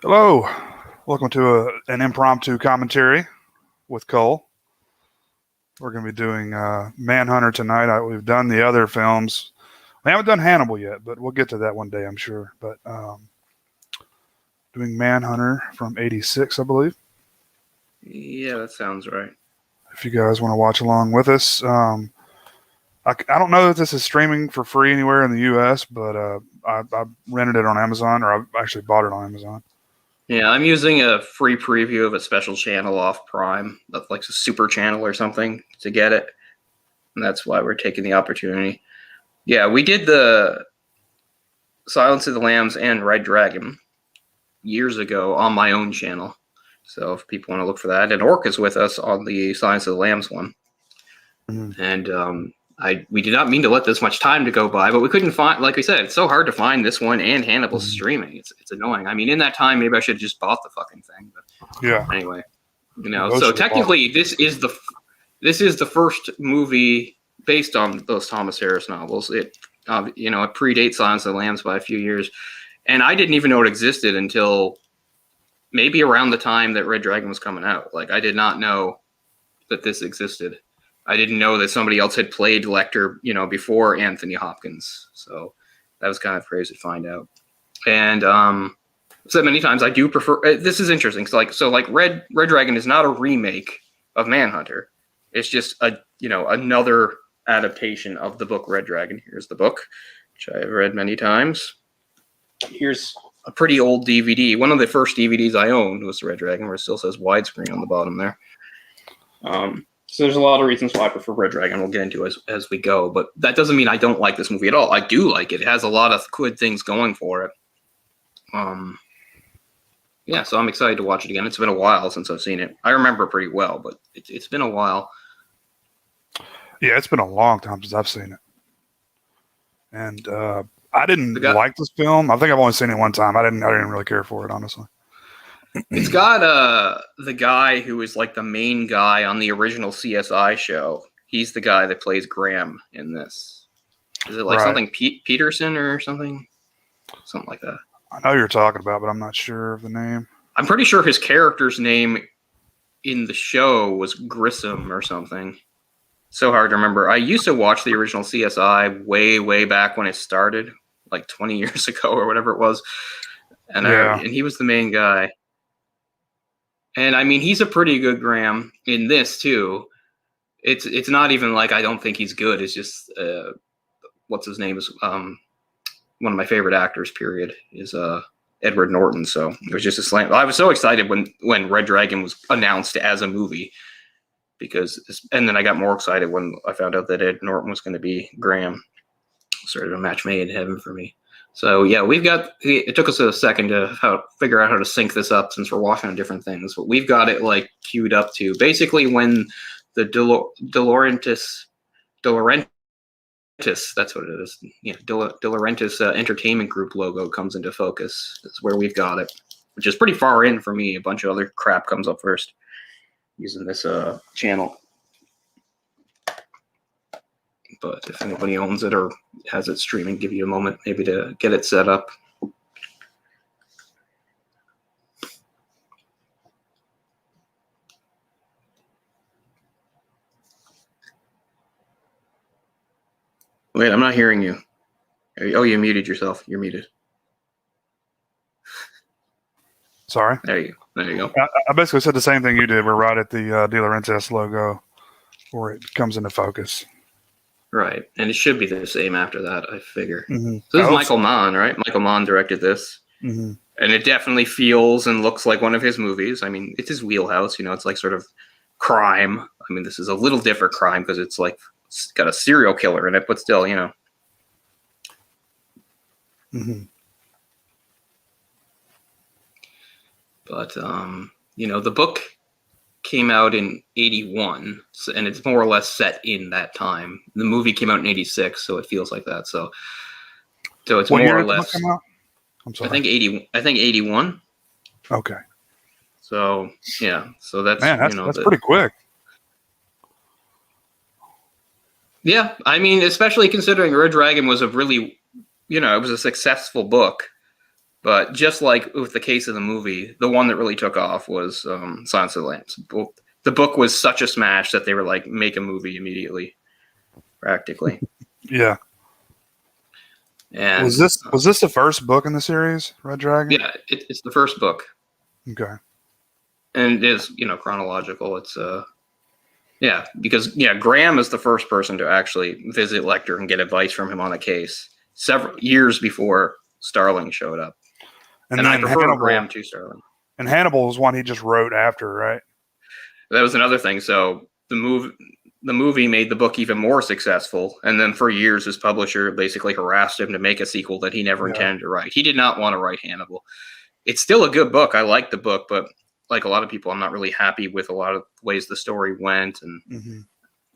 Hello, welcome to an impromptu commentary with Cole. We're going to be doing Manhunter tonight. We've done the other films. We haven't done Hannibal yet, but we'll get to that one day, I'm sure. But doing Manhunter from '86, I believe. Yeah, that sounds right. If you guys want to watch along with us, I don't know if this is streaming for free anywhere in the U.S., but I rented it on Amazon, or I actually bought it on Amazon. Yeah, I'm using a free preview of a special channel off Prime, that's like a super channel or something, to get it. And that's why we're taking the opportunity. Yeah, we did the Silence of the Lambs and Red Dragon years ago on my own channel. So if people want to look for that, and Orc is with us on the Silence of the Lambs one. Mm-hmm. And we did not mean to let this much time to go by, but we couldn't find, like we said, it's so hard to find this one and Hannibal's streaming. It's annoying. I mean, in that time, maybe I should have just bought the fucking thing. But Yeah. anyway, so technically, this is the first movie based on those Thomas Harris novels. It predates Silence of the Lambs by a few years, and I didn't even know it existed until maybe around the time that Red Dragon was coming out. Like, I did not know that this existed. I didn't know that somebody else had played Lecter, before Anthony Hopkins. So that was kind of crazy to find out. And I've said many times, I do prefer. This is interesting. So Red Dragon is not a remake of Manhunter. It's just another adaptation of the book Red Dragon. Here's the book, which I have read many times. Here's a pretty old DVD. One of the first DVDs I owned was Red Dragon, where it still says widescreen on the bottom there. So there's a lot of reasons why I prefer Red Dragon. We'll get into as we go, but that doesn't mean I don't like this movie at all. I do like it. It has a lot of good things going for it. So I'm excited to watch it again. It's been a while since I've seen it. I remember it pretty well, but it's been a while. Yeah, it's been a long time since I've seen it, and I didn't like this film. I think I've only seen it one time. I didn't really care for it, honestly. It's got the guy who is like the main guy on the original CSI show. He's the guy that plays Graham in this. Is it like something Peterson or something? Something like that. I know you're talking about, but I'm not sure of the name. I'm pretty sure his character's name in the show was Grissom or something. So hard to remember. I used to watch the original CSI way back when it started, like 20 years ago or whatever it was. And he was the main guy. And I mean, he's a pretty good Graham in this too. It's not even like I don't think he's good. It's just what's his name is one of my favorite actors. Period is Edward Norton. So it was just a slam. I was so excited when Red Dragon was announced as a movie and then I got more excited when I found out that Ed Norton was going to be Graham. Sort of a match made in heaven for me. So yeah, it took us a second to figure out how to sync this up since we're watching on different things, but we've got it like queued up to basically when the De Laurentiis, that's what it is. Yeah, De Laurentiis Entertainment Group logo comes into focus. That's where we've got it, which is pretty far in for me. A bunch of other crap comes up first using this channel. But if anybody owns it or has it streaming, give you a moment maybe to get it set up. Wait, I'm not hearing you. Oh, you muted yourself. You're muted. Sorry. There you go. I basically said the same thing you did. We're right at the De Laurentiis logo where it comes into focus. Right, and it should be the same after that, I figure. Mm-hmm. So this is Michael Mann, right? Michael Mann directed this. Mm-hmm. And it definitely feels and looks like one of his movies. I mean, it's his wheelhouse, it's like sort of crime. I mean, this is a little different crime because it's got a serial killer in it, but still, Mm-hmm. But, the book came out in 81, and it's more or less set in that time. The movie came out in 86, so it feels like that. So it's what more or less. I'm sorry. I think 81. Okay. So yeah, so that's that's pretty quick. Yeah, I mean, especially considering Red Dragon was a really, it was a successful book. But just like with the case of the movie, the one that really took off was Silence of the Lambs. The book was such a smash that they were like, make a movie immediately, practically. Yeah. And was this the first book in the series, Red Dragon? Yeah, it's the first book. Okay. And it is, chronological. It's because Graham is the first person to actually visit Lecter and get advice from him on a case several years before Starling showed up. And I prefer Graham to Starling. And Hannibal was one he just wrote after, right? That was another thing. So the movie made the book even more successful, and then for years his publisher basically harassed him to make a sequel that he never intended to write. He did not want to write Hannibal. It's still a good book. I like the book, but like a lot of people, I'm not really happy with a lot of ways the story went. And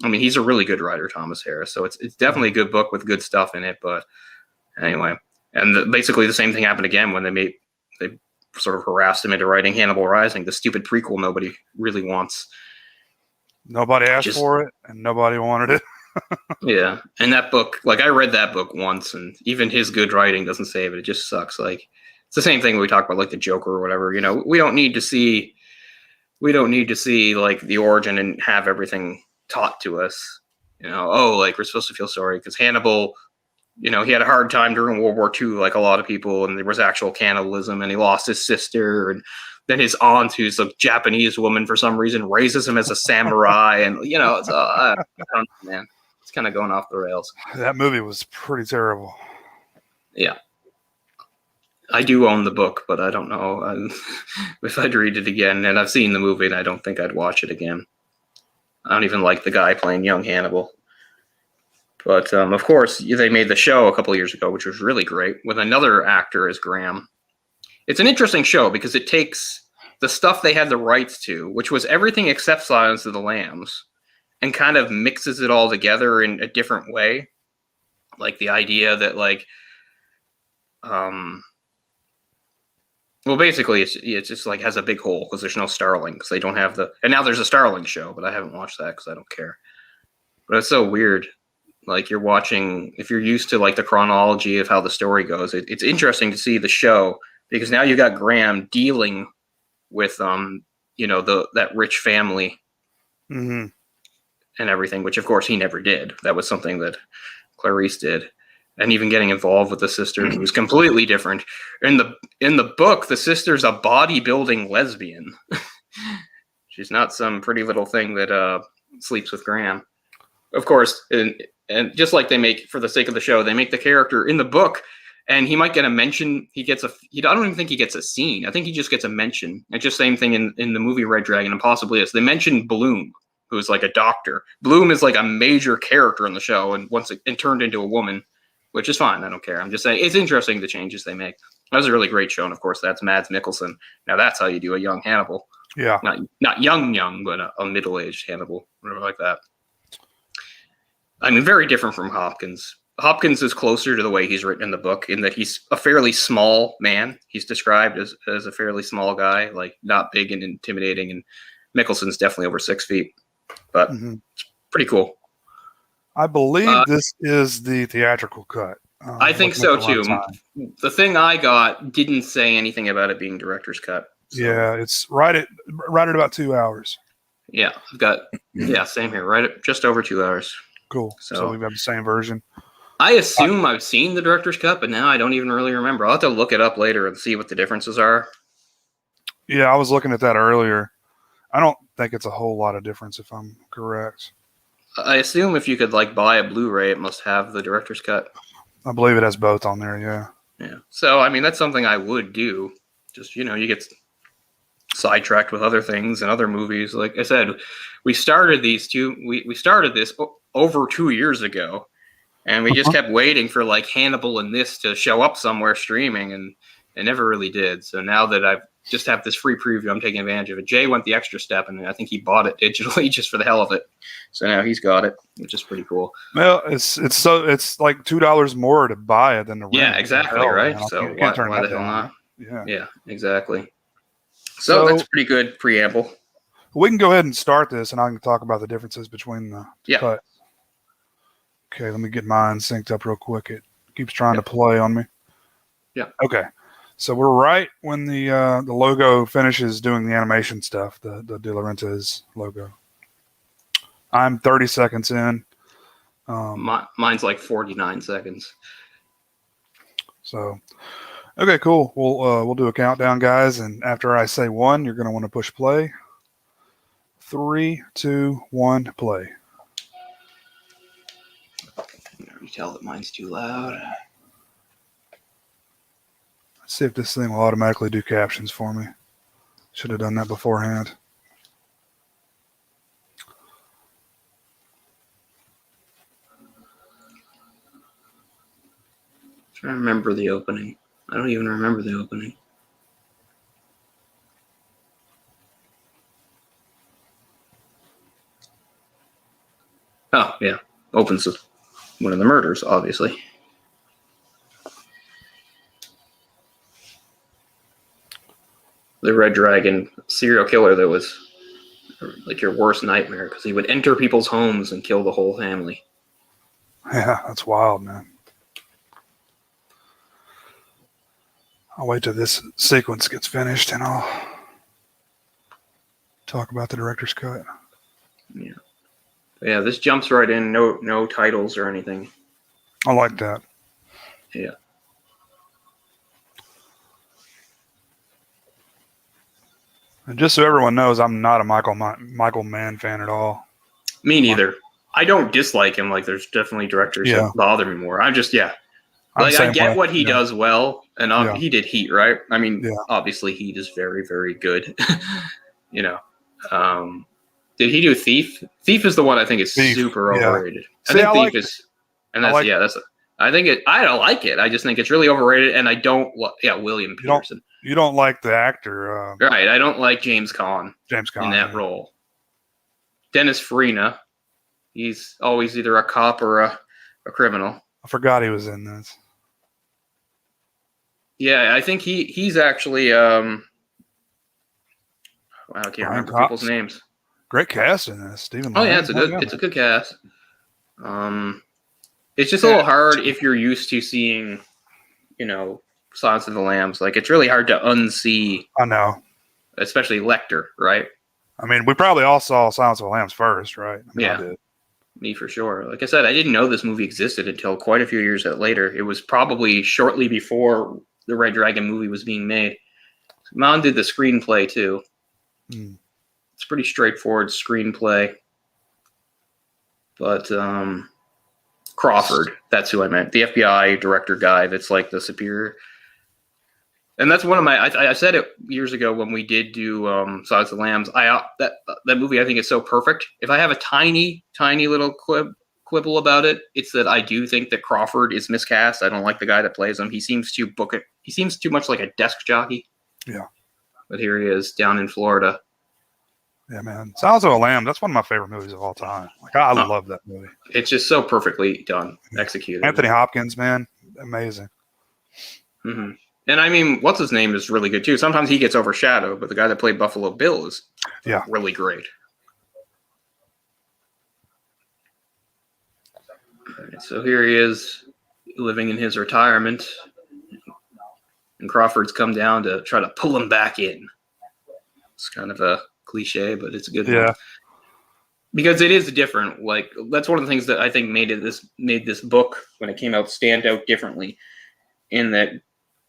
I mean, he's a really good writer, Thomas Harris. So it's definitely a good book with good stuff in it. But anyway, and basically the same thing happened again when they sort of harassed him into writing Hannibal Rising, the stupid prequel nobody really wants. Nobody asked for it, and nobody wanted it. Yeah, and that book, like I read that book once, and even his good writing doesn't save it. It just sucks. Like it's the same thing when we talk about like the Joker or whatever. We don't need to see like the origin and have everything taught to us. Like we're supposed to feel sorry because Hannibal. He had a hard time during World War II, like a lot of people, and there was actual cannibalism, and he lost his sister, and then his aunt, who's a Japanese woman for some reason, raises him as a samurai, and it's I don't know, man, it's kind of going off the rails. That movie was pretty terrible. Yeah, I do own the book, but I don't know if I'd read it again. And I've seen the movie, and I don't think I'd watch it again. I don't even like the guy playing young Hannibal. But, of course, they made the show a couple of years ago, which was really great, with another actor as Graham. It's an interesting show because it takes the stuff they had the rights to, which was everything except Silence of the Lambs, and kind of mixes it all together in a different way. Like the idea that, like, basically it's just like has a big hole because there's no Starling because they don't have and now there's a Starling show, but I haven't watched that because I don't care. But it's so weird. Like you're watching, if you're used to like the chronology of how the story goes, it's interesting to see the show because now you got Graham dealing with that rich family and everything, which of course he never did. That was something that Clarice did, and even getting involved with the sister was completely different. In the book, the sister's a bodybuilding lesbian. She's not some pretty little thing that sleeps with Graham. Of course, and just like they make, for the sake of the show, they make the character in the book, and he might get a mention. I don't even think he gets a scene. I think he just gets a mention. It's just same thing in the movie Red Dragon, and possibly is. They mention Bloom, who's like a doctor. Bloom is like a major character in the show, and turned into a woman, which is fine. I don't care. I'm just saying it's interesting the changes they make. That was a really great show, and of course that's Mads Mikkelsen. Now that's how you do a young Hannibal. Yeah, not young, but a middle-aged Hannibal, whatever like that. I mean, very different from Hopkins. Hopkins is closer to the way he's written in the book in that he's a fairly small man. He's described as a fairly small guy, like not big and intimidating. And Mikkelsen's definitely over 6 feet, but it's pretty cool. I believe this is the theatrical cut. I think so too. The thing I got didn't say anything about it being director's cut. So. Yeah, it's right at about 2 hours. Yeah, I've got same here. Right at just over 2 hours. Cool. So we've got the same version. I assume I've seen the director's cut, but now I don't even really remember. I'll have to look it up later and see what the differences are. Yeah, I was looking at that earlier. I don't think it's a whole lot of difference, if I'm correct. I assume if you could like buy a Blu-ray, it must have the director's cut. I believe it has both on there. Yeah. Yeah. So I mean, that's something I would do. Just you get sidetracked with other things and other movies. Like I said, we started these two. We started this over 2 years ago, and we just kept waiting for like Hannibal and this to show up somewhere streaming, and it never really did. So now that I've just have this free preview, I'm taking advantage of it. Jay went the extra step, and I think he bought it digitally just for the hell of it. So now he's got it, which is pretty cool. Well, it's like $2 more to buy it than the rent. Yeah, exactly, right? Man. So you can't turn why that the hell down. not? Yeah, exactly. So that's a pretty good preamble. We can go ahead and start this, and I can talk about the differences between the cuts. Okay, let me get mine synced up real quick. It keeps trying to play on me. Yeah. Okay. So we're right when the logo finishes doing the animation stuff, the De Laurentiis logo. I'm 30 seconds in. Mine's like 49 seconds. So, okay, cool. We'll do a countdown, guys, and after I say 1, you're going to want to push play. 3, 2, 1, play. You tell that mine's too loud. Let's see if this thing will automatically do captions for me. Should have done that beforehand. I'm trying to remember the opening. I don't even remember the opening. Oh, yeah. Opens with one of the murders, obviously. The Red Dragon serial killer that was like your worst nightmare because he would enter people's homes and kill the whole family. Yeah, that's wild, man. I'll wait till this sequence gets finished and I'll talk about the director's cut. Yeah. Yeah, this jumps right in. No titles or anything. I like that. Yeah. And just so everyone knows, I'm not a Michael Mann fan at all. Me neither. I don't dislike him. Like, there's definitely directors that bother me more. I'm just, Like, I get what he does well, and he did Heat, right? I mean, obviously, Heat is very, very good. You know. Did he do Thief? Thief is the one I think is super overrated. See, I think Thief is, and that's I think it. I don't like it. I just think it's really overrated, and I don't. William Peterson. You don't like the actor, right? I don't like James Caan. In that role. Dennis Farina. He's always either a cop or a criminal. I forgot he was in this. Yeah, I think he's actually. Wow, I can't remember people's names. Great cast in this, Stephen. Oh yeah, it's a good cast. It's just a little hard if you're used to seeing, Silence of the Lambs. Like, it's really hard to unsee. I know, especially Lecter, right? I mean, we probably all saw Silence of the Lambs first, right? I did. Me for sure. Like I said, I didn't know this movie existed until quite a few years later. It was probably shortly before the Red Dragon movie was being made. Mann did the screenplay too. It's a pretty straightforward screenplay. But Crawford, that's who I meant. The FBI director guy that's like the superior. And that's one of my. I said it years ago when we did do Silence of the Lambs. That movie I think is so perfect. If I have a tiny little quibble about it, it's that I do think that Crawford is miscast. I don't like the guy that plays him. He seems to book it. He seems too much like a desk jockey. Yeah. But here he is down in Florida. Yeah, man. Silence of the Lambs. That's one of my favorite movies of all time. Like, I love that movie. It's just so perfectly done, executed. Anthony Hopkins, man, amazing. Mm-hmm. And I mean, what's his name is really good too. Sometimes he gets overshadowed, but the guy that played Buffalo Bill is really great. All right, so here he is living in his retirement, and Crawford's come down to try to pull him back in. It's kind of a cliche, but it's a good one. Because it is different. Like, that's one of the things that I think made this book when it came out stand out differently, in that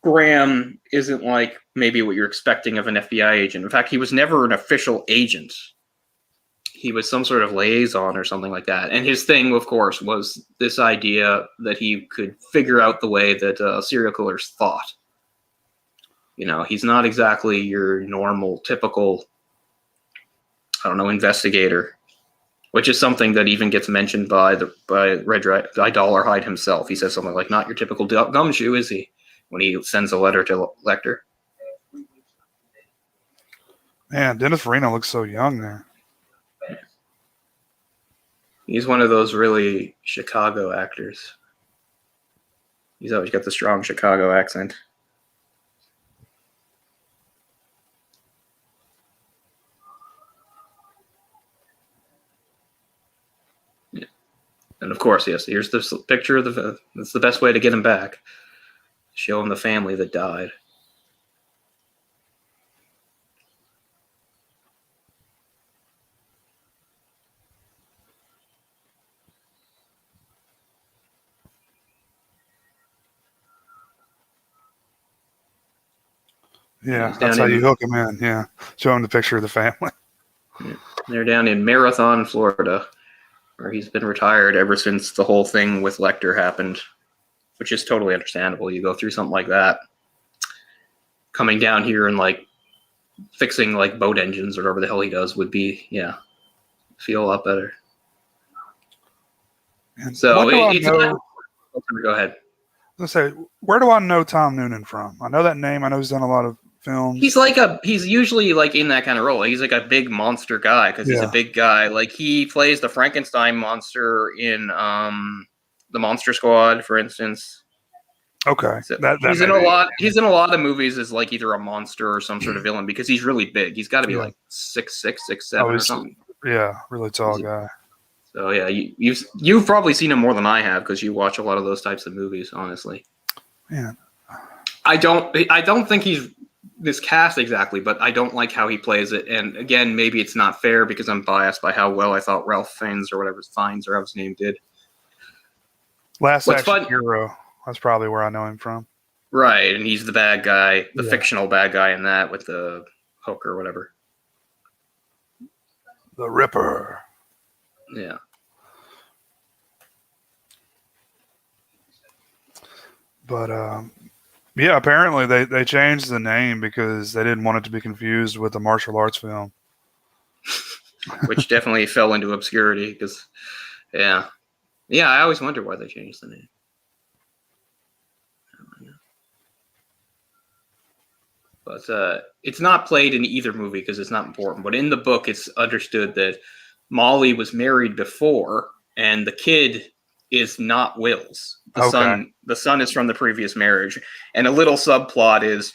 Graham isn't like maybe what you're expecting of an FBI agent. In fact, he was never an official agent. He was some sort of liaison or something like that. And his thing, of course, was this idea that he could figure out the way that serial killers thought. He's not exactly your normal, typical, investigator, which is something that even gets mentioned by Dollarhide himself. He says something like, "Not your typical gumshoe, is he?" when he sends a letter to Lecter. Man, Dennis Farina looks so young there. He's one of those really Chicago actors. He's always got the strong Chicago accent. Yeah. And of course, yes, here's the picture of that's the best way to get him back. Show him the family that died. Yeah, that's how you hook him in. Yeah, show him the picture of the family. Yeah. They're down in Marathon, Florida, where he's been retired ever since the whole thing with Lecter happened, which is totally understandable. You go through something like that. Coming down here and like fixing like boat engines or whatever the hell he does would be, feel a lot better. And so it's not... Go ahead. I was gonna say, where do I know Tom Noonan from? I know that name. I know he's done a lot of films. He's usually like in that kind of role. He's like a big monster guy because he's a big guy. Like he plays the Frankenstein monster in the Monster Squad, for instance. Okay, so he's in a lot. He's in a lot of movies as like either a monster or some sort of villain because he's really big. He's got to be like 6'6", 6'7" or something. Yeah, really tall guy. So yeah, you've probably seen him more than I have because you watch a lot of those types of movies. Honestly, man, I don't think he's this cast exactly, but I don't like how he plays it. And again, maybe it's not fair because I'm biased by how well I thought Ralph Fiennes or whatever his name did. Last Action Hero. That's probably where I know him from. Right, and he's the bad guy, the fictional bad guy in that with the hook or whatever. The Ripper. Yeah. But apparently they changed the name because they didn't want it to be confused with a martial arts film. Which definitely fell into obscurity because, I always wonder why they changed the name. But it's not played in either movie because it's not important. But in the book, it's understood that Molly was married before, and the kid is not Will's. The son is from the previous marriage. And a little subplot is,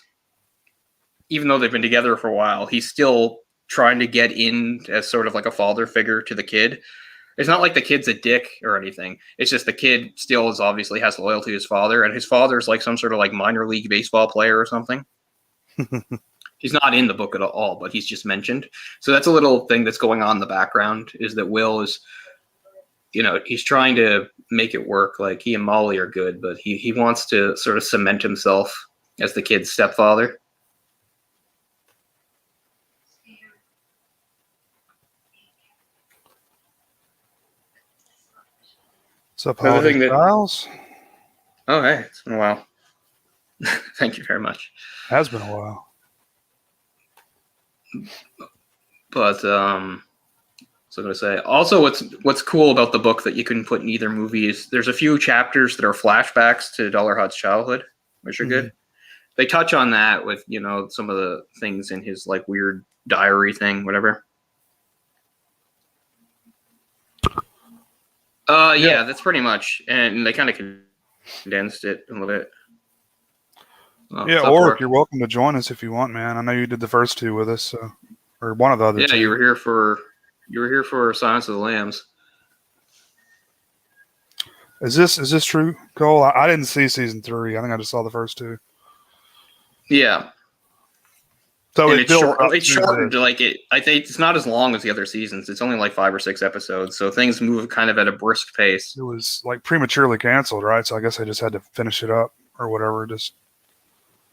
even though they've been together for a while, he's still trying to get in as sort of like a father figure to the kid. It's not like the kid's a dick or anything. It's just the kid still obviously has loyalty to his father, and his father's like some sort of like minor league baseball player or something. He's not in the book at all, but he's just mentioned. So that's a little thing that's going on in the background, is that Will is, he's trying to make it work. Like he and Molly are good, but he wants to sort of cement himself as the kid's stepfather. What's up, Styles? Oh, hey, it's been a while. Thank you very much. Has been a while. But so I'm gonna say also what's cool about the book that you couldn't put in either movie is there's a few chapters that are flashbacks to Dollarhod's childhood, which are good. They touch on that with some of the things in his like weird diary thing, whatever. Yeah, that's pretty much, and they kind of condensed it a little bit. Or you're welcome to join us if you want, man. I know you did the first two with us, or one of the other two. You were here for Silence of the Lambs. Is this true, Cole? I didn't see season 3. I think I just saw the first 2. Yeah. So it's shortened. Like I think it's not as long as the other seasons. It's only like 5 or 6 episodes, so things move kind of at a brisk pace. It was like prematurely canceled, right? So I guess I just had to finish it up or whatever.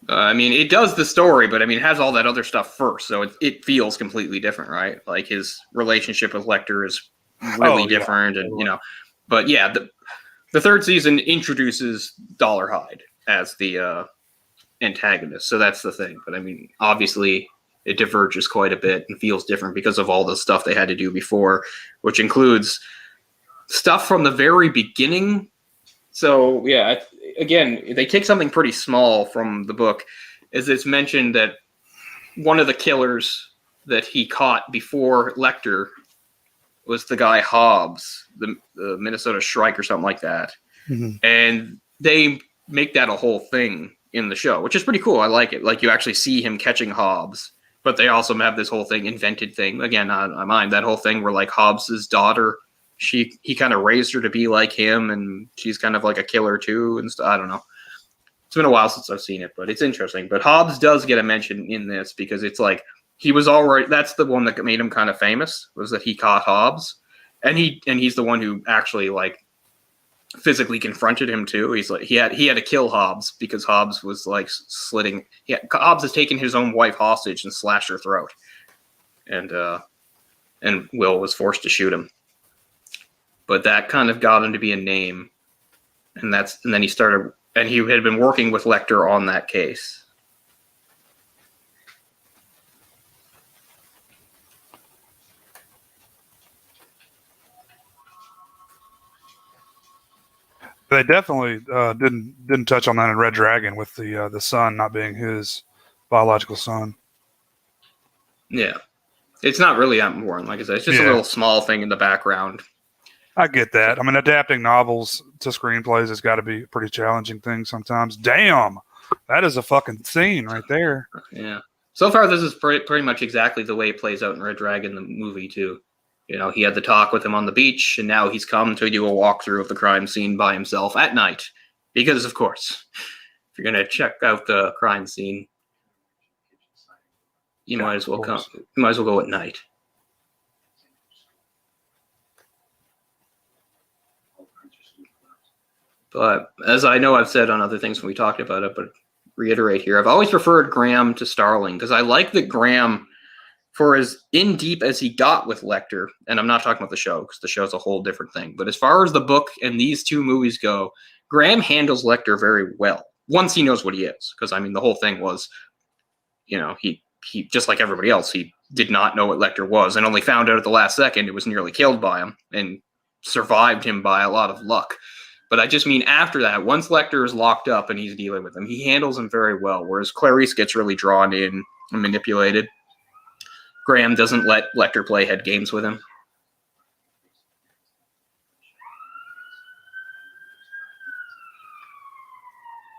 It does the story, but it has all that other stuff first, so it feels completely different, right? Like his relationship with Lecter is really different, and But yeah, the third season introduces Dollarhide as the antagonist, so that's the thing. But obviously, it diverges quite a bit and feels different because of all the stuff they had to do before, which includes stuff from the very beginning. So yeah. Again, they take something pretty small from the book, as it's mentioned that one of the killers that he caught before Lecter was the guy Hobbs, the Minnesota Shrike or something like that. Mm-hmm. And they make that a whole thing in the show, which is pretty cool. I like it. Like you actually see him catching Hobbs, but they also have this whole invented thing. Again, I mind that whole thing where like Hobbs's daughter, he kind of raised her to be like him, and she's kind of like a killer too, and I don't know. It's been a while since I've seen it, but it's interesting. But Hobbs does get a mention in this because it's like he was already. That's the one that made him kind of famous, was that he caught Hobbs, and he's the one who actually like physically confronted him too. He's like he had to kill Hobbs because Hobbs was like slitting. Yeah, Hobbs has taken his own wife hostage and slashed her throat, and Will was forced to shoot him. But that kind of got him to be a name, and then he started, and he had been working with Lecter on that case. They definitely didn't touch on that in Red Dragon with the son not being his biological son. Yeah, it's not really that important. Like I said, it's just a little small thing in the background. I get that. I mean, adapting novels to screenplays has got to be a pretty challenging thing sometimes. Damn, that is a fucking scene right there. Yeah. So far, this is pretty much exactly the way it plays out in Red Dragon, the movie, too. You know, he had the talk with him on the beach, and now he's come to do a walkthrough of the crime scene by himself at night. Because, of course, if you're going to check out the crime scene, you might as well come. You might as well go at night. But as I know I've said on other things when we talked about it, but reiterate here, I've always preferred Graham to Starling because I like that Graham, for as in deep as he got with Lecter, and I'm not talking about the show because the show's a whole different thing, but as far as the book and these two movies go, Graham handles Lecter very well once he knows what he is. Because I mean, the whole thing was, you know, he just like everybody else, he did not know what Lecter was and only found out at the last second. It was nearly killed by him and survived him by a lot of luck. But I just mean after that, once Lecter is locked up and he's dealing with him, he handles him very well, whereas Clarice gets really drawn in and manipulated. Graham doesn't let Lecter play head games with him.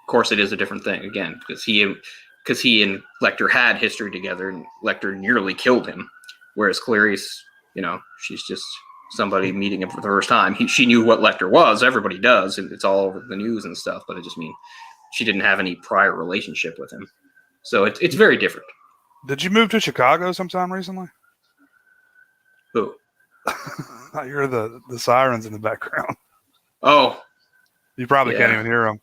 Of course, it is a different thing, again, because he and Lecter had history together, and Lecter nearly killed him, whereas Clarice, you know, she's just somebody meeting him for the first time. She knew what Lecter was. Everybody does. It's all over the news and stuff. But I just mean she didn't have any prior relationship with him. So it's very different. Did you move to Chicago sometime recently? Who? I hear the sirens in the background. Oh. You probably can't even hear them.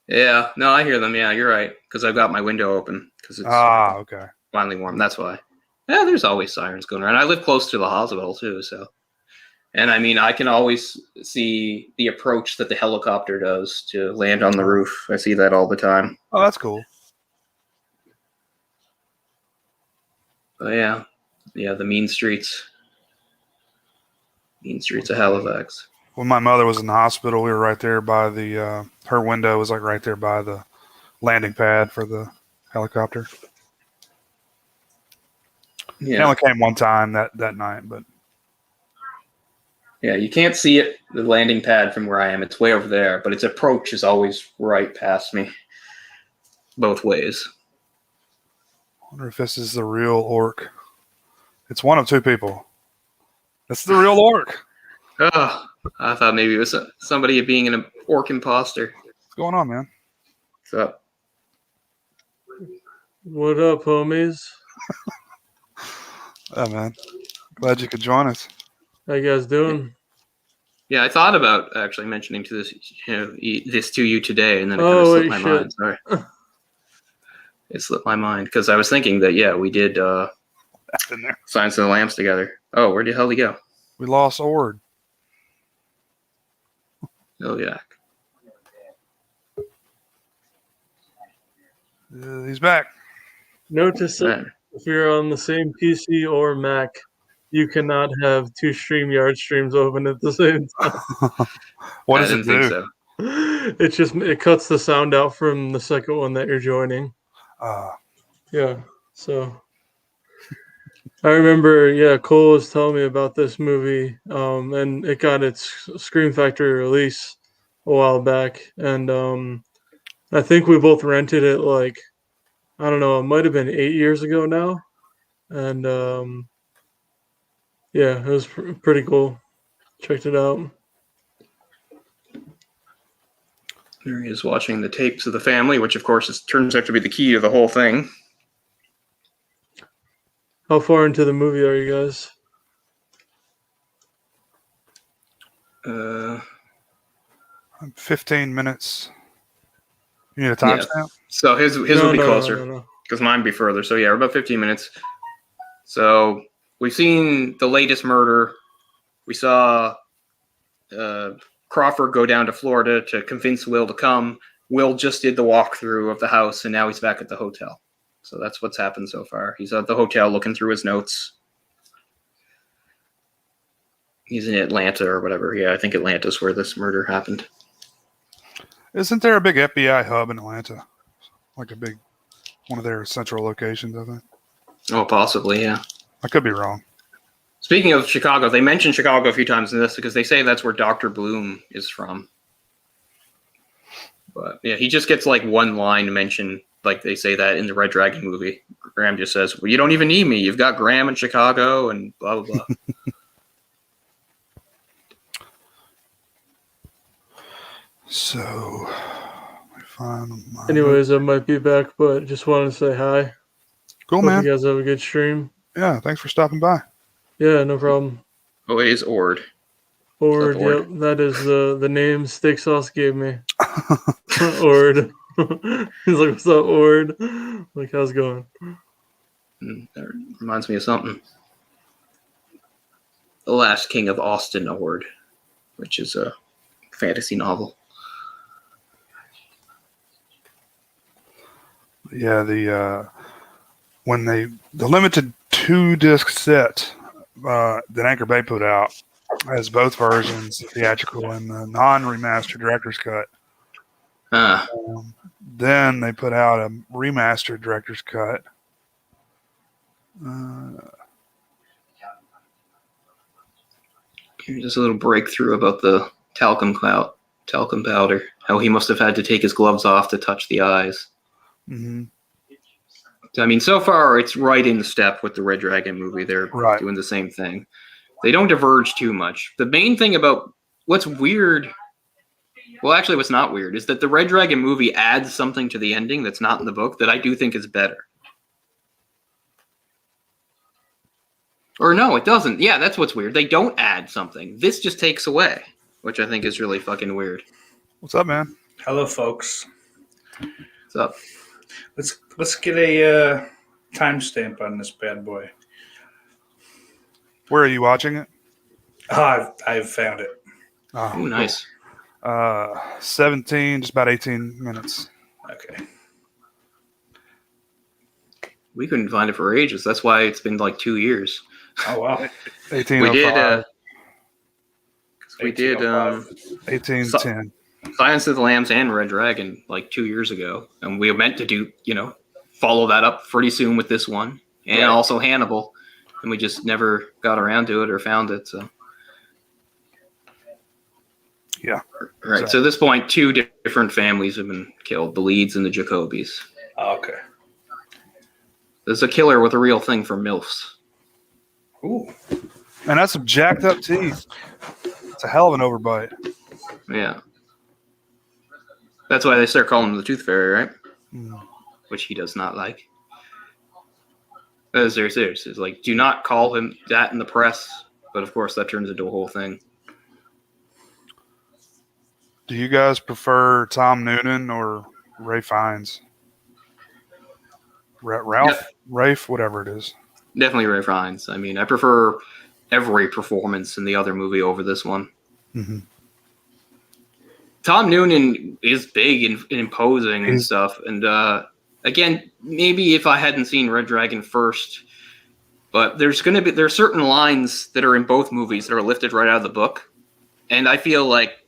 Yeah. No, I hear them. Yeah, you're right. Because I've got my window open. Because it's okay. Finally warm. That's why. Yeah, there's always sirens going around. I live close to the hospital, too, so... And I mean, I can always see the approach that the helicopter does to land on the roof. I see that all the time. Oh, that's cool. But yeah, the mean streets of Halifax. When my mother was in the hospital, we were right there by the, her window was like right there by the landing pad for the helicopter. Yeah. It only came one time that night, but. Yeah, you can't see it, the landing pad from where I am. It's way over there, but its approach is always right past me, both ways. I wonder if this is the real orc. It's one of two people. That's the real orc. Oh, I thought maybe it was somebody being an orc imposter. What's going on, man? What's up? What up, homies? Yeah, man. Glad you could join us. How you guys doing? Yeah, I thought about actually mentioning to this to you today, and then it kind of slipped my mind. Sorry, it slipped my mind because I was thinking that we did Silence of the Lambs together. Oh, where the hell did he go? We lost Ord. Oh yeah. He's back. Notice that if you're on the same PC or Mac, you cannot have two StreamYard streams open at the same time. What does it do? So. It cuts the sound out from the second one that you're joining. Yeah. So I remember, Cole was telling me about this movie, and it got its Scream Factory release a while back, and I think we both rented it like, I don't know, it might have been 8 years ago now, and it was pretty cool. Checked it out. There he is watching the tapes of the family, which of course turns out to be the key to the whole thing. How far into the movie are you guys? 15 minutes. You need a timestamp? So his would be closer because mine would be further. So yeah, we're about 15 minutes. So we've seen the latest murder. We saw Crawford go down to Florida to convince Will to come. Will just did the walkthrough of the house, and now he's back at the hotel. So that's what's happened so far. He's at the hotel looking through his notes. He's in Atlanta or whatever. Yeah, I think Atlanta's where this murder happened. Isn't there a big FBI hub in Atlanta? Like a big, one of their central locations, I think. Oh, possibly, yeah. I could be wrong. Speaking of Chicago, they mentioned Chicago a few times in this because they say that's where Dr. Bloom is from. But yeah, he just gets like one line mentioned, like they say that in the Red Dragon movie. Graham just says, well, you don't even need me. You've got Graham in Chicago and blah, blah, blah. So, anyways, I might be back, but just wanted to say hi. Cool, Hope man. You guys have a good stream. Yeah, thanks for stopping by. Yeah, no problem. Oh, it is Ord. Ord, yep, that is the name Steak Sauce gave me. Ord. He's like, what's up, Ord? Like, how's it going? That reminds me of something. The Last King of Austin Ord, which is a fantasy novel. Yeah, the limited 2-disc set that Anchor Bay put out has both versions, the theatrical and the non-remastered director's cut. Then they put out a remastered director's cut. Here's a little breakthrough about the talcum powder. How he must have had to take his gloves off to touch the eyes. Mm-hmm. I mean, so far it's right in step with the Red Dragon movie. They're doing the same thing. They don't diverge too much. The main thing about what's weird, well, actually what's not weird, is that the Red Dragon movie adds something to the ending that's not in the book that I do think is better. Or no, it doesn't. Yeah, that's what's weird. They don't add something. This just takes away, which I think is really fucking weird. What's up, man? Hello, folks. What's up? Let's get a timestamp on this bad boy. Where are you watching it? I've found it. Oh, nice. 17, just about 18 minutes. Okay. We couldn't find it for ages. That's why it's been like 2 years. Oh, wow. 1805. We did 1810. Silence of the Lambs and Red Dragon like 2 years ago, and we were meant to do, follow that up pretty soon with this one, and also Hannibal, and we just never got around to it or found it. So, yeah, right. So at this point, 2 different families have been killed: the Leeds and the Jacobys. Oh, okay. There's a killer with a real thing for MILFs. Ooh, and that's some jacked up teeth. It's a hell of an overbite. Yeah. That's why they start calling him the Tooth Fairy, right? Mm. Which he does not like. They're serious. It's like, do not call him that in the press. But of course, that turns into a whole thing. Do you guys prefer Tom Noonan or Ray Fiennes? Ralph? Rafe, whatever it is. Definitely Ray Fiennes. I mean, I prefer every performance in the other movie over this one. Mm-hmm. Tom Noonan is big and imposing and stuff. And again, maybe if I hadn't seen Red Dragon first, but there's certain lines that are in both movies that are lifted right out of the book. And I feel like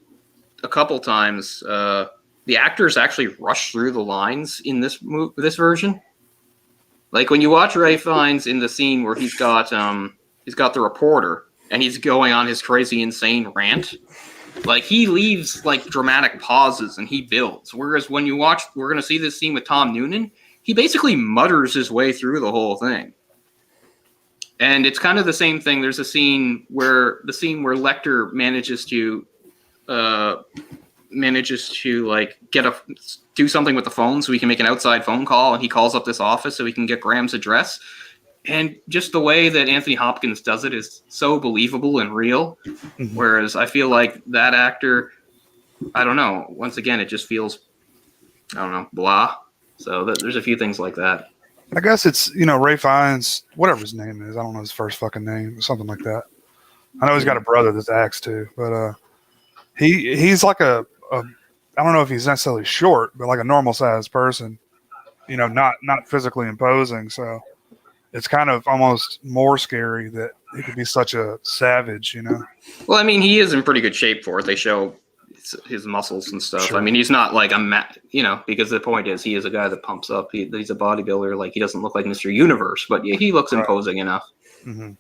a couple times the actors actually rush through the lines in this version. Like when you watch Ray Fiennes in the scene where he's got the reporter and he's going on his crazy, insane rant. Like he leaves like dramatic pauses and he builds. Whereas when you watch, we're going to see this scene with Tom Noonan. He basically mutters his way through the whole thing. And it's kind of the same thing. There's a scene where Lecter manages to like do something with the phone so he can make an outside phone call, and he calls up this office so he can get Graham's address. And just the way that Anthony Hopkins does it is so believable and real. Mm-hmm. Whereas I feel like that actor I don't know. Once again, it just feels, I don't know, blah. So there's a few things like that. I guess it's, Ray Fiennes, whatever his name is. I don't know his first fucking name, something like that. I know he's got a brother that's acts too, but he's like a I don't know if he's necessarily short, but like a normal sized person, not physically imposing. So it's kind of almost more scary that he could be such a savage, Well, I mean, he is in pretty good shape for it. They show his muscles and stuff. Sure. I mean, he's not like because the point is he is a guy that pumps up. He's a bodybuilder. Like, he doesn't look like Mr. Universe, but he looks imposing enough. Mm-hmm.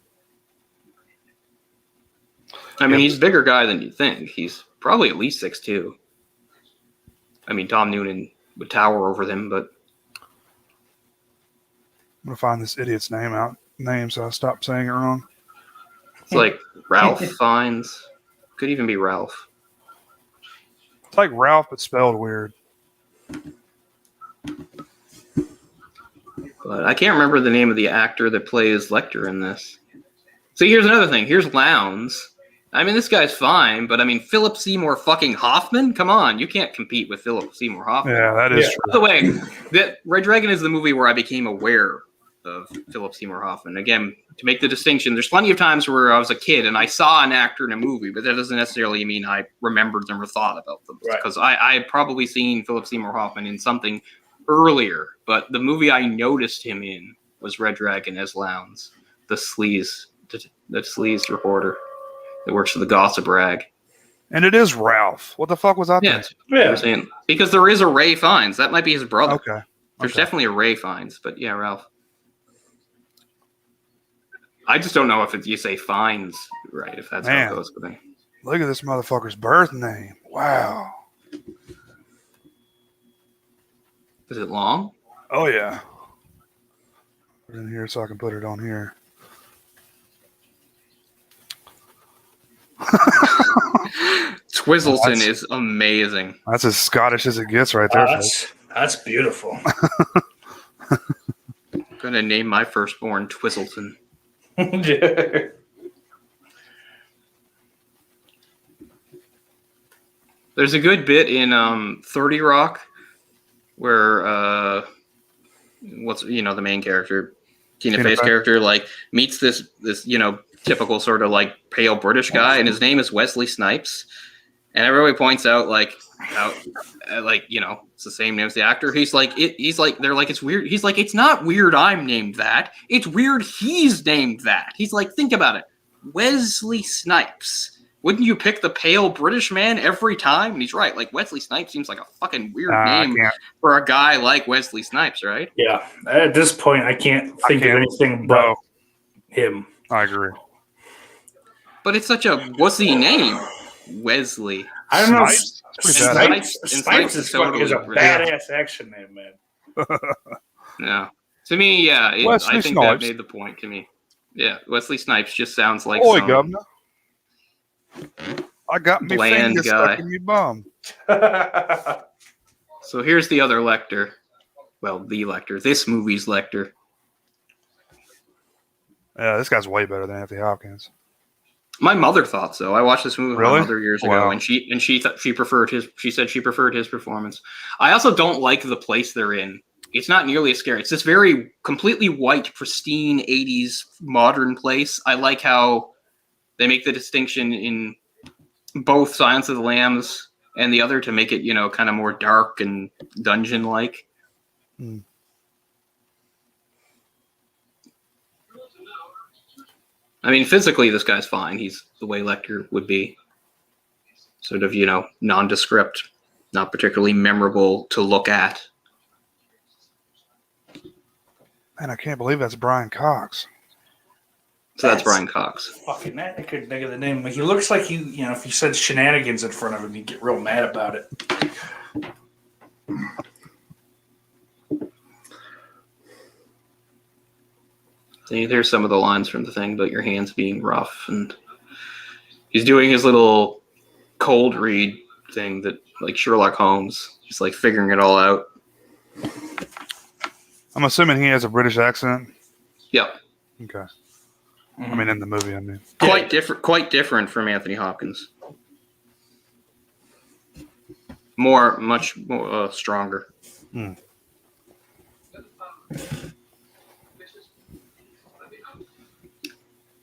I mean, he's a bigger guy than you think. He's probably at least 6'2". I mean, Tom Noonan would tower over them, but I'm gonna find this idiot's name so I stop saying it wrong. It's like Ralph Fiennes. Could even be Ralph. It's like Ralph, but spelled weird. But I can't remember the name of the actor that plays Lecter in this. So here's another thing. Here's Lowndes. I mean, this guy's fine, but I mean, Philip Seymour fucking Hoffman? Come on, you can't compete with Philip Seymour Hoffman. Yeah, that is true. By the way, that Red Dragon is the movie where I became aware of Philip Seymour Hoffman. Again, to make the distinction, there's plenty of times where I was a kid and I saw an actor in a movie, but that doesn't necessarily mean I remembered them or thought about them. Because I had probably seen Philip Seymour Hoffman in something earlier, but the movie I noticed him in was Red Dragon as Lowndes, the sleaze reporter that works for the Gossip Rag. And it is Ralph. What the fuck was that? Yeah. Because there is a Ray Fiennes. That might be his brother. Okay. There's definitely a Ray Fiennes, but yeah, Ralph. I just don't know if you say Fiennes right, if that's how it goes with me. Look at this motherfucker's birth name. Wow. Is it long? Oh, yeah. Put it in here so I can put it on here. Twizzleton is amazing. That's as Scottish as it gets right there. That's beautiful. I'm going to name my firstborn Twizzleton. There's a good bit in 30 Rock where the main character, Tina Fey's character, like meets this typical sort of like pale British guy, and his name is Wesley Snipes, and everybody points out it's the same name as the actor. He's like they're like, it's weird. He's like, it's not weird I'm named that. It's weird he's named that. He's like, think about it, Wesley Snipes. Wouldn't you pick the pale British man every time? And he's right. Like, Wesley Snipes seems like a fucking weird name for a guy like Wesley Snipes, right? Yeah. At this point, I can't think of anything but him. I agree. But it's such a wussy name, Wesley. I don't know. Snipes is totally a badass action name, man. Yeah. To me, yeah. I think that made the point to me. Yeah. Wesley Snipes just sounds like governor. I got me finger stuck in your bum. So here's the other Lecter. Well, the Lecter. This movie's Lecter. Yeah, this guy's way better than Anthony Hopkins. My mother thought so. I watched this movie with my mother years ago, and she thought she preferred his. She said she preferred his performance. I also don't like the place they're in. It's not nearly as scary. It's this very completely white, pristine 80s modern place. I like how they make the distinction in both Silence of the Lambs and the other to make it, kind of more dark and dungeon-like. I mean, physically, this guy's fine. He's the way Lecter would be. Sort of, nondescript, not particularly memorable to look at. Man, I can't believe that's Brian Cox. So that's Brian Cox. Fucking that. I couldn't think of the name. He looks like if you said shenanigans in front of him, he'd get real mad about it. See, there's some of the lines from the thing about your hands being rough, and he's doing his little cold read thing that, like Sherlock Holmes, he's like figuring it all out. I'm assuming he has a British accent. Yep. Okay. I mean, in the movie, I mean. Quite different from Anthony Hopkins. much more stronger. Hmm.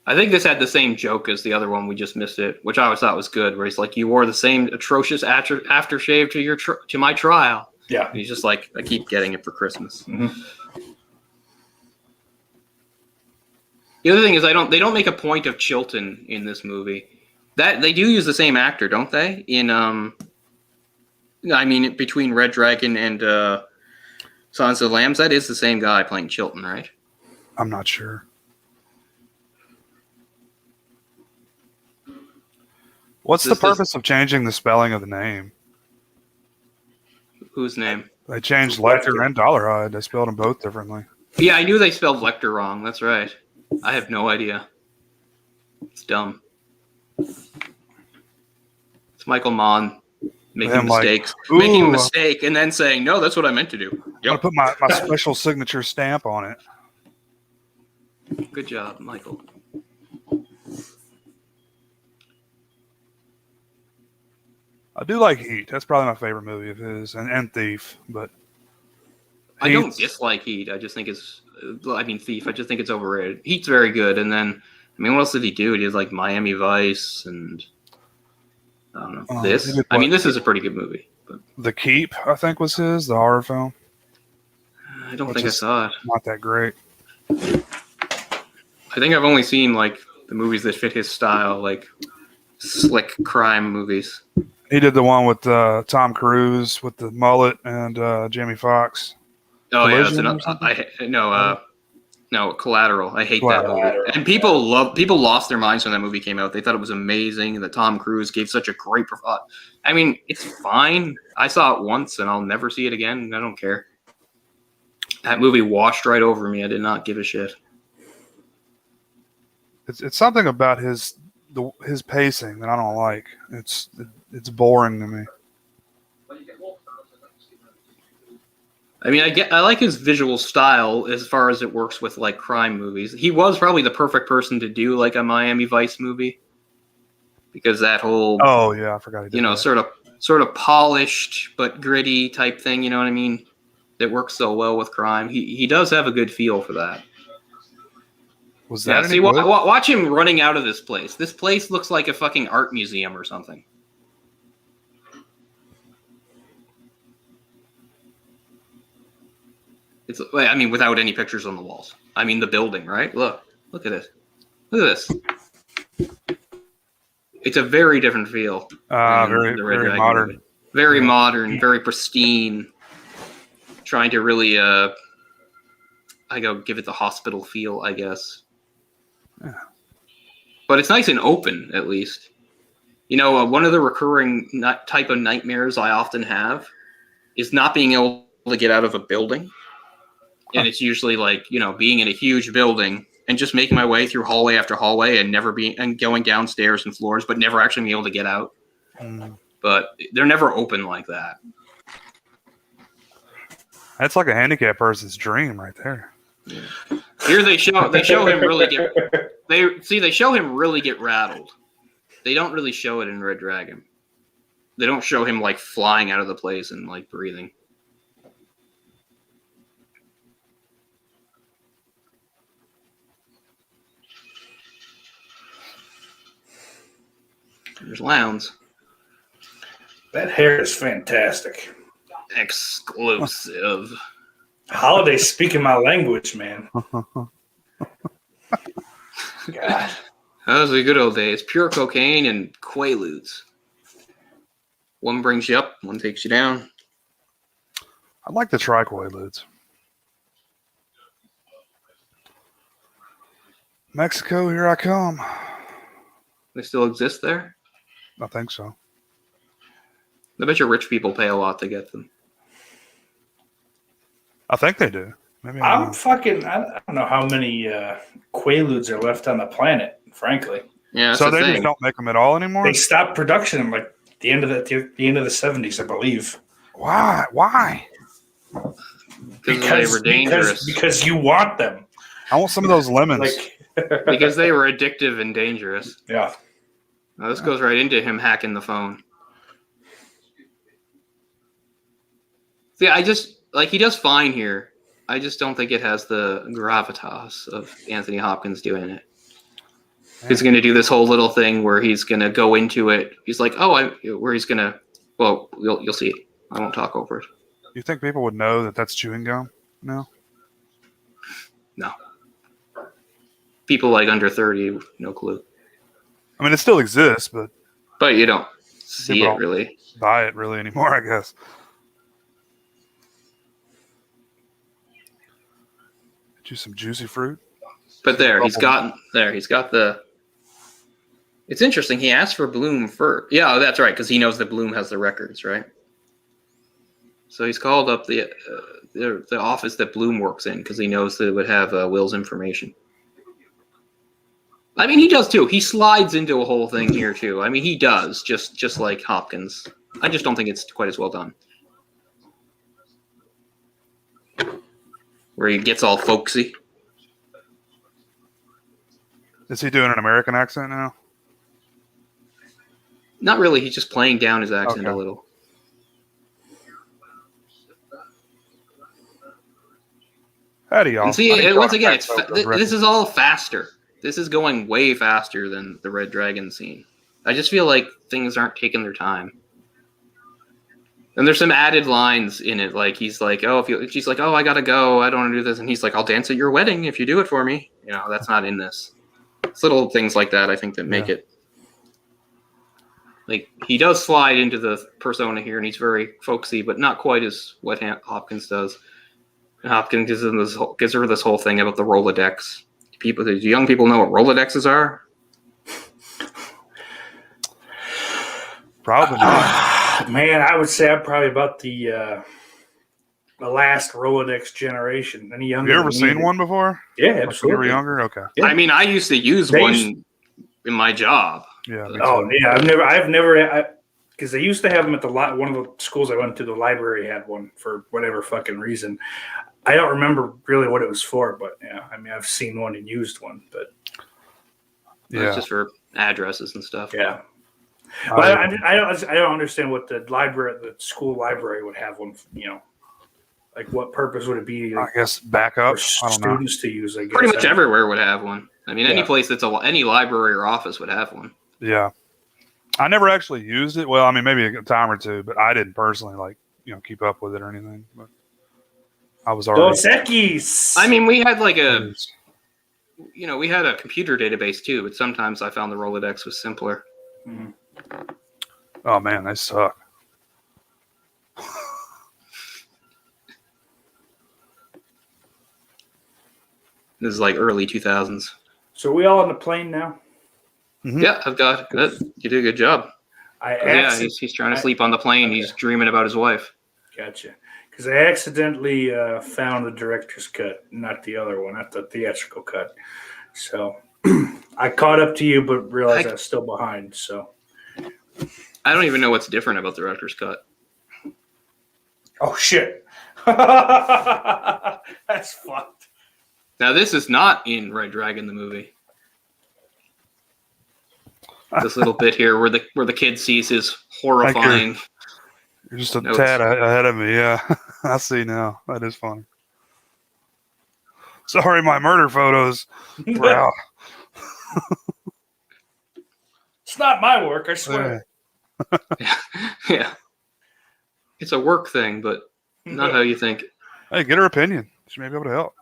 I think this had the same joke as the other one. We just missed it, which I always thought was good. Where he's like, "You wore the same atrocious aftershave to my trial." Yeah. And he's just like, "I keep getting it for Christmas." Mm-hmm. The other thing is, they don't make a point of Chilton in this movie. That they do use the same actor, don't they? Between Red Dragon and Silence of the Lambs, that is the same guy playing Chilton, right? I'm not sure. What's the purpose of changing the spelling of the name? Whose name? They changed Lecter and Dollarhide. They spelled them both differently. Yeah, I knew they spelled Lecter wrong. That's right. I have no idea. It's dumb. It's Michael Mann making mistakes. Making a mistake and then saying, "No, that's what I meant to do." Yep. I'm going to put my special signature stamp on it. Good job, Michael. I do like Heat. That's probably my favorite movie of his, and Thief. But I don't dislike Heat. I just think Thief. I just think it's overrated. Heat's very good, and then what else did he do? He did like Miami Vice, and I don't know this. This is a pretty good movie. But The Keep, I think, was the horror film. I don't think I saw it. Not that great. I think I've only seen like the movies that fit his style, like slick crime movies. He did the one with Tom Cruise with the mullet and Jamie Foxx. Oh Collision, yeah, no, Collateral. I hate that movie. And people lost their minds when that movie came out. They thought it was amazing, and that Tom Cruise gave such a great performance. It's fine. I saw it once, and I'll never see it again. I don't care. That movie washed right over me. I did not give a shit. It's something about his pacing that I don't like. It's boring to me. I like his visual style as far as it works with like crime movies. He was probably the perfect person to do like a Miami Vice movie, because that whole I forgot he did that. sort of polished but gritty type thing. You know what I mean? That works so well with crime. He does have a good feel for that. Was that? See, watch him running out of this place. This place looks like a fucking art museum or something. Without any pictures on the walls. The building, right? Look at this. Look at this. It's a very different feel. Very modern. Movie. Very modern, very pristine. Trying to really, give it the hospital feel, I guess. Yeah. But it's nice and open, at least. One of the recurring type of nightmares I often have is not being able to get out of a building. And it's usually like, being in a huge building and just making my way through hallway after hallway and going downstairs and floors, but never actually being able to get out. Mm. But they're never open like that. That's like a handicapped person's dream right there. Yeah. Here they show him really get rattled. They don't really show it in Red Dragon. They don't show him like flying out of the place and like breathing. There's Lowndes. That hair is fantastic. Exclusive. Holiday's speaking my language, man. God. Those are the good old days. Pure cocaine and Quaaludes. One brings you up, one takes you down. I'd like to try Quaaludes. Mexico, here I come. They still exist there? I think so. I bet you rich people pay a lot to get them. I think they do. Maybe I don't know how many Quaaludes are left on the planet, frankly. Yeah. So they just don't make them at all anymore? They stopped production in like the end of the 70s, I believe. Why? Because they were dangerous. Because you want them. I want some of those lemons. Because they were addictive and dangerous. Yeah. Now, this goes right into him hacking the phone. See, I just like he does fine here. I just don't think it has the gravitas of Anthony Hopkins doing it. He's going to do this whole little thing where he's going to go into it. He's like, where he's going to. Well, you'll see. I won't talk over it. You think people would know that that's chewing gum? No. No. People like under 30, no clue. I mean, it still exists, but you don't see it really. Buy it really anymore, I guess. Get you some juicy fruit. But he's got the. It's interesting. He asked for Bloom first. Yeah, that's right, because he knows that Bloom has the records, right? So he's called up the office that Bloom works in because he knows that it would have Will's information. I mean, he does too. He slides into a whole thing here too. I mean, he does just like Hopkins. I just don't think it's quite as well done. Where he gets all folksy. Is he doing an American accent now? Not really. He's just playing down his accent a little. Howdy, y'all. And see, once again, this is all faster. This is going way faster than the Red Dragon scene. I just feel like things aren't taking their time. And there's some added lines in it, like he's like, she's like, I gotta go, I don't want to do this, and he's like, I'll dance at your wedding if you do it for me. You know, that's not in this. It's little things like that, I think, that make it. Like he does slide into the persona here, and he's very folksy, but not quite as what Hopkins does. And Hopkins gives her this whole thing about the Rolodex. Do young people know what Rolodexes are? Probably not. Man, I would say I'm probably about the last Rolodex generation. Any younger? Have you ever seen one before? Yeah, absolutely. When you were younger? Okay. Yeah. I mean, I used to use one in my job. Yeah. Yeah. I've never, because they used to have them at one of the schools I went to. The library had one for whatever fucking reason. I don't remember really what it was for, but yeah, I mean, I've seen one and used one, but it's just for addresses and stuff. Yeah, but I don't understand what the school library would have one. You know, like what purpose would it be? Like, I guess backup for students to use. I guess pretty much everywhere would have one. I mean, any place any library or office would have one. Yeah, I never actually used it. Well, I mean, maybe a time or two, but I didn't personally keep up with it or anything. But I was already. Dos Equis. I mean, we had we had a computer database too, but sometimes I found the Rolodex was simpler. Mm-hmm. Oh man, they suck. This is like early 2000s. So are we all on the plane now? Mm-hmm. Yeah, I've got that. You did a good job. He's trying to sleep on the plane. Okay. He's dreaming about his wife. Gotcha. Because I accidentally found the director's cut, not the other one, not the theatrical cut. So I caught up to you, but realized I was still behind. So I don't even know what's different about the director's cut. Oh shit! That's fucked. Now this is not in Red Dragon the movie. This little bit here where the kid sees his horrifying. You're just a tad ahead of me, yeah. I see now. That is funny. Sorry, my murder photos were out. It's not my work, I swear. Yeah. It's a work thing, but not how you think. Hey, get her opinion. She may be able to help.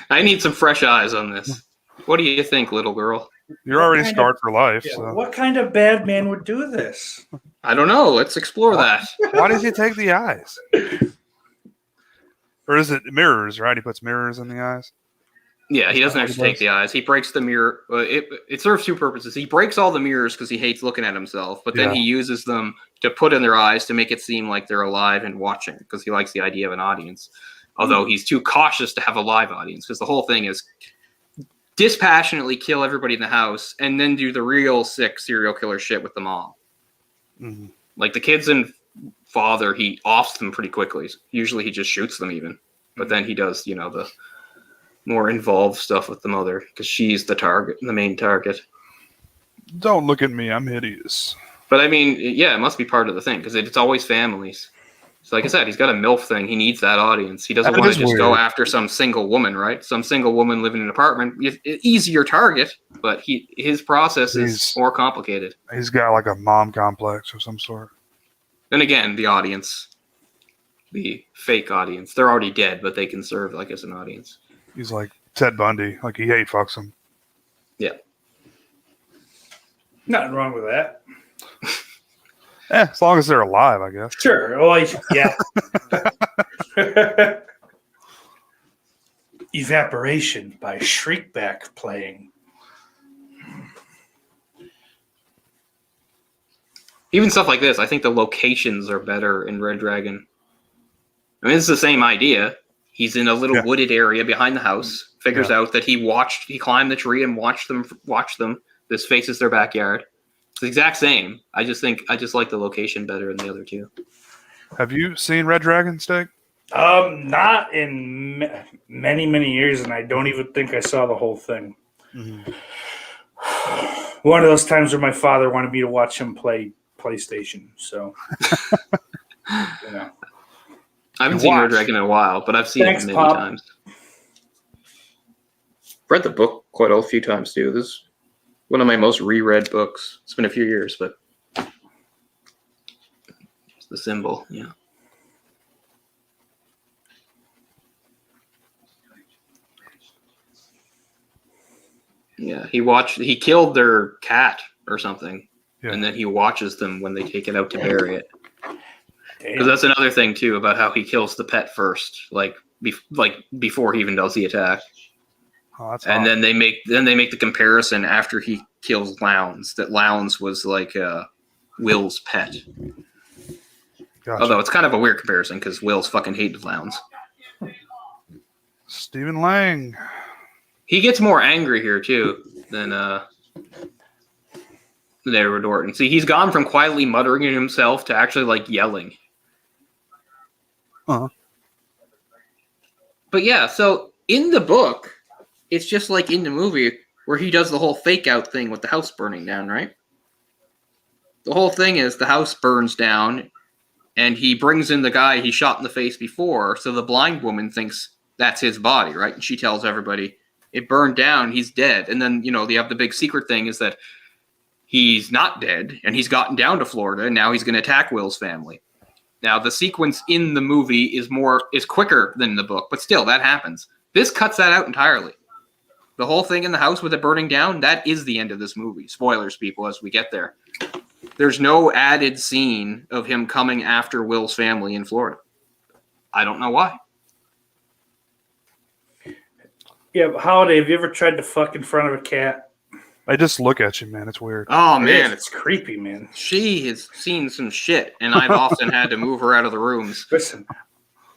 I need some fresh eyes on this. What do you think, little girl? You're already scarred for life. Yeah, so. What kind of bad man would do this? I don't know. Let's explore that. Why does he take the eyes? Or is it mirrors, right? He puts mirrors in the eyes? Yeah, he doesn't actually take the eyes. He breaks the mirror. It serves two purposes. He breaks all the mirrors because he hates looking at himself, but then he uses them to put in their eyes to make it seem like they're alive and watching because he likes the idea of an audience. Although he's too cautious to have a live audience because the whole thing is dispassionately kill everybody in the house and then do the real sick serial killer shit with the mom. Mm-hmm. Like the kids and father, he offs them pretty quickly. Usually he just shoots them even. But then he does, the more involved stuff with the mother because she's the target, the main target. Don't look at me. I'm hideous. But I mean, yeah, it must be part of the thing because it's always families. So like I said, he's got a MILF thing. He needs that audience. He doesn't want to just go after some single woman, right? Some single woman living in an apartment. Easier target, but his process is more complicated. He's got like a mom complex of some sort. Then again, the audience, the fake audience, they're already dead, but they can serve like as an audience. He's like Ted Bundy. Like he hate fucks them. Yeah. Nothing wrong with that. As long as they're alive, I guess. Sure. Well, yeah. Evaporation by Shriekback playing. Even stuff like this, I think the locations are better in Red Dragon. I mean, it's the same idea. He's in a little wooded area behind the house, figures out that he climbed the tree and watched them. This faces their backyard. It's the exact same. I just like the location better than the other two. Have you seen Red Dragon, Steak? Not in many, many years, and I don't even think I saw the whole thing. Mm-hmm. One of those times where my father wanted me to watch him play PlayStation, so you know. I haven't seen Red Dragon in a while, but I've seen it many times. Read the book quite a few times too. This is one of my most reread books. It's been a few years, but it's the symbol, yeah. Yeah, he killed their cat or something, and then he watches them when they take it out to bury it. Because that's another thing too about how he kills the pet first, like before he even does the attack. Oh, and then they make the comparison after he kills Lowndes that Lowndes was like Will's pet. Gotcha. Although it's kind of a weird comparison because Will's fucking hated Lowndes. Stephen Lang. He gets more angry here too than Edward Norton. See, he's gone from quietly muttering to himself to actually like yelling. Uh-huh. But yeah, so in the book, it's just like in the movie where he does the whole fake out thing with the house burning down, right? The whole thing is the house burns down and he brings in the guy he shot in the face before, so the blind woman thinks that's his body, right? And she tells everybody, it burned down, he's dead. And then, they have the big secret thing is that he's not dead and he's gotten down to Florida and now he's going to attack Will's family. Now, the sequence in the movie is quicker than the book, but still, that happens. This cuts that out entirely. The whole thing in the house with it burning down, that is the end of this movie. Spoilers, people, as we get there. There's no added scene of him coming after Will's family in Florida. I don't know why. Yeah, but Holiday, have you ever tried to fuck in front of a cat? They just look at you, man. It's weird. Oh, man. It's creepy, man. She has seen some shit, and I've often had to move her out of the rooms. Listen,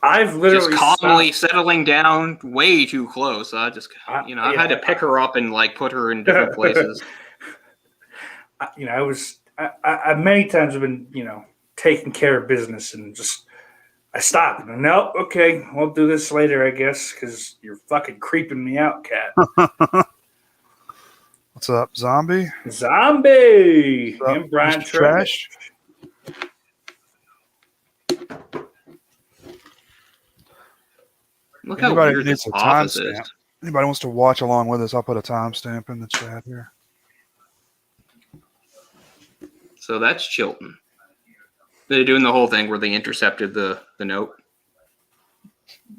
I've literally just calmly settling down way too close. I've had to pick her up and like put her in different places. I many times have been, taking care of business and just I stop and no, okay, we'll do this later, I guess, because you're fucking creeping me out, cat. What's up, Zombie? Zombie! What's up, and Brian Mr. Trash. Look how weird needs this a office timestamp. is. Anybody wants to watch along with us? I'll put a timestamp in the chat here. So that's Chilton. They're doing the whole thing where they intercepted the note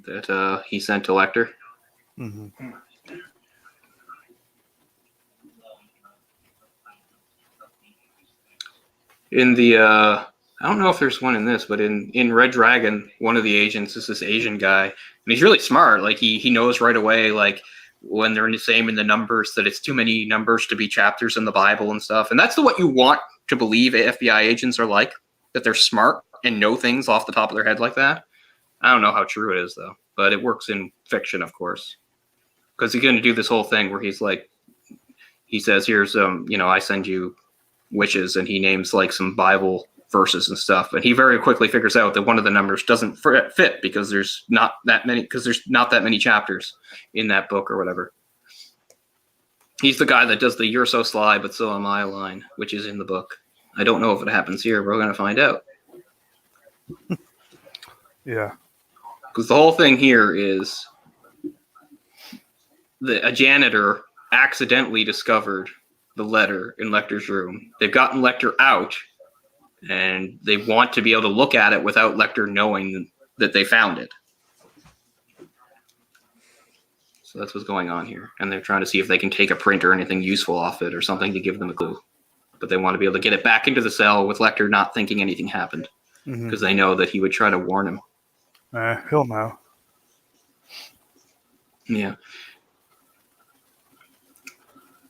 that he sent to Lecter. Mm-hmm. In the I don't know if there's one in this, but in Red Dragon, one of the agents is this Asian guy, and he's really smart. Like he knows right away, like when they're in the numbers, that it's too many numbers to be chapters in the Bible and stuff. And that's what you want to believe FBI agents are like, that they're smart and know things off the top of their head like that. I don't know how true it is though, but it works in fiction, of course, because he's going to do this whole thing where he's like, he says, "Here's I send you wishes," and he names like some Bible verses and stuff, and he very quickly figures out that one of the numbers doesn't fit because there's not that many chapters in that book or whatever. He's the guy that does the "you're so sly but so am I" line, which is in the book. I don't know if it happens here, but we're going to find out. Yeah. Because the whole thing here is a janitor accidentally discovered the letter in Lecter's room. They've gotten Lecter out, and they want to be able to look at it without Lecter knowing that they found it. So that's what's going on here. And they're trying to see if they can take a print or anything useful off it or something to give them a clue. But they want to be able to get it back into the cell with Lecter not thinking anything happened. Because they know that he would try to warn him. He'll know. Yeah.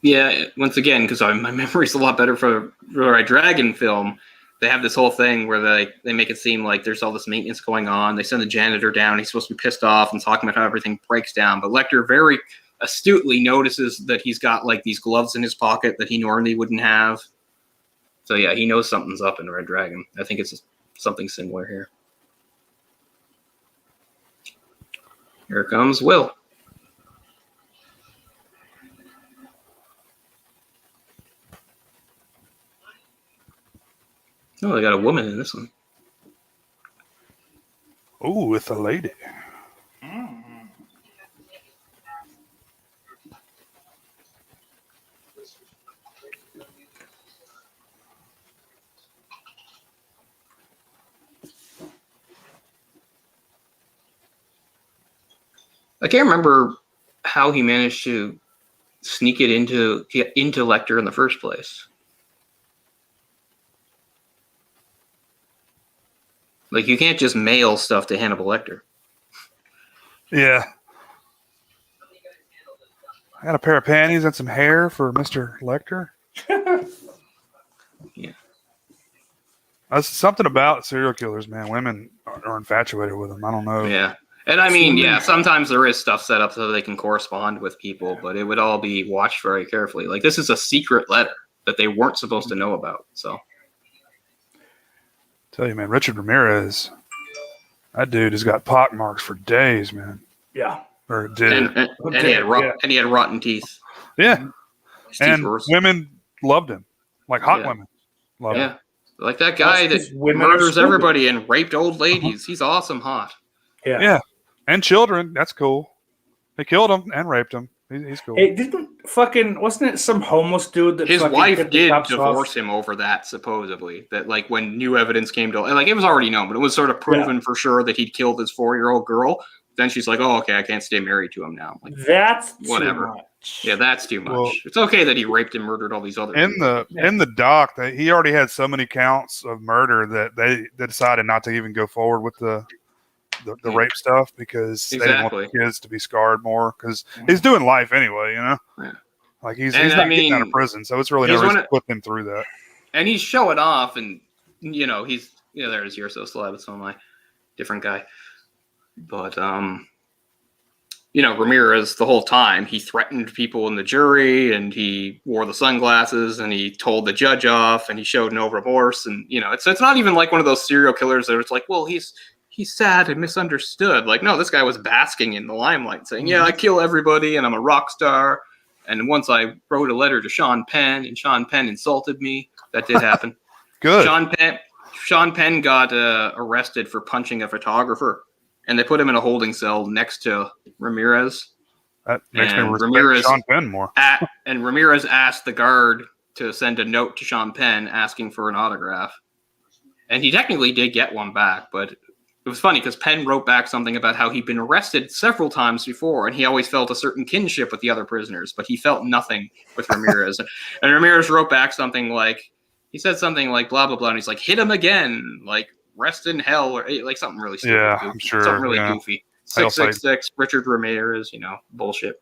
Yeah, once again, because my memory's a lot better for a Dragon film, they have this whole thing where they make it seem like there's all this maintenance going on. They send the janitor down. He's supposed to be pissed off and talking about how everything breaks down. But Lecter very astutely notices that he's got like these gloves in his pocket that he normally wouldn't have. So yeah, he knows something's up in Red Dragon. I think it's something similar here. Here comes Will. Oh, they got a woman in this one. Oh, it's a lady. I can't remember how he managed to sneak it into Lecter in the first place. Like, you can't just mail stuff to Hannibal Lecter. Yeah. I got a pair of panties and some hair for Mr. Lecter. Yeah. That's something about serial killers, man. Women are infatuated with them. I don't know. Yeah. And I mean, yeah, sometimes there is stuff set up so they can correspond with people, but it would all be watched very carefully. Like, this is a secret letter that they weren't supposed to know about. So, Tell you, man, Richard Ramirez, that dude has got pock marks for days, man. Yeah. Or did. And he had rotten teeth. Yeah. And were... women loved him. Like hot women. Loved him. Like that guy that murders everybody and raped old ladies. He's awesome hot. Yeah. Yeah. And children. That's cool. They killed him and raped him. He's cool. It wasn't it some homeless dude that his wife did divorce him over that, supposedly. That, like, when new evidence came to, like, it was already known, but it was sort of proven for sure that he'd killed his 4-year-old girl. Then she's like, oh, okay, I can't stay married to him now. Like, that's whatever. Too much. Yeah, that's too much. Well, it's okay that he raped and murdered all these other people. In the doc, he already had so many counts of murder that they decided not to even go forward with the rape stuff because they didn't want the kids to be scarred more because he's doing life anyway, you know? Yeah. Like he's not getting out of prison, so it's really no reason to put them through that. And he's showing off, and, you know, there's your so celeb, it's on my different guy. But, you know, Ramirez, the whole time, he threatened people in the jury, and he wore the sunglasses, and he told the judge off, and he showed no remorse. And, you know, it's not even like one of those serial killers that it's like, well, he's sad and misunderstood. Like, no, this guy was basking in the limelight saying, yeah, I kill everybody and I'm a rock star. And once I wrote a letter to Sean Penn and Sean Penn insulted me. That did happen. Good. Sean Penn got arrested for punching a photographer, and they put him in a holding cell next to Ramirez. That makes me respect Sean Penn more. And Ramirez asked the guard to send a note to Sean Penn asking for an autograph. And he technically did get one back, but it was funny because Penn wrote back something about how he'd been arrested several times before, and he always felt a certain kinship with the other prisoners, but he felt nothing with Ramirez. And Ramirez wrote back something like, he said something like blah, blah, blah, and he's like, hit him again, like rest in hell, or like something really stupid. Yeah, goofy. I'm sure. Something really goofy. 666, Richard Ramirez, you know, bullshit.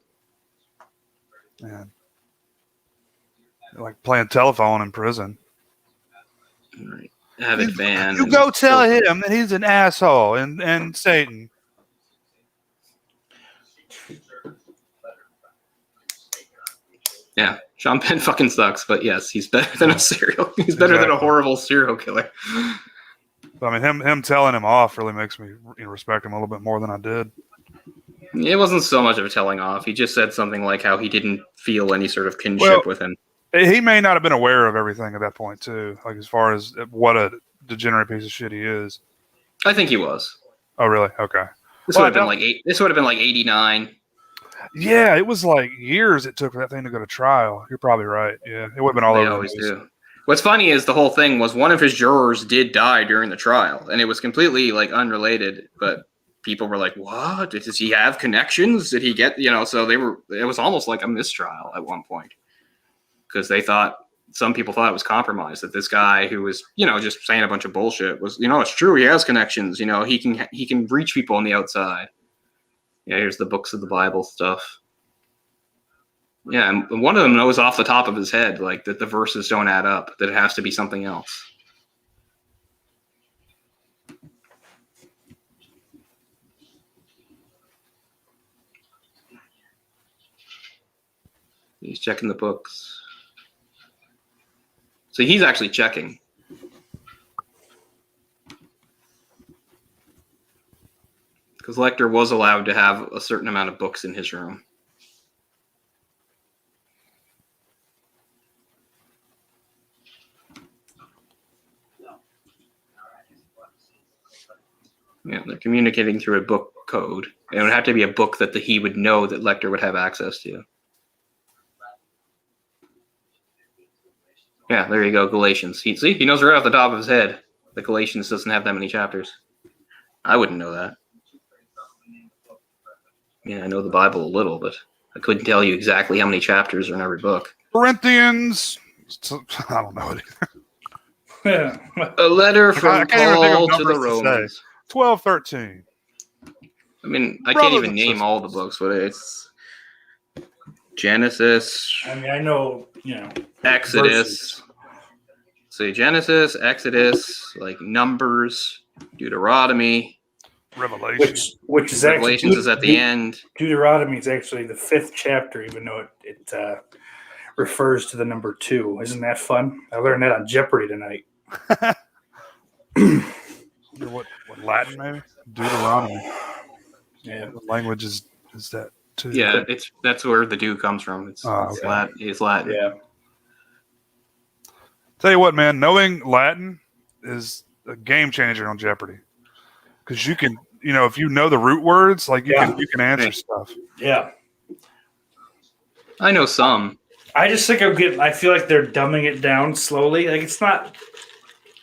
Man. Like playing telephone in prison. All right. Avid fan. You go tell him that he's an asshole and Satan. Yeah, Sean Penn fucking sucks, but yes, he's better than He's better than a horrible serial killer. I mean, him telling him off really makes me respect him a little bit more than I did. It wasn't so much of a telling off. He just said something like how he didn't feel any sort of kinship with him. He may not have been aware of everything at that point, too. Like, as far as what a degenerate piece of shit he is. I think he was. Oh, really? Okay. This would have been like This would have been like 89. Yeah, it was like years it took for that thing to go to trial. You're probably right. Yeah, it would have been all They over always the news. do. What's funny is the whole thing was one of his jurors did die during the trial, and it was completely like unrelated. But people were like, "What? Does he have connections? Did he get So it was almost like a mistrial at one point because some people thought it was compromised, that this guy who was just saying a bunch of bullshit was it's true, he has connections. He can reach people on the outside. Yeah, here's the books of the Bible stuff. Yeah, and one of them knows off the top of his head, like, that the verses don't add up, that it has to be something else. He's checking the books. So he's actually checking. Because Lecter was allowed to have a certain amount of books in his room. Yeah, they're communicating through a book code. It would have to be a book that he would know that Lecter would have access to. Yeah, there you go, Galatians. He knows right off the top of his head that Galatians doesn't have that many chapters. I wouldn't know that. Yeah, I know the Bible a little, but I couldn't tell you exactly how many chapters are in every book. Corinthians. I don't know it either. A letter from Paul to the Romans. 12, 13. I mean, I can't even name all the books, but it's Genesis. I mean, I know, Exodus. So Genesis, Exodus, like Numbers, Deuteronomy. Revelation. Which is Revelations is at the end. Deuteronomy is actually the 5th chapter, even though it refers to the number 2. Isn't that fun? I learned that on Jeopardy tonight. What Latin maybe? Deuteronomy. Yeah. What language is that too? Yeah, that's where the "do" comes from. It's Latin. It's Latin. Yeah. Tell you what, man, knowing Latin is a game changer on Jeopardy. Because you can, if you know the root words, like you can answer stuff. Yeah. I know some. I just think I feel like they're dumbing it down slowly. Like, it's not,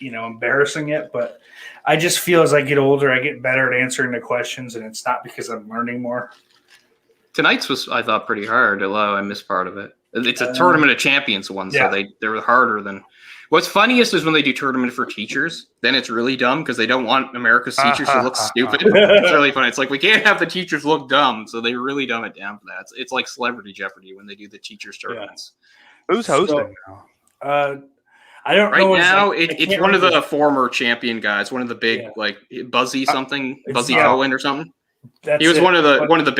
embarrassing yet, but I just feel as I get older, I get better at answering the questions, and it's not because I'm learning more. Tonight's was, I thought, pretty hard, although I missed part of it. It's a Tournament of Champions one, so they're harder than... What's funniest is when they do Tournament for Teachers, then it's really dumb because they don't want America's teachers to look stupid. It's really funny. It's like, we can't have the teachers look dumb, so they really dumb it down for that. It's like Celebrity Jeopardy when they do the teachers tournaments. Yeah. Who's hosting now? I don't know. Right now, it's one of the former champion guys, one of the big, like Buzzy something, Buzzy Cohen or something. He was one of the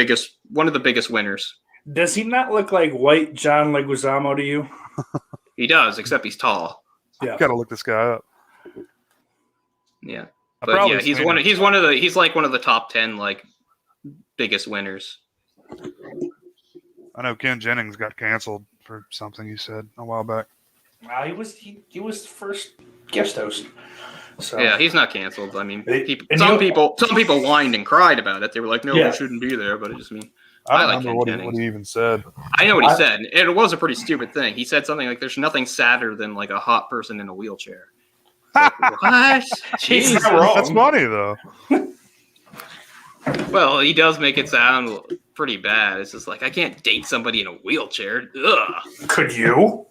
biggest winners. Does he not look like white John Leguizamo to you? He does, except he's tall. Yeah, gotta look this guy up. Yeah, but yeah, he's like one of the top 10 like biggest winners. I know Ken Jennings got canceled for something he said a while back. Wow, he was the first guest host. So yeah, he's not canceled. I mean, some people whined and cried about it. They were like, "No, we shouldn't be there." But it just mean. I like remember what he even said. I know what he said. It was a pretty stupid thing. He said something like, "There's nothing sadder than like a hot person in a wheelchair." Like, what? He's not wrong. That's funny though. Well, he does make it sound pretty bad. It's just like, I can't date somebody in a wheelchair. Ugh. Could you?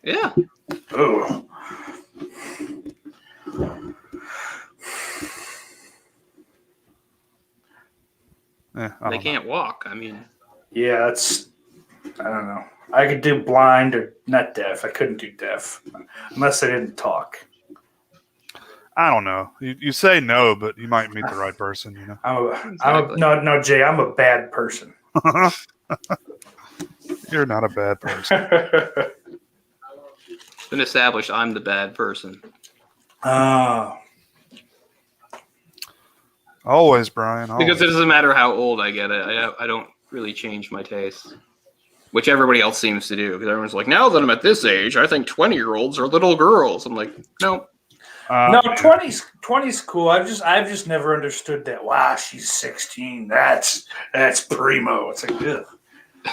Yeah. Oh. They can't walk. I mean, yeah, I don't know. I could do blind or not deaf. I couldn't do deaf unless I didn't talk. I don't know. You say no, but you might meet the right person. No, Jay. I'm a bad person. You're not a bad person. It's been established I'm the bad person. Always, Brian. Always. Because it doesn't matter how old I get. I don't really change my taste, which everybody else seems to do. Because everyone's like, now that I'm at this age, I think 20-year-olds are little girls. I'm like, no. No, 20's cool. I've just never understood that. Wow, she's 16. That's primo. It's like, ugh.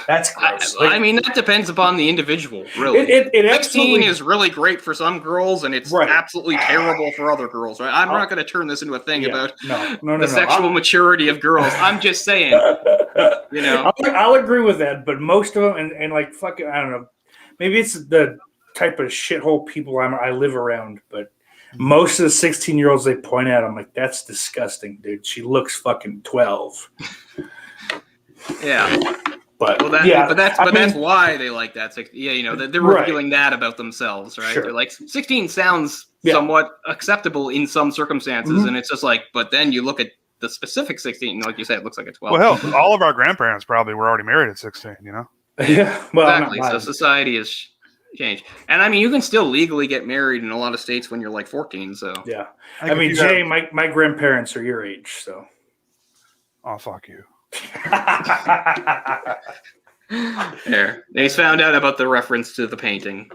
That's gross. I mean, that depends upon the individual, really. It 16 is really great for some girls, and it's absolutely terrible for other girls, right? I'm not going to turn this into a thing about the sexual maturity of girls. I'm just saying, you know. I'll agree with that, but most of them, and like, fucking, I don't know. Maybe it's the type of shithole people I live around, but most of the 16-year-olds they point at, I'm like, that's disgusting, dude. She looks fucking 12. Yeah. But that's why they like that. Yeah, you know, they're revealing that about themselves, right? Sure. They're like, 16 sounds somewhat acceptable in some circumstances, and it's just like, but then you look at the specific 16, like you said, it looks like a 12. Well, hell, all of our grandparents probably were already married at 16, you know? Yeah, well, exactly. So society has changed, and I mean, you can still legally get married in a lot of states when you're like 14. So yeah, I mean, Jay, my grandparents are your age, so. Oh, fuck you. There. He's found out about the reference to the painting.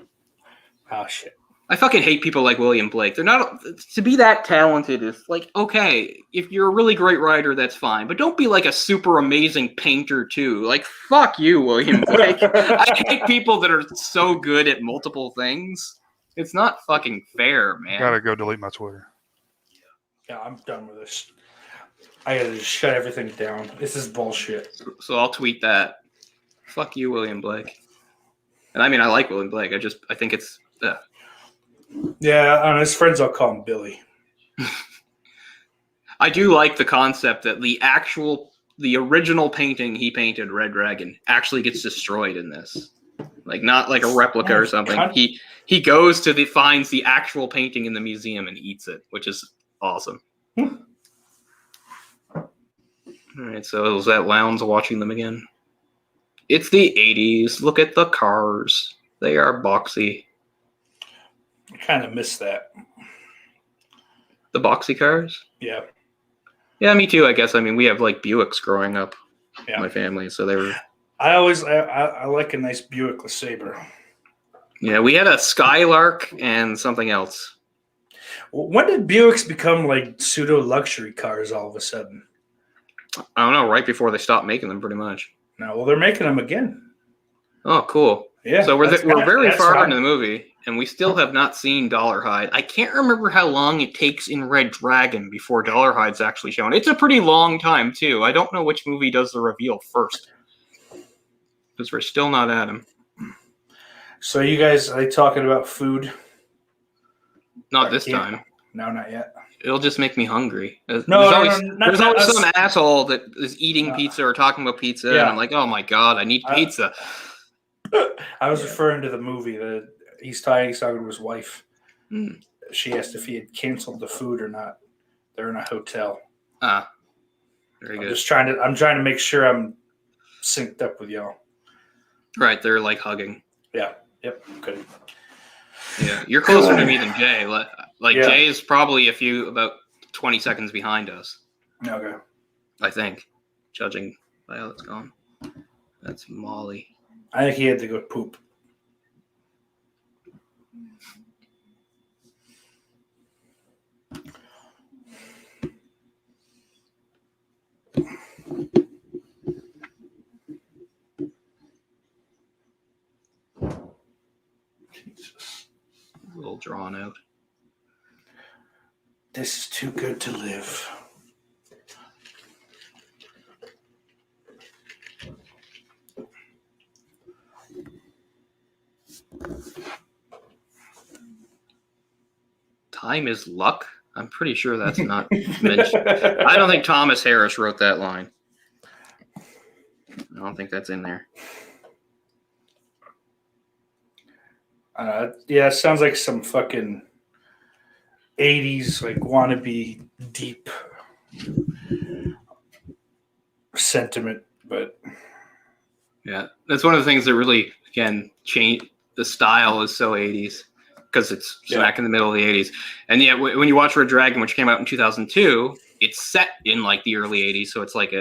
Oh shit. I fucking hate people like William Blake. They're not to be that talented is like, okay, if you're a really great writer, that's fine. But don't be like a super amazing painter too. Like, fuck you, William Blake. I hate people that are so good at multiple things. It's not fucking fair, man. Gotta go delete my Twitter. Yeah, I'm done with this. I gotta just shut everything down. This is bullshit. So I'll tweet that. Fuck you, William Blake. And I mean, I like William Blake. I think it's... Yeah, I don't know, his friends all call him Billy. I do like the concept that the original painting he painted, Red Dragon, actually gets destroyed in this. Like, not like a replica or something. He goes to finds the actual painting in the museum and eats it, which is awesome. All right, so is that Lowndes watching them again? It's the 80s. Look at the cars. They are boxy. I kind of miss that. The boxy cars? Yeah. Yeah, me too, I guess. I mean, we have like Buicks growing up in my family, so they were... I like a nice Buick LeSabre. Yeah, we had a Skylark and something else. When did Buicks become like pseudo luxury cars all of a sudden? I don't know, right before they stopped making them, pretty much. No, well, they're making them again. Oh, cool. Yeah. So we're very far into the movie, and we still have not seen Dollarhide. I can't remember how long it takes in Red Dragon before Dollarhide's actually shown. It's a pretty long time, too. I don't know which movie does the reveal first, because we're still not at him. So you guys, are they talking about food? Not this time. No, not yet. It'll just make me hungry. There's No, always some asshole that is eating pizza or talking about pizza, and I'm like, oh my god, I need pizza. I was referring to the movie that he's talking to his wife. She asked if he had canceled the food or not. They're in a hotel. Very good. I'm trying to make sure I'm synced up with y'all. Right, they're like hugging. Yeah. Yep. Good. Yeah, you're closer to me than Jay. Jay is probably about 20 seconds behind us. Okay. I think, judging by how it's gone. That's Molly. I think he had to go poop. Jesus. A little drawn out. This is too good to live. Time is luck? I'm pretty sure that's not mentioned. I don't think Thomas Harris wrote that line. I don't think that's in there. Yeah, it sounds like some fucking 80s, like, wannabe deep sentiment, but... Yeah, that's one of the things that really, again, changed. The style is so 80s because it's smack in the middle of the 80s. And yeah, when you watch Red Dragon, which came out in 2002, it's set in like the early 80s, so it's like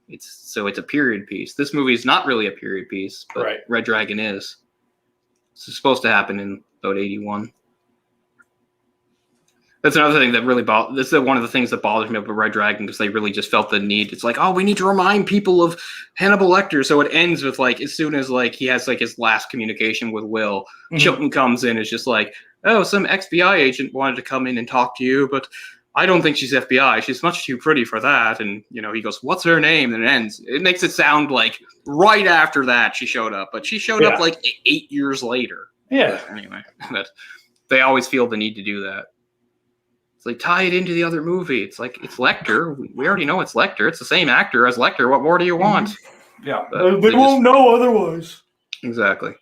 it's a period piece. This movie is not really a period piece, but Red Dragon is. It's supposed to happen in about 81. That's another thing that really this is one of the things that bothers me about Red Dragon, because they really just felt the need. It's like, oh, we need to remind people of Hannibal Lecter. So it ends with like, as soon as like he has like his last communication with Will, Chilton comes in. It's just like, oh, some FBI agent wanted to come in and talk to you, but I don't think she's FBI. She's much too pretty for that. And he goes, what's her name? And it ends. It makes it sound like right after that she showed up, but she showed up like 8 years later. Yeah. But anyway, but they always feel the need to do that. It's like, tie it into the other movie. It's like, it's Lecter. We already know it's Lecter. It's the same actor as Lecter. What more do you want? Yeah. They won't know otherwise. Exactly.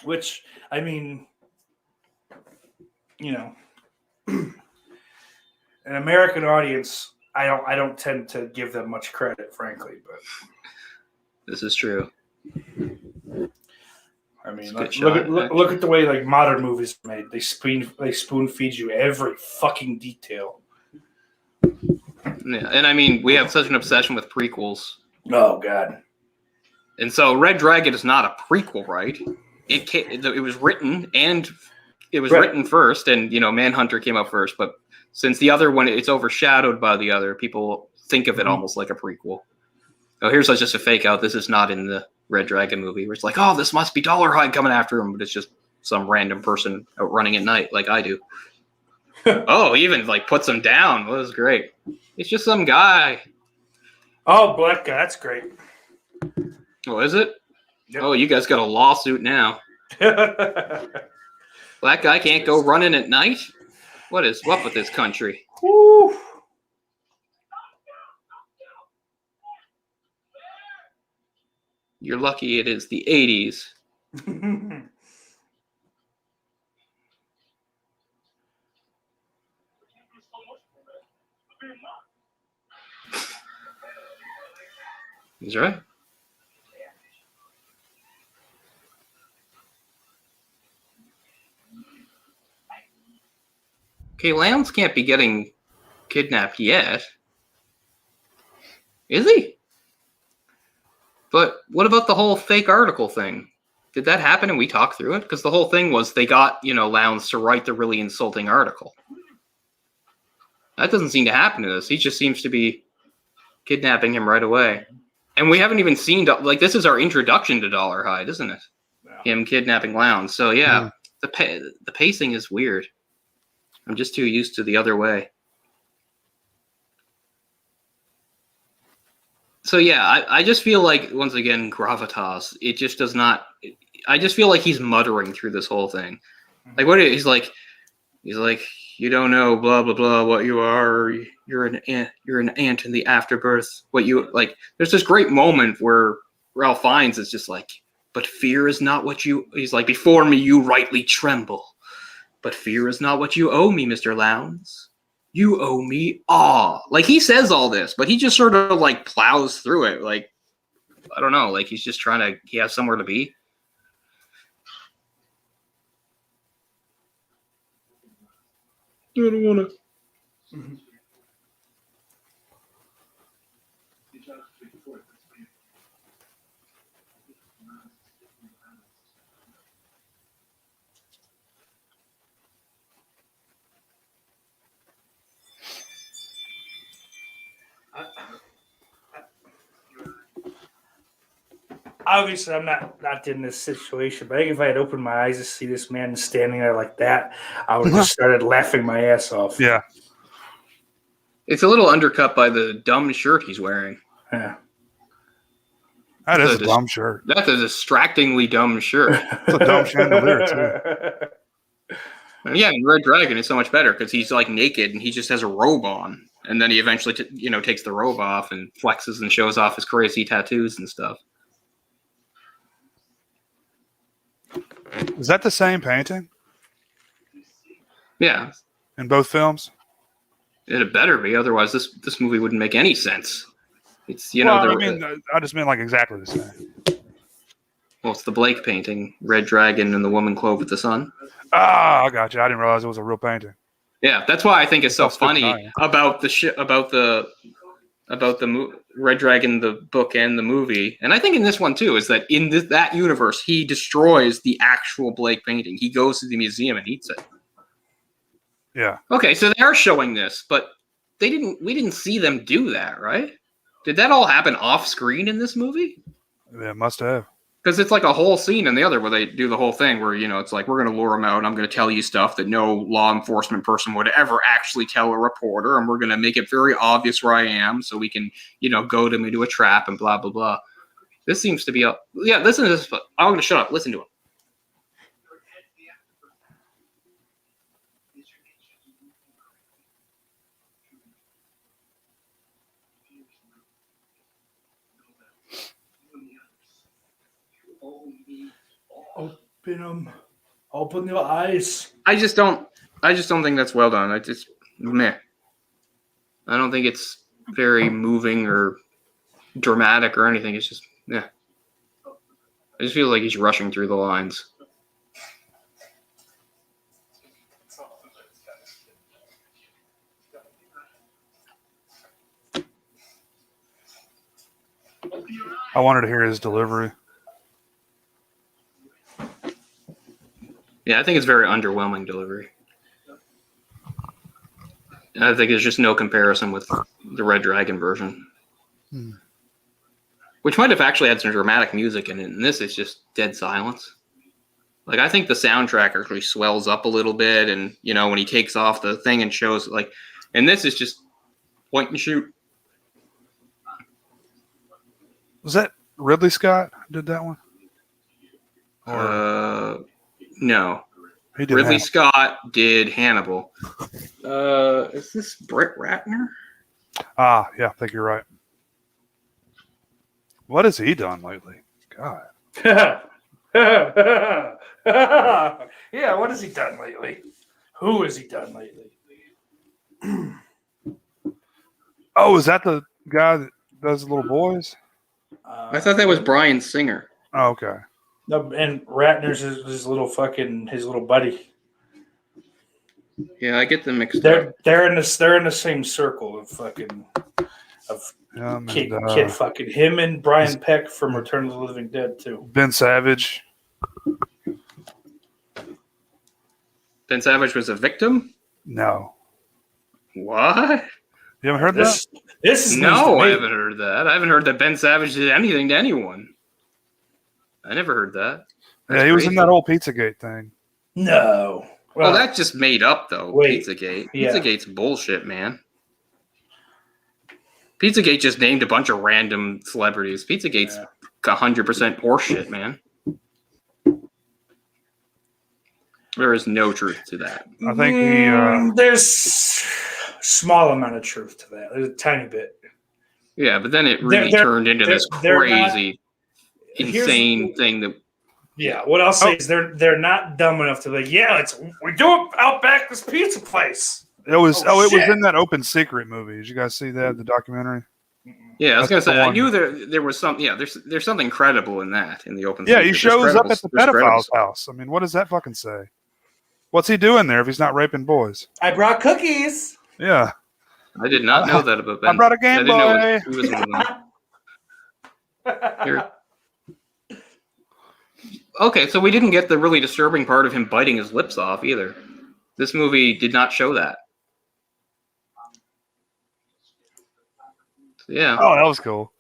Which, I mean, an American audience, I don't tend to give them much credit, frankly, but this is true. I mean, look at the way like modern movies are made. They spoon feed you every fucking detail. Yeah, and I mean, we have such an obsession with prequels. Oh God! And so, Red Dragon is not a prequel, right? It was written written first, and Manhunter came out first. But since the other one, it's overshadowed by the other, people think of it almost like a prequel. Oh, here's just a fake out. This is not in the Red Dragon movie, where it's like, oh, this must be Dollarhide coming after him, but it's just some random person out running at night like I do. Oh, he even like puts him down. That was great. It's just some guy. Oh, black guy. That's great. Oh, is it? Yep. Oh, you guys got a lawsuit now. Black guy can't go running at night? What with this country? Woo. You're lucky it is the 80s. He's right. Okay, Lance can't be getting kidnapped yet. Is he? But what about the whole fake article thing? Did that happen and we talked through it? Because the whole thing was they got, Lowndes to write the really insulting article. That doesn't seem to happen to this. He just seems to be kidnapping him right away. And we haven't even seen, like, this is our introduction to Dollarhide, isn't it? Yeah. Him kidnapping Lowndes. So, yeah, the pacing is weird. I'm just too used to the other way. So, yeah, I just feel like, once again, gravitas, it just does not... I just feel like he's muttering through this whole thing. Like, he's like, you don't know, blah, blah, blah, what you are. You're an ant in the afterbirth. There's this great moment where Ralph Fiennes is just like, but fear is not what you... He's like, before me, you rightly tremble. But fear is not what you owe me, Mr. Lowndes. You owe me awe. Like, he says all this, but he just sort of, like, plows through it. Like, I don't know. Like, he's just trying to... He has somewhere to be. I don't want to... Mm-hmm. Obviously, I'm not in this situation, but I think if I had opened my eyes to see this man standing there like that, I would have just started laughing my ass off. Yeah. It's a little undercut by the dumb shirt he's wearing. Yeah. That is a dumb shirt. That's a distractingly dumb shirt. It's a dumb chandelier, too. Yeah, and Red Dragon is so much better because he's like naked and he just has a robe on. And then he eventually, takes the robe off and flexes and shows off his crazy tattoos and stuff. Is that the same painting? Yeah. In both films? It better be, otherwise this movie wouldn't make any sense. It's I just meant like exactly the same. Well, it's the Blake painting, Red Dragon and the Woman Clothed with the Sun. Ah, I got you. I didn't realize it was a real painting. Yeah, that's why I think it's so funny about Red Dragon, the book and the movie, and I think in this one too, is that in that universe he destroys the actual Blake painting. He goes to the museum and eats it. Yeah. Okay, so they are showing this, but we didn't see them do that, right? Did that all happen off screen in this movie? Yeah, must have. Because it's like a whole scene in the other where they do the whole thing where, it's like, we're going to lure them out and I'm going to tell you stuff that no law enforcement person would ever actually tell a reporter. And we're going to make it very obvious where I am so we can, goad them into a trap and blah, blah, blah. This seems to be listen to this. I'm going to shut up. Listen to him. Open your eyes. I just don't think that's well done. Meh. I don't think it's very moving or dramatic or anything. It's just, yeah. I just feel like he's rushing through the lines. I wanted to hear his delivery. Yeah, I think it's very underwhelming delivery. I think there's just no comparison with the Red Dragon version. Which might have actually had some dramatic music in it, and this is just dead silence. Like, I think the soundtrack actually swells up a little bit, and, when he takes off the thing and shows, and this is just point and shoot. Was that Ridley Scott did that one? No. He did Ridley Hannibal. Scott did Hannibal. Is this Brett Ratner? Yeah, I think you're right. What has he done lately? God. Yeah, what has he done lately? Who has he done lately? Oh, is that the guy that does the little boys? I thought that was Bryan Singer. Oh, okay. No, and Ratner's his little buddy. Yeah, I get them mixed up. They're in the same circle of kid fucking him and Brian Peck from Return of the Living Dead too. Ben Savage. Ben Savage was a victim? No. What? You haven't heard that? This is no, I haven't heard that. I haven't heard that Ben Savage did anything to anyone. I never heard that. That's he was in that old Pizzagate thing. No. Well, that's just made up, though. Pizzagate. Yeah. Pizzagate's bullshit, man. Pizzagate just named a bunch of random celebrities. Pizzagate's 100% horseshit, man. There is no truth to that. I think he... There's small amount of truth to that. There's a tiny bit. Yeah, but then it really turned into this crazy, insane thing that... Yeah, what I'll say is they're not dumb enough to we do it out back this pizza place. It was it was in that Open Secret movie. Did you guys see that, the documentary? Yeah, I was gonna say I knew there was some. Yeah, there's something credible in that in the Open. Yeah, Secret. he shows up at the pedophile's house. I mean, what does that fucking say? What's he doing there if he's not raping boys? I brought cookies. Yeah, I did not know that about Ben. I brought a Game Boy. He was one of them. Okay, so we didn't get the really disturbing part of him biting his lips off either. This movie did not show that. Yeah. Oh, that was cool.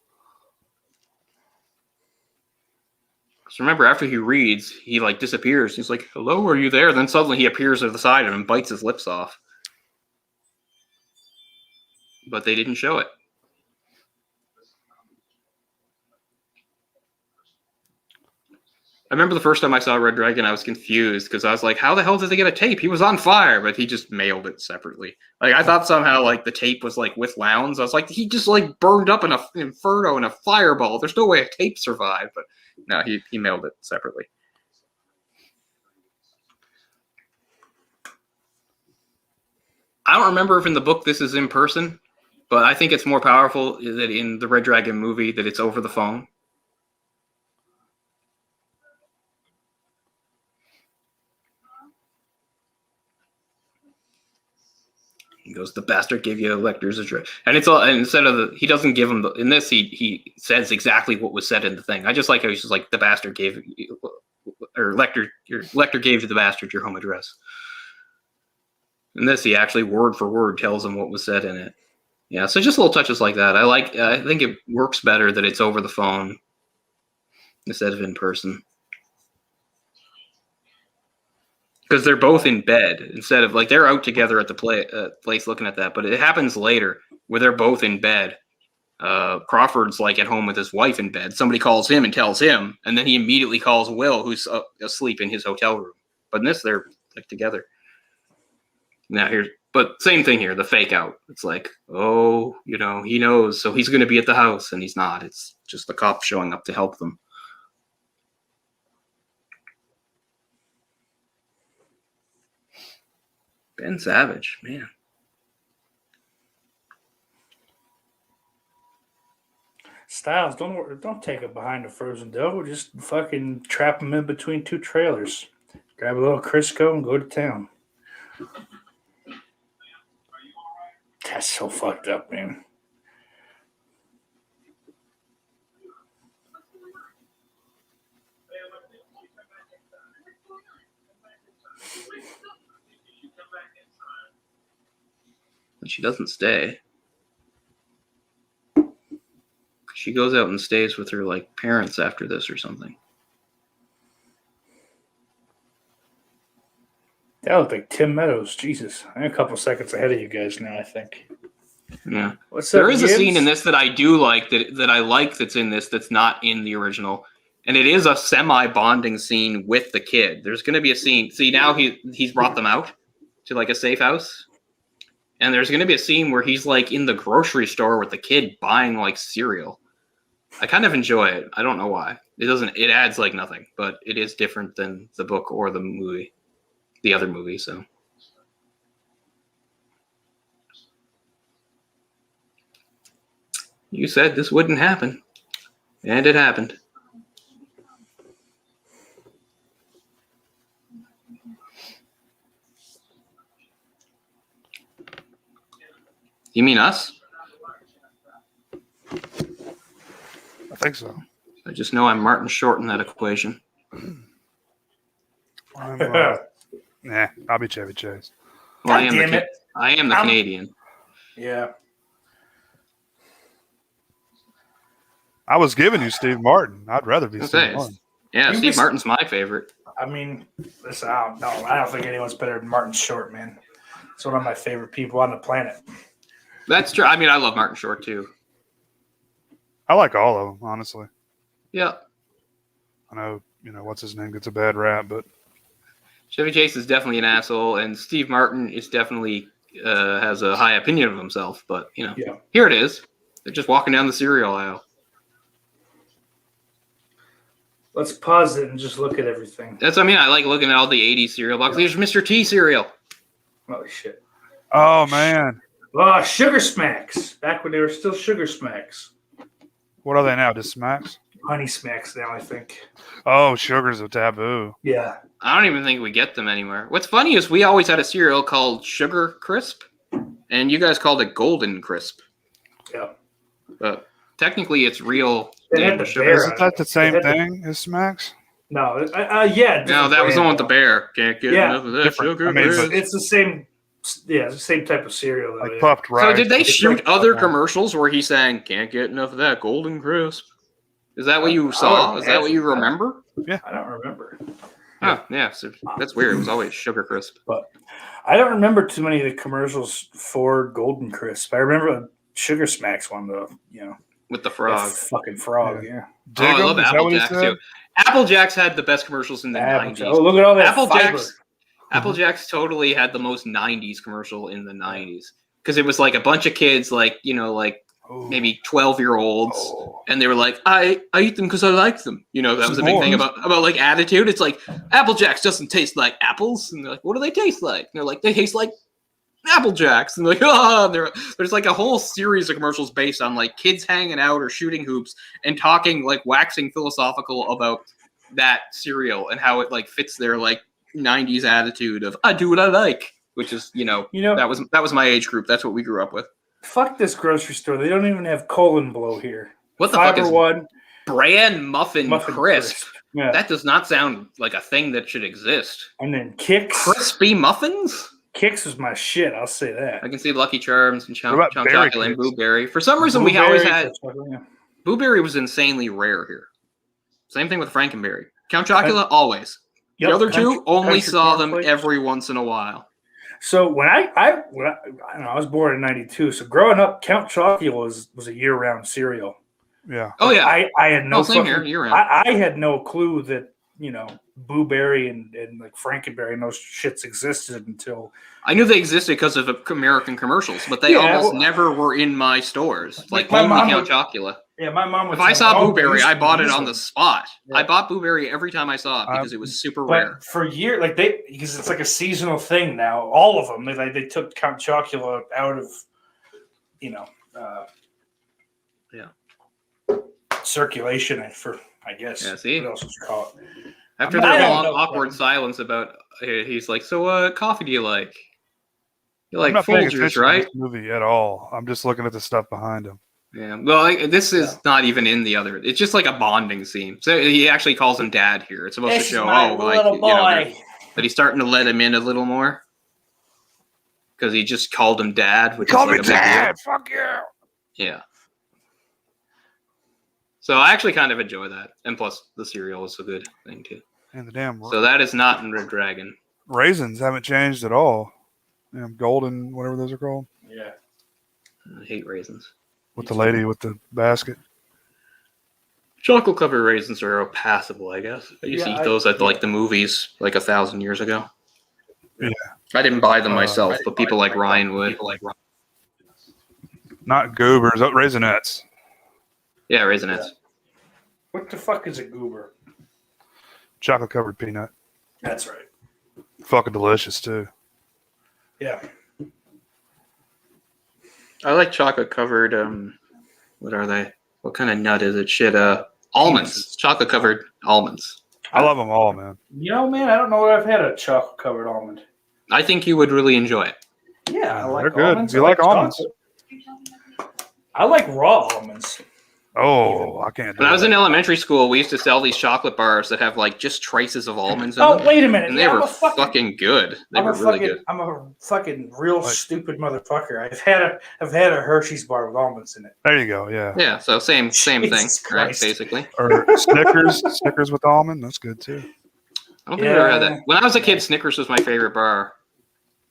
Because remember, after he reads, he disappears. He's like, "Hello, are you there?" Then suddenly he appears at the side of him and bites his lips off. But they didn't show it. I remember the first time I saw Red Dragon, I was confused because I was like, how the hell did they get a tape? He was on fire, but he just mailed it separately. I thought somehow the tape was with Lowndes. I was like, he just burned up in an inferno in a fireball. There's no way a tape survived, but no, he mailed it separately. I don't remember if in the book this is in person, but I think it's more powerful that in the Red Dragon movie that it's over the phone. He goes, the bastard gave you Lecter's address. And it's all, and instead of he doesn't give him in this, he says exactly what was said in the thing. I just like how he's just like, the bastard gave you, or Lecter gave you the bastard your home address. In this, he actually word for word tells him what was said in it. Yeah, so just little touches like that. I think it works better that it's over the phone instead of in person. Because they're both in bed instead of they're out together at the place looking at that. But it happens later where they're both in bed. Crawford's at home with his wife in bed. Somebody calls him and tells him, and then he immediately calls Will, who's asleep in his hotel room. But in this, they're together. Now but same thing here. The fake out. It's he knows, so he's going to be at the house, and he's not. It's just the cop showing up to help them. Ben Savage, man. Styles, don't take it behind the frozen dough. Just fucking trap him in between two trailers. Grab a little Crisco and go to town. That's so fucked up, man. And she doesn't stay. She goes out and stays with her parents after this or something. That looked like Tim Meadows. Jesus. I'm a couple seconds ahead of you guys now, I think. Yeah. What's up, there is Gibbs? a scene in this that I do like that I like that's in this that's not in the original. And it is a semi-bonding scene with the kid. There's going to be a scene. See, now he's brought them out to a safe house. And there's going to be a scene where he's in the grocery store with the kid buying cereal. I kind of enjoy it. I don't know why. It adds nothing, but it is different than the book or the movie, the other movie. So you said this wouldn't happen, and it happened. You mean us? I think so. I just know I'm Martin Short in that equation. I'll be Chevy Chase. Well, I am the Canadian. Yeah. I was giving you Steve Martin. I'd rather be Steve Martin. Yeah, Steve Martin's my favorite. I mean, listen, I don't think anyone's better than Martin Short, man. It's one of my favorite people on the planet. That's true. I mean, I love Martin Short, too. I like all of them, honestly. Yeah. I know, what's his name gets a bad rap, but Chevy Chase is definitely an asshole, and Steve Martin is definitely has a high opinion of himself. But, Here it is. They're just walking down the cereal aisle. Let's pause it and just look at everything. That's what I mean. I like looking at all the 80s cereal boxes. There's Mr. T cereal. Holy shit. Oh, man. Oh, Sugar Smacks. Back when they were still Sugar Smacks. What are they now? Just Smacks? Honey Smacks now, I think. Oh, sugar's a taboo. Yeah. I don't even think we get them anymore. What's funny is we always had a cereal called Sugar Crisp, and you guys called it Golden Crisp. Yeah. But technically, it's real. Sugar. Isn't that the same thing as Smacks? No. Yeah. No, that was the one with the bear. Can't get enough of that different. sugar. I mean, it's the same. Yeah, it's the same type of cereal. Though, like puffed rice. So did they shoot other commercials where he's saying, "Can't get enough of that Golden Crisp"? Is that what you saw? Is that what you remember? Yeah, I don't remember. Oh, yeah. So that's weird. It was always Sugar Crisp. But I don't remember too many of the commercials for Golden Crisp. I remember the Sugar Smacks one, though. With the frog. Fucking frog, yeah. Oh, I love Apple Jacks too. Apple Jacks had the best commercials in the 90s. Oh, look at all that Apple Jacks totally had the most 90s commercial in the 90s. Because it was like a bunch of kids, maybe 12-year-olds, and they were like, I eat them because I like them. That was a big thing about attitude. It's like, Apple Jacks doesn't taste like apples. And they're like, what do they taste like? And they're like, they taste like Apple Jacks. And they're like, there's a whole series of commercials based on kids hanging out or shooting hoops and talking, waxing philosophical about that cereal and how it fits their 90s attitude of I do what I like, which is that was my age group. That's what we grew up with. Fuck this grocery store. They don't even have colon blow here. What the Fiber fuck is One Bran Muffin Crisp? Yeah. That does not sound like a thing that should exist. And then Kicks. Crispy muffins? Kix was my shit. I'll say that. I can see Lucky Charms and Count What about berry Chocula and Kix? Blueberry. For some reason, we always had Blueberry was insanely rare here. Same thing with Frankenberry. Count Chocula, always. Yep, The other two, only saw them cornflakes. every once in a while. So when I was born in '92, so growing up, Count Chocula was a year-round cereal. Yeah. Oh yeah. I had no same here, year-round. I had no clue that Blueberry and like Frankenberry and those shits existed until I knew they existed because of American commercials, but they almost never were in my stores. Like my only mom Count Chocula. Yeah, my mom would. If I saw Blueberry, I bought it these on the ones. spot. Yeah. I bought Blueberry every time I saw it because it was super But rare. for years, like because it's like a seasonal thing now. All of them, they took Count Chocula out of, circulation for, I guess. Yeah, see? What else would you call it? After their long, awkward silence about, he's like, "So, what coffee do you like? You like I'm not paying Folgers, attention right?" to this movie at all. I'm just looking at the stuff behind him. Yeah. Well, this is not even in the other. It's just like a bonding scene. So he actually calls him Dad here. It's supposed to show, that he's starting to let him in a little more because he just called him Dad. Which Call is me like a big deal. Dad. Fuck you. Yeah. So I actually kind of enjoy that, and plus the cereal is a good thing too. And the damn So that is not in Red Dragon. raisins haven't changed at all. Damn golden, whatever those are called. Yeah. I hate raisins. With the lady with the basket. Chocolate covered raisins are passable, I guess. I used to eat those at like the movies like 1,000 years ago. Yeah. I didn't buy them myself, but people like Ryan would. Not goobers, raisinets. Yeah, raisinets. What the fuck is a goober? Chocolate covered peanut. That's right. Fucking delicious too. Yeah. I like chocolate covered. What are they? What kind of nut is it? Shit, almonds. Chocolate covered almonds. I love them all, man. Man, I don't know if I've had a chocolate covered almond. I think you would really enjoy it. Yeah, I like They're good. almonds. You like almonds? Chocolate. I like raw almonds. Oh, I can't do When I was in that. elementary school, we used to sell these chocolate bars that have like just traces of almonds in Oh, them. wait a minute. And they were fucking good. They were really good. I'm a fucking real stupid motherfucker. I've had a Hershey's bar with almonds in it. There you go. Yeah. Yeah, so same thing, Jesus right? Christ. Basically. Or Snickers with almond. That's good too. I don't think I've ever had that. When I was a kid, Snickers was my favorite bar.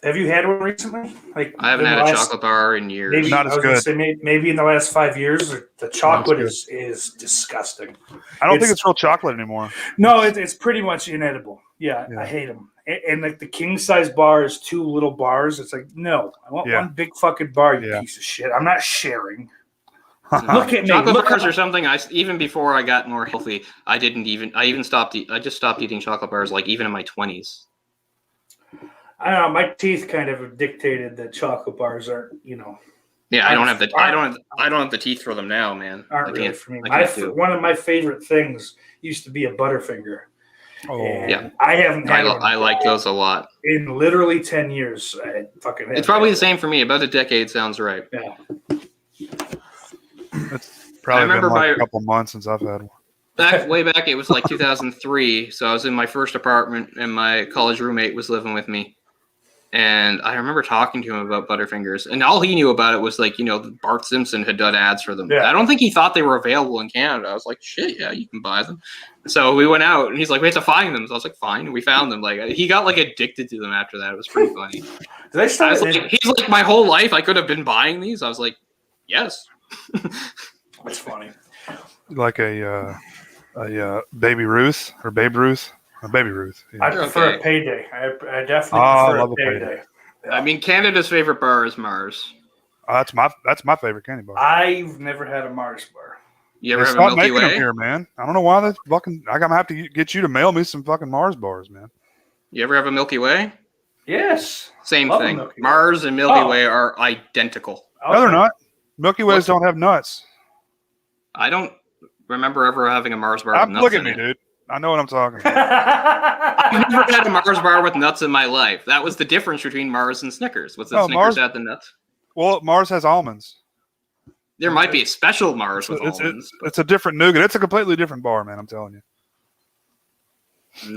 Have you had one recently? Like I haven't had a chocolate bar in years. Maybe, Not as good. Maybe in the last 5 years, the chocolate is disgusting. I don't think it's real chocolate anymore. No, it's pretty much inedible. Yeah, I hate them. And like the king size bar is 2 little bars. It's like, no, I want one big fucking bar, you piece of shit. I'm not sharing. Look at me. Chocolate bars or something. Even before I got more healthy, I just stopped eating chocolate bars like even in my 20s. I don't know. My teeth kind of dictated that chocolate bars aren't, Yeah, I don't have the teeth for them now, man. Aren't really for me. One of my favorite things used to be a Butterfinger. Oh, yeah. I haven't had one. I like those a lot. In literally 10 years, I fucking had It's probably the same for me. About a decade sounds right. Yeah. It's probably been like a couple months since I've had one. Way back, it was like 2003. So I was in my first apartment, and my college roommate was living with me. And I remember talking to him about Butterfingers, and all he knew about it was like, Bart Simpson had done ads for them. Yeah. I don't think he thought they were available in Canada. I was like, shit, yeah, you can buy them. So we went out, and he's like, we have to find them. So I was like, fine. And we found them. Like he got like addicted to them after that. It was pretty funny. He's like, my whole life I could have been buying these. I was like, yes. That's funny. Like a Baby Ruth or Babe Ruth. Baby Ruth. Yeah. I prefer a Payday. I definitely prefer a Payday. Yeah. I mean, Canada's favorite bar is Mars. That's my favorite candy bar. I've never had a Mars bar. You ever have a Milky Way? Them here, man. I don't know why they fucking. I'm gonna have to get you to mail me some fucking Mars bars, man. You ever have a Milky Way? Yes. Same thing. Mars and Milky Way are identical. No, they're not. Milky Ways don't have nuts. I don't remember ever having a Mars bar with nuts. Look at me, dude. I know what I'm talking about. I've never had a Mars bar with nuts in my life. That was the difference between Mars and Snickers. Was that Snickers had the nuts? Well, Mars has almonds. There might be a special Mars with almonds. It's a different nougat. It's a completely different bar, man. I'm telling you.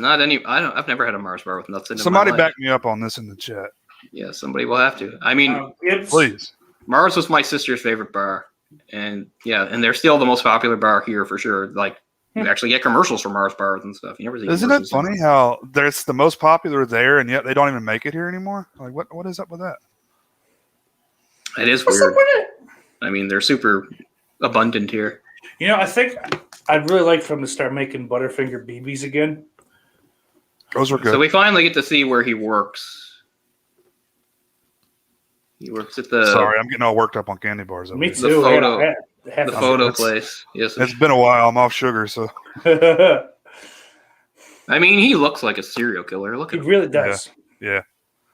I've never had a Mars bar with nuts in it. Somebody back me up on this in the chat. Yeah, somebody will have to. I mean, please. Mars was my sister's favorite bar, and they're still the most popular bar here for sure. Like, you actually get commercials for Mars bars and stuff. You never see. Isn't it funny how there's the most popular there, and yet they don't even make it here anymore? Like, what is up with that? It is weird. I mean, they're super abundant here. You know, I think I'd really like for them to start making Butterfinger BBs again. Those were good. So we finally get to see where he works. He works at the. Sorry, I'm getting all worked up on candy bars. Me too. The photo place. Yes, it's been a while. I'm off sugar, so. I mean, he looks like a serial killer. Look at him. He really does. Yeah.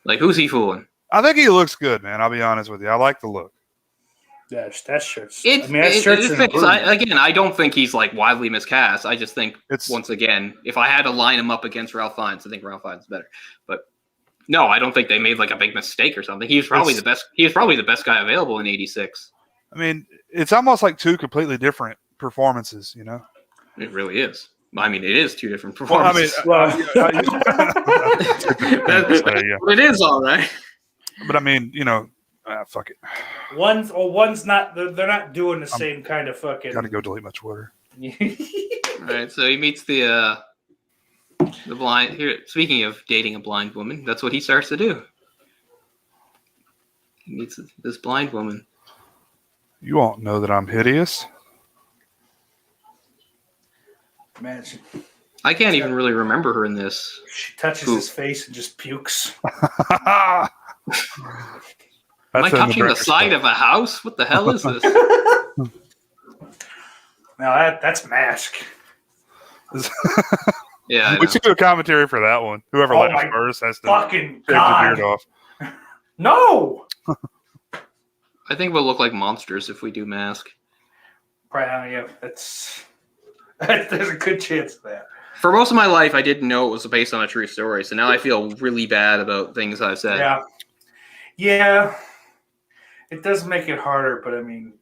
Like, who's he fooling? I think he looks good, man. I'll be honest with you. I like the look. Yeah, that shirt's. I don't think he's like wildly miscast. I just think once again, if I had to line him up against Ralph Fiennes, I think Ralph Fiennes is better. But no, I don't think they made like a big mistake or something. He was probably the best. He was probably the best guy available in '86. I mean, it's almost like two completely different performances. You know, it really is. I mean, it is two different performances. It is all right. But I mean, you know, fuck it. One's not. They're not doing the same kind of fucking. Gotta go delete my Twitter. All right, so he meets the blind. Here, speaking of dating a blind woman, that's what he starts to do. He meets this blind woman. You won't know that I'm hideous. Imagine. I can't even really remember her in this. She touches his face and just pukes. Am I touching the side of a house? What the hell is this? Now that's Mask. Yeah, we should do a commentary for that one. Whoever laughs first has to fucking take the beard off. No. I think we'll look like monsters if we do Mask. Right, yeah, there's a good chance of that. For most of my life, I didn't know it was based on a true story, so now I feel really bad about things I've said. Yeah. It does make it harder, but I mean,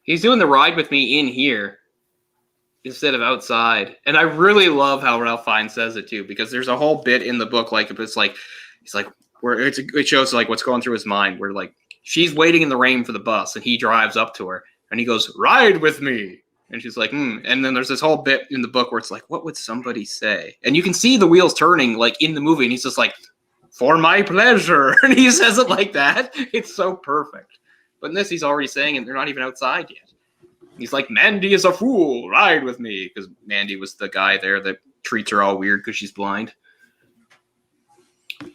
he's doing the ride with me in here instead of outside, and I really love how Ralph Fiennes says it too, because there's a whole bit in the book like it's like he's like where it shows like what's going through his mind, where like she's waiting in the rain for the bus, and he drives up to her, and he goes, "Ride with me." And she's like, And then there's this whole bit in the book where it's like, what would somebody say? And you can see the wheels turning like in the movie. And he's just like, for my pleasure. And he says it like that. It's so perfect. But in this, he's already saying it. They're not even outside yet. He's like, Mandy is a fool. Ride with me. Because Mandy was the guy there that treats her all weird because she's blind.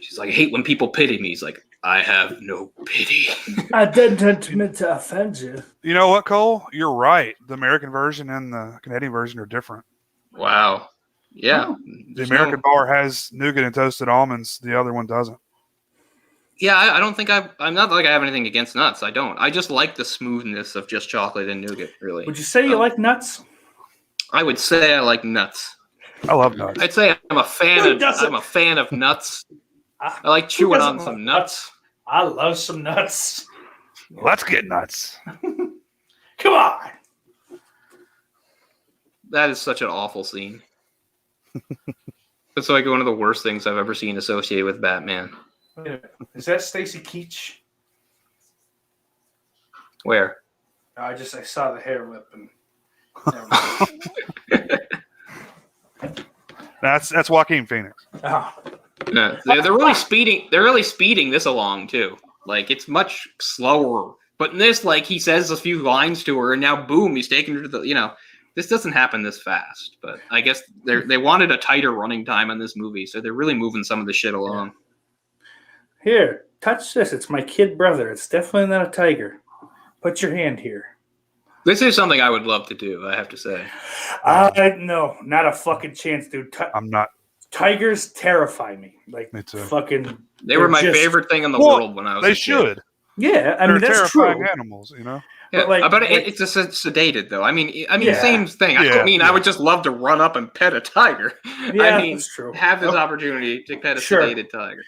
She's like, I hate when people pity me. He's like, I have no pity. I didn't mean to offend you. You know what, Cole? You're right. The American version and the Canadian version are different. Wow. Yeah. Oh. The American bar has nougat and toasted almonds. The other one doesn't. Yeah, I don't think I'm not like I have anything against nuts. I don't. I just like the smoothness of just chocolate and nougat, really. Would you say you like nuts? I would say I like nuts. I love nuts. I'd say I'm a fan of nuts. I like chewing on some nuts. I love some nuts. Let's get nuts. Come on. That is such an awful scene. It's like one of the worst things I've ever seen associated with Batman. Is that Stacy Keach? Where? I saw the hair lip and That's Joaquin Phoenix. Oh. No, they're really speeding. They're really speeding this along too. Like it's much slower. But in this, like he says a few lines to her, and now boom, he's taking her to the. You know, this doesn't happen this fast. But I guess they wanted a tighter running time on this movie, so they're really moving some of the shit along. Here, touch this. It's my kid brother. It's definitely not a tiger. Put your hand here. This is something I would love to do. I have to say. No, not a fucking chance, dude. I'm not. Tigers terrify me. Like me too. Fucking. They were my favorite thing in the world when I was. They should. Yeah, I mean that's terrifying true. Animals, you know. Yeah, but it's just sedated though. I mean, same thing. I would just love to run up and pet a tiger. Yeah, that's true. Have this opportunity to pet a sedated tiger.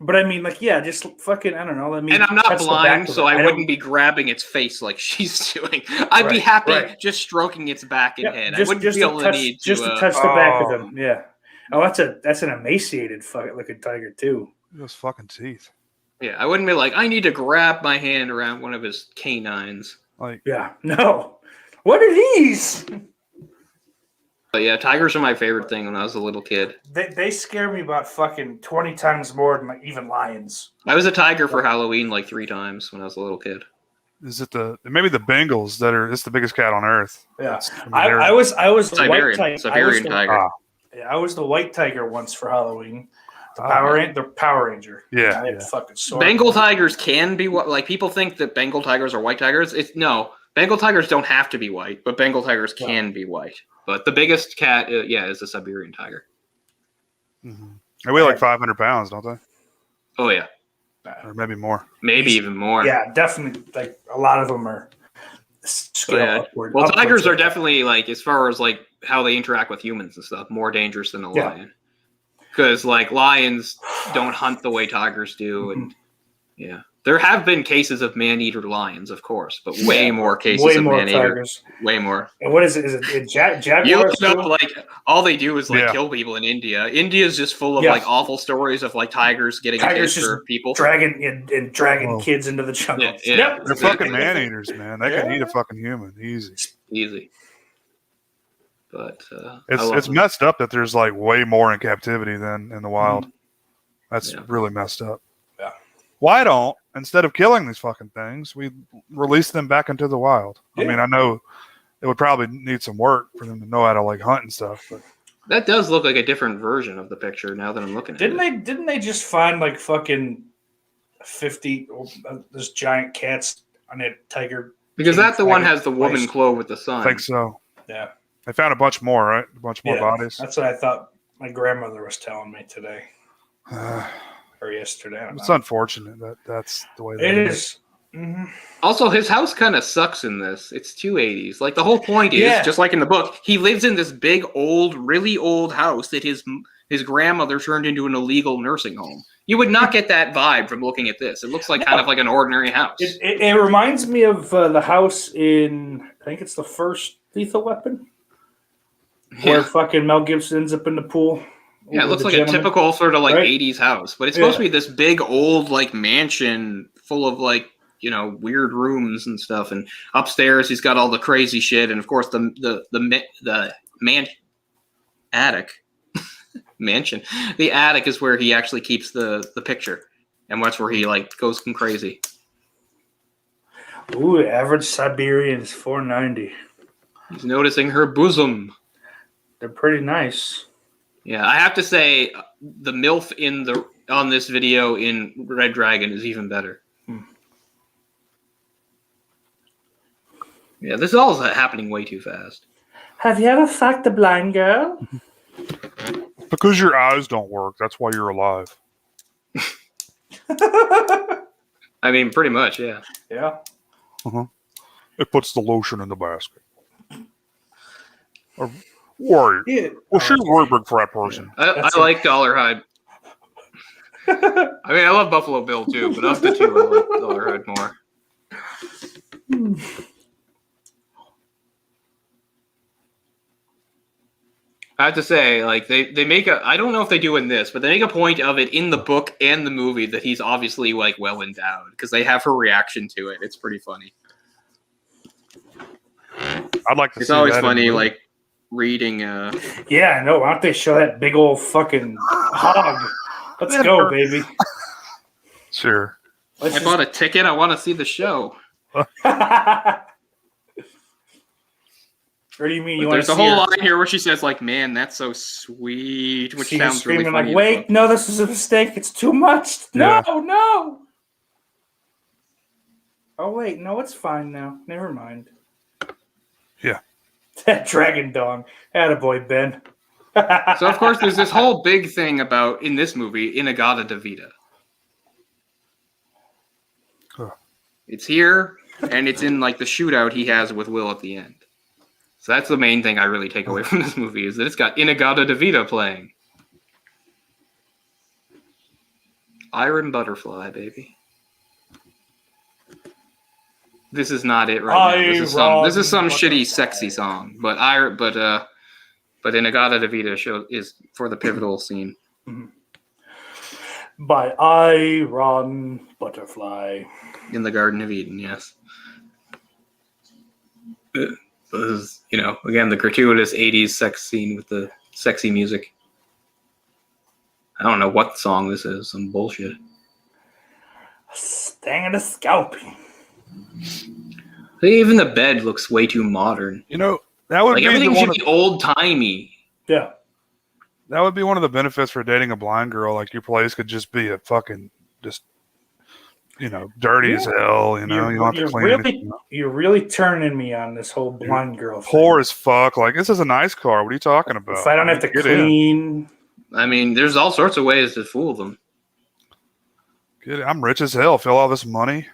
But I mean, just fucking, I don't know. And I'm not blind, so I wouldn't be grabbing its face like she's doing. I'd be happy just stroking its back and head. I wouldn't feel the need to touch the back of them. Yeah. Oh, that's an emaciated fucking looking tiger too. Those fucking teeth. Yeah, I wouldn't be like, I need to grab my hand around one of his canines. Like, yeah, no. What are these? But yeah, tigers are my favorite thing when I was a little kid. They scare me about fucking 20 times more than even lions. I was a tiger for Halloween like 3 times when I was a little kid. is it maybe the Bengals that are? It's the biggest cat on earth. Yeah, I was the Siberian tiger. Yeah, I was the white tiger once for Halloween. The Power Ranger. Yeah, I had fucking sword. Bengal tigers can be what, like, people think that Bengal tigers are white tigers. No, Bengal tigers don't have to be white, but Bengal tigers can be white. But the biggest cat, is the Siberian tiger. Mm-hmm. They weigh like 500 pounds, don't they? Oh yeah, or maybe more. Maybe even more. Yeah, definitely. Like a lot of them are. Upward. Well, tigers are definitely, like, as far as like how they interact with humans and stuff, more dangerous than a lion. Because like lions don't hunt the way tigers do, and there have been cases of man-eater lions, of course, but way more cases of man-eaters. Way more. And what is it? Is it jaguars? You know, like all they do is like kill people in India. India is just full of like awful stories of like tigers getting against people, dragging kids into the jungle. Yeah. They're fucking man-eaters, man. They can eat a fucking human easy. But it's messed up that there's like way more in captivity than in the wild. That's really messed up. Yeah. Why don't, instead of killing these fucking things, we release them back into the wild? I mean, I know it would probably need some work for them to know how to like hunt and stuff, but that does look like a different version of the picture now that I'm looking at it. Didn't they just find like fucking 50 those giant cats on a tiger? Because that's the one has the woman clothed with the sun. I think so. Yeah. They found a bunch more, right? A bunch more bodies. That's what I thought my grandmother was telling me today. Or yesterday. It's unfortunate that that's the way it is. Mm-hmm. Also, his house kind of sucks in this. It's 280s. Like, the whole point is, just like in the book, he lives in this big, old, really old house that his grandmother turned into an illegal nursing home. You would not get that vibe from looking at this. It looks like kind of like an ordinary house. It reminds me of the house in, I think it's the first Lethal Weapon. Where fucking Mel Gibson ends up in the pool. Yeah, it looks like a typical sort of like 80s house, but it's supposed to be this big old like mansion full of like, you know, weird rooms and stuff. And upstairs he's got all the crazy shit, and of course the attic mansion. The attic is where he actually keeps the picture, and that's where he like goes crazy. Ooh, average Siberian is $4.90. He's noticing her bosom. They're pretty nice. Yeah, I have to say the MILF on this video in Red Dragon is even better. Yeah, this is all happening way too fast. Have you ever fucked a blind girl? Because your eyes don't work. That's why you're alive. I mean, pretty much, yeah. Yeah. It puts the lotion in the basket. Worried. Yeah. Well, she's worried for that person. I like Dollarhide. I mean, I love Buffalo Bill too, but of the two, I like Dollarhide more. I have to say, like, they make I don't know if they do in this, but they make a point of it in the book and the movie that he's obviously like well endowed because they have her reaction to it. It's pretty funny. I'd like to. It's always funny, like. Reading yeah, I know. Why don't they show that big old fucking hog? Let's go, baby. Sure. I bought a ticket. I want to see the show. Or do you mean you want to see There's a whole line here where she says, like, man, that's so sweet, which sounds really funny. Like, wait, no, this is a mistake. It's too much. No. Oh, wait, no, it's fine now. Never mind. Yeah. That dragon dong. Attaboy, Ben. So, of course, there's this whole big thing about, in this movie, Inagata Devita. It's here, and it's in, like, the shootout he has with Will at the end. So that's the main thing I really take away from this movie, is that it's got Inagata Devita playing. Iron Butterfly, baby. This is not it right now. This is some shitty, sexy song. But Inagata Devita is for the pivotal scene. By I, Ron Butterfly. In the Garden of Eden, yes. This is, again, the gratuitous 80s sex scene with the sexy music. I don't know what song this is. Some bullshit. Stang of the scalping. Even the bed looks way too modern. That would be everything should be old-timey. Yeah. That would be one of the benefits for dating a blind girl. Like, your place could just be a fucking dirty as hell. You don't have to clean it. You're really turning me on this whole blind girl thing. Poor as fuck. Like, this is a nice car. What are you talking about? If I don't have to clean. I mean, there's all sorts of ways to fool them. I'm rich as hell. Feel all this money.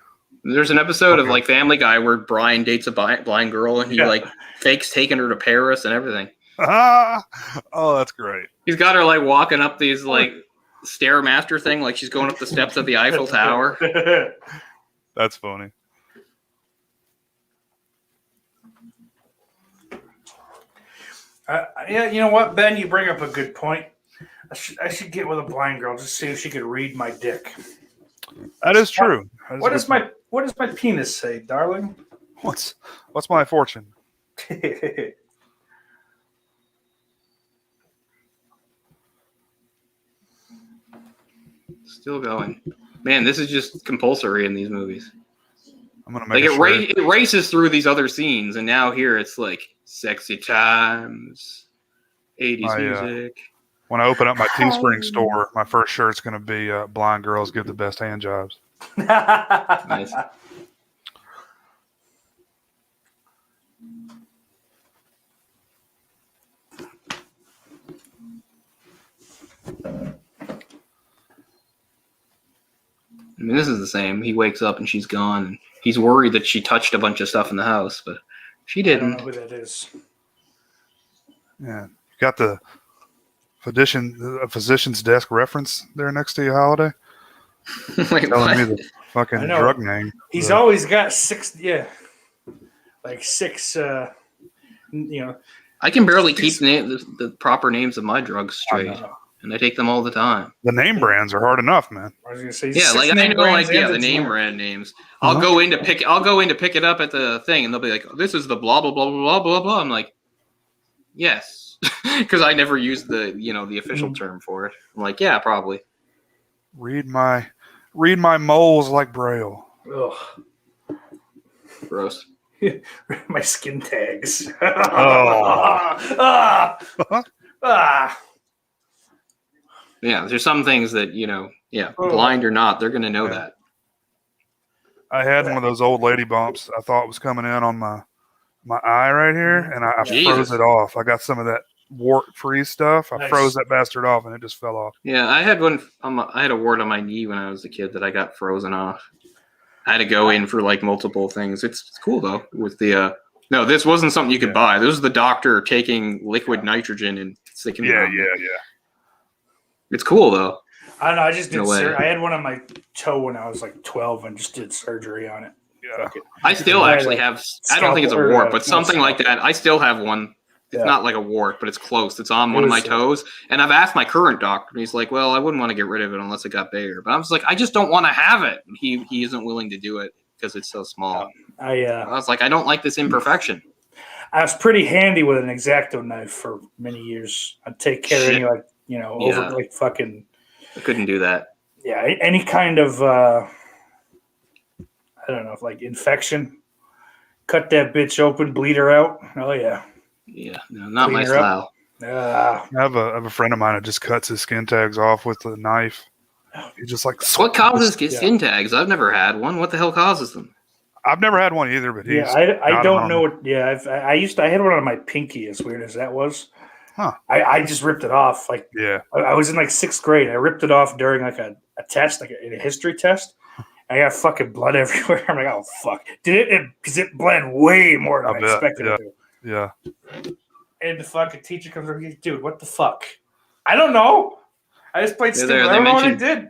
There's an episode of Family Guy where Brian dates a blind girl and he fakes taking her to Paris and everything. Oh, that's great. He's got her walking up these Stairmaster thing, like she's going up the steps of the Eiffel Tower. That's funny. Yeah, you know what, Ben? You bring up a good point. I should get with a blind girl just see if she could read my dick. That is true. What does my penis say, darling? What's my fortune? Still going. Man, this is just compulsory in these movies. I'm gonna make it races through these other scenes, and now here it's sexy times, 80s music. When I open up my Teespring store, my first shirt's going to be blind girls give the best hand jobs. Nice. I mean, this is the same. He wakes up and she's gone. And he's worried that she touched a bunch of stuff in the house, but she didn't. I don't know who that is. Yeah, you got the physician's desk reference there next to you, Holiday. Wait, telling me the fucking drug name. He's always got six. I can barely keep the proper names of my drugs straight, and I take them all the time. The name brands are hard enough, man. I was gonna say, the name brand names. I'll go in to pick it up at the thing, and they'll be like, "This is the blah blah blah blah blah blah." I'm like, "Yes," because I never used the official term for it. I'm like, "Yeah, probably." Read my moles like Braille. Ugh. Gross. My skin tags. Yeah, there's some things that, blind or not, they're going to know that. I had one of those old lady bumps I thought was coming in on my eye right here, and I froze it off. I got some of that wart-free stuff. I froze that bastard off, and it just fell off. Yeah, I had one. I had a wart on my knee when I was a kid that I got frozen off. I had to go in for multiple things. It's cool though. With the no, this wasn't something you could buy. This was the doctor taking liquid nitrogen and sticking it on. Yeah. It's cool though. I don't know. I just did. I had one on my toe when I was 12 and just did surgery on it. Yeah. I still actually have. I don't think it's a wart, but something like that. I still have one. It's not like a wart, but it's close. It's on one of my toes. And I've asked my current doctor, and he's like, well, I wouldn't want to get rid of it unless it got bigger. But I was like, I just don't want to have it. And he isn't willing to do it because it's so small. I was like, I don't like this imperfection. I was pretty handy with an X-Acto knife for many years. I'd take care of any, over fucking. I couldn't do that. Yeah, any kind of, I don't know, infection. Cut that bitch open, bleed her out. Oh, yeah. Yeah, no, not my style. I have a friend of mine that just cuts his skin tags off with a knife. He just what causes skin tags? I've never had one. What the hell causes them? I've never had one either, but I don't know what. Yeah, I had one on my pinky. As weird as that was, I just ripped it off. I was in 6th grade. I ripped it off during a test, in a history test. I got fucking blood everywhere. I'm like, oh fuck! Did it? Because it bled way more than I expected it to. Yeah. And the fucking teacher comes over, dude, what the fuck? I don't know. I just played stupid. I don't know what I did.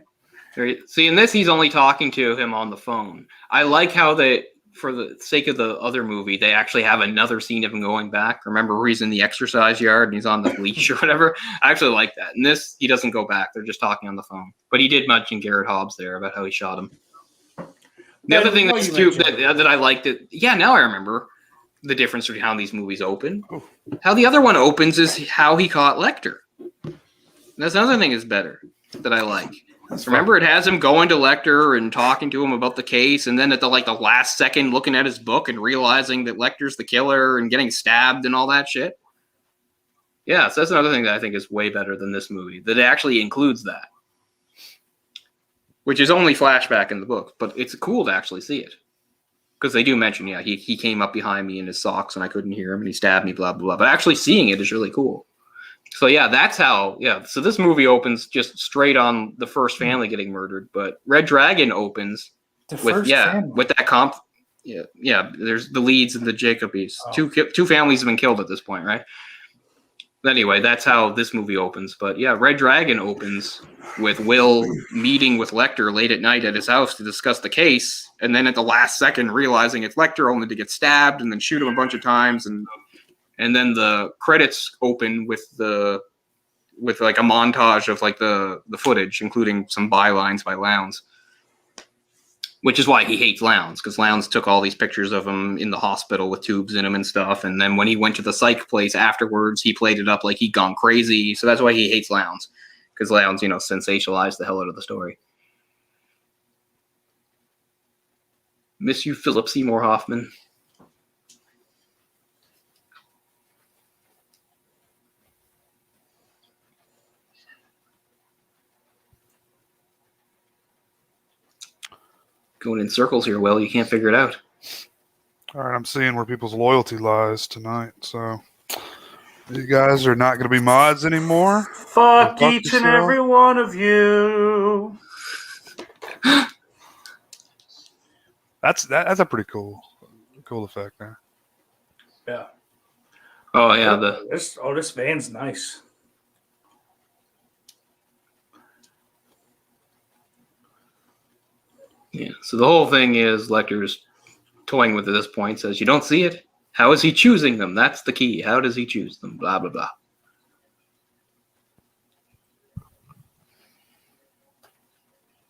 See, in this, he's only talking to him on the phone. I like how the for the sake of the other movie, they actually have another scene of him going back. Remember where he's in the exercise yard and he's on the leash or whatever? I actually like that. In this, he doesn't go back. They're just talking on the phone. But he did mention Garrett Hobbs there about how he shot him. The other thing that's cute that I liked it. Yeah, now I remember the difference between how these movies open. How the other one opens is how he caught Lecter. That's another thing is better that I like. Remember, it has him going to Lecter and talking to him about the case, and then at the last second, looking at his book and realizing that Lecter's the killer and getting stabbed and all that shit. Yeah, so that's another thing that I think is way better than this movie. That it actually includes that, which is only flashback in the book, but it's cool to actually see it because they do mention, yeah, he came up behind me in his socks and I couldn't hear him and he stabbed me, blah blah blah. But actually seeing it is really cool. So yeah, that's how. Yeah, so this movie opens just straight on the first family getting murdered, but Red Dragon opens with that comp. Yeah. There's the Leeds and the Jacobys. Oh. Two families have been killed at this point, right? Anyway, that's how this movie opens. But yeah, Red Dragon opens with Will meeting with Lecter late at night at his house to discuss the case, and then at the last second realizing it's Lecter, only to get stabbed and then shoot him a bunch of times and then the credits open with like a montage of like the footage, including some bylines by Lowndes, which is why he hates Lowndes, because Lowndes took all these pictures of him in the hospital with tubes in him and stuff. And then when he went to the psych place afterwards, he played it up like he'd gone crazy. So that's why he hates Lowndes, because Lowndes, sensationalized the hell out of the story. Miss you, Philip Seymour Hoffman. Going in circles here, Will. You can't figure it out. All right, I'm seeing where people's loyalty lies tonight. So you guys are not going to be mods anymore. Fuck each and every one of you. That's a pretty cool effect there. Yeah. Oh yeah. This van's nice. Yeah, so the whole thing is Lecter's toying with it at this point, says, you don't see it? How is he choosing them? That's the key. How does he choose them? Blah, blah, blah.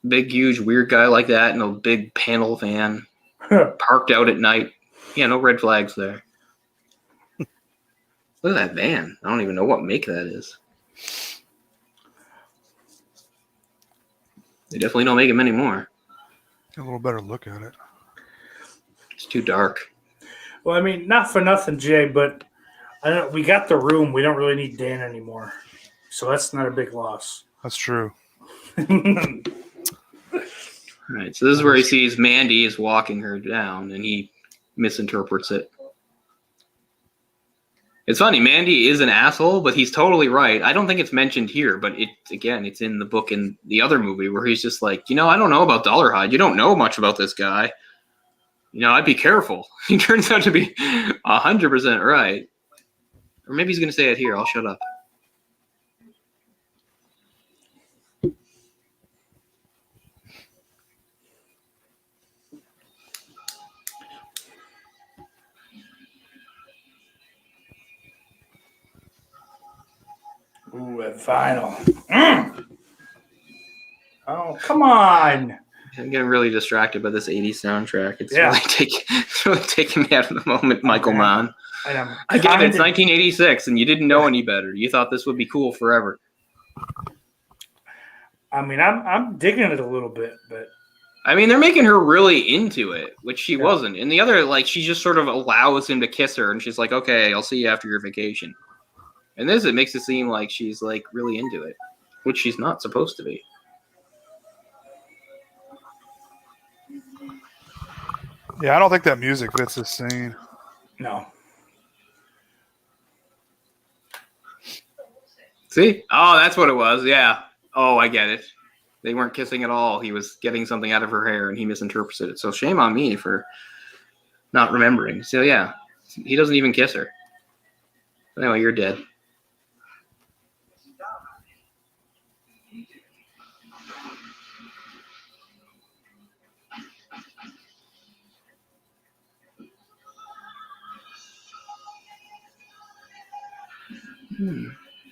Big, huge, weird guy like that in a big panel van, parked out at night. Yeah, no red flags there. Look at that van. I don't even know what make that is. They definitely don't make them anymore. Get a little better look at it. It's too dark. Well, I mean, not for nothing, Jay, but we got the room. We don't really need Dan anymore. So that's not a big loss. That's true. All right, so this is where he sees Mandy is walking her down, and he misinterprets it. It's funny, Mandy is an asshole, but he's totally right. I don't think it's mentioned here, but it's in the book in the other movie where he's just like, I don't know about Dollarhide. You don't know much about this guy. I'd be careful. He turns out to be 100% right. Or maybe he's going to say it here. I'll shut up. Ooh, that vinyl. Oh, come on. I'm getting really distracted by this 80s soundtrack. It's really taking me out of the moment, Michael Mann. Again, it's 1986, and you didn't know any better. You thought this would be cool forever. I mean, I'm digging it a little bit, but... I mean, they're making her really into it, which she wasn't. And the other, she just sort of allows him to kiss her, and she's like, okay, I'll see you after your vacation. And this, it makes it seem like she's, really into it, which she's not supposed to be. Yeah, I don't think that music fits this scene. No. See? Oh, that's what it was. Yeah. Oh, I get it. They weren't kissing at all. He was getting something out of her hair, and he misinterpreted it. So shame on me for not remembering. So, yeah, he doesn't even kiss her. Anyway, you're dead.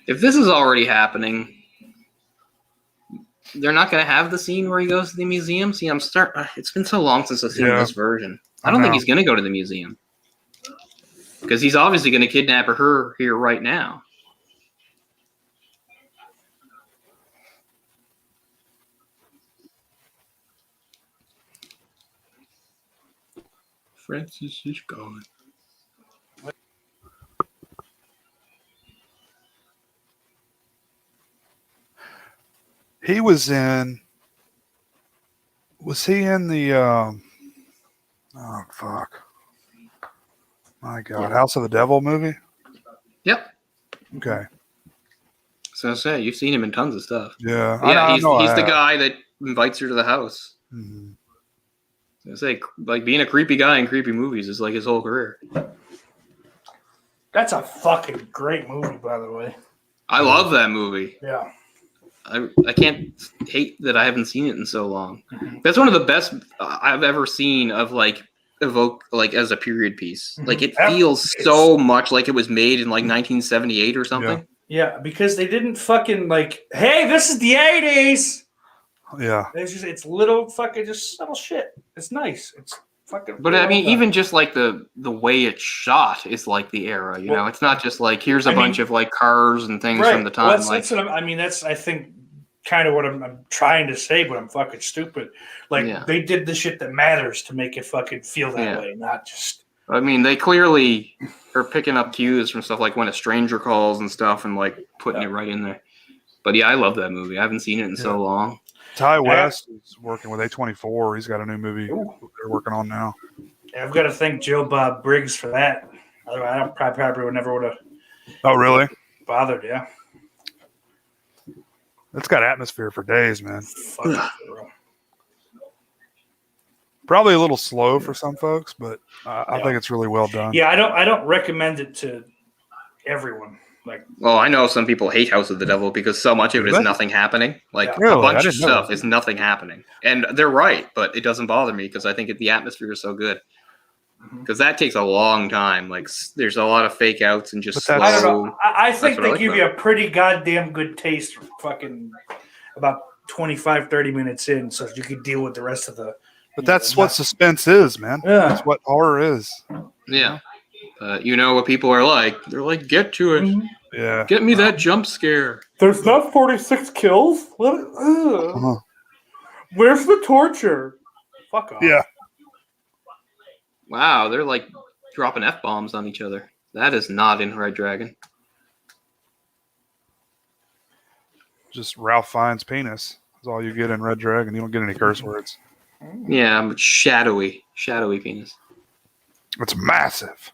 If this is already happening, they're not going to have the scene where he goes to the museum. See, it's been so long since I've seen this version. I don't think he's going to go to the museum because he's obviously going to kidnap her here right now. Francis is gone. He was in. Was he in the? Oh fuck! My God, House of the Devil movie. Yep. Okay. So I say you've seen him in tons of stuff. Yeah. Yeah, he's the guy that invites her to the house. Mm-hmm. I say, like, being a creepy guy in creepy movies is like his whole career. That's a fucking great movie, by the way. I love that movie. Yeah. I can't hate that I haven't seen it in so long. That's one of the best I've ever seen of like evoke like as a period piece. Like it feels so much like it was made in like 1978 or something. Yeah, because they didn't fucking like, hey, this is the 80s. Yeah. It's little fucking just subtle shit. It's nice. It's fucking. But I mean, even just like the way it's shot is like the era. You know, it's not just like here's a bunch of like cars and things from the time. Well, that's what I mean. That's I think kind of what I'm trying to say, but I'm fucking stupid. Like they did the shit that matters to make it fucking feel that way, not just. I mean, they clearly are picking up cues from stuff like When a Stranger Calls and stuff, and like putting it right in there. But yeah, I love that movie. I haven't seen it in so long. Ty West is working with A24. He's got a new movie they're working on now. Yeah, I've got to thank Joe Bob Briggs for that. I probably would never would have. Oh, really? Bothered, yeah. It's got atmosphere for days, man. Fuck. Probably a little slow for some folks, but I think it's really well done. Yeah, I don't recommend it to everyone. Like, well, I know some people hate House of the Devil because so much of it is nothing happening. Like a bunch of stuff is nothing happening, and they're right, but it doesn't bother me because I think the atmosphere is so good. Because that takes a long time. Like, there's a lot of fake outs and just slow. I don't know. I think they give you a pretty goddamn good taste fucking about 25, 30 minutes in so you could deal with the rest of the... But that's what suspense is, man. Yeah. That's what horror is. Yeah. You know what people are like. They're like, get to it. Yeah. Get me that jump scare. There's not 46 kills? Where's the torture? Fuck off. Yeah. Wow, they're like dropping F-bombs on each other. That is not in Red Dragon. Just Ralph Fiennes' penis. That's all you get in Red Dragon. You don't get any curse words. Yeah, but shadowy penis. It's massive.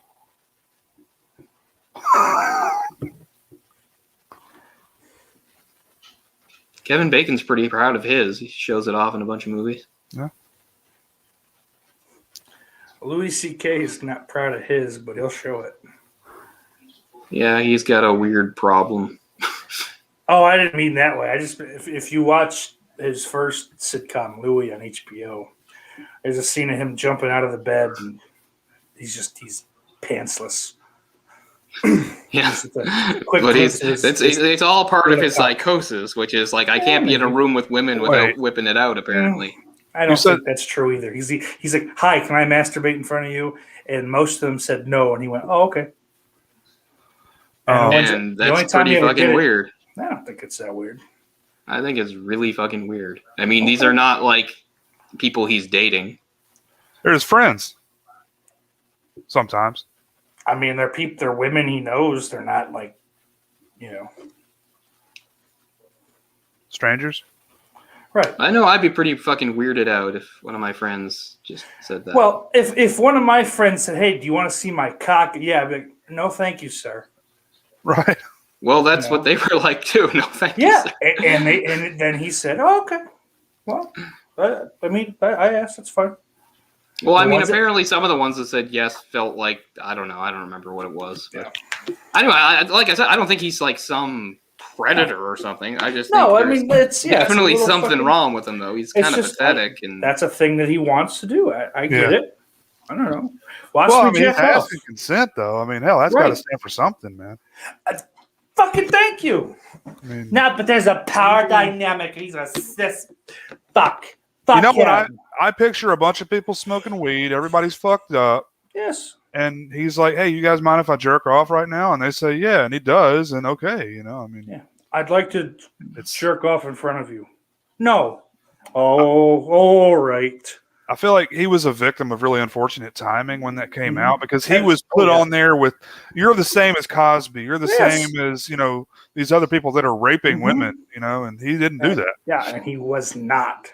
Kevin Bacon's pretty proud of his. He shows it off in a bunch of movies. Yeah. Louis C.K. is not proud of his, but he'll show it. Yeah, he's got a weird problem. Oh, I didn't mean that way. I just if you watch his first sitcom, Louis, on HBO, there's a scene of him jumping out of the bed, and he's pantsless. Yeah, but it's all part of his psychosis, which is like I can't be in a room with women without whipping it out. Apparently, I don't think that's true either. He's like, "Hi, can I masturbate in front of you?" And most of them said no, and he went, "Oh, okay." And that's pretty fucking weird. I don't think it's that weird. I think it's really fucking weird. I mean, these are not like people he's dating. They're his friends. Sometimes. I mean, they're women he knows. They're not like, strangers. Right. I know I'd be pretty fucking weirded out if one of my friends just said that. Well, if one of my friends said, "Hey, do you want to see my cock?" Yeah, I'd be like, "No, thank you, sir." Right. Well, that's what they were like too. No, thank you. Yeah, and then he said, "Oh, okay. Well, I asked. That's fine." Well, I mean, apparently some of the ones that said yes felt like I don't know. I don't remember what it was. But anyway, like I said, I don't think he's like some predator or something. I just think it's definitely something wrong with him though. He's kind of pathetic, and that's a thing that he wants to do. I get it. I don't know. Well, I mean, he's asking consent though. I mean, hell, that's got to stand for something, man. Fucking thank you. I mean, No, but there's a power dynamic. He's a cis. Fuck. Fuck you know what? him. I picture a bunch of people smoking weed. Everybody's fucked up. Yes. And he's like, "Hey, you guys mind if I jerk off right now?" And they say, "Yeah," and he does. And okay, you know, I mean, yeah, I'd like to jerk off in front of you. No. Oh, all right. I feel like he was a victim of really unfortunate timing when that came out, because he That's- was put on there with, "You're the same as Cosby. You're the Yes. same as, you know, these other people that are raping women," you know, and he didn't do that. Yeah, and he was not.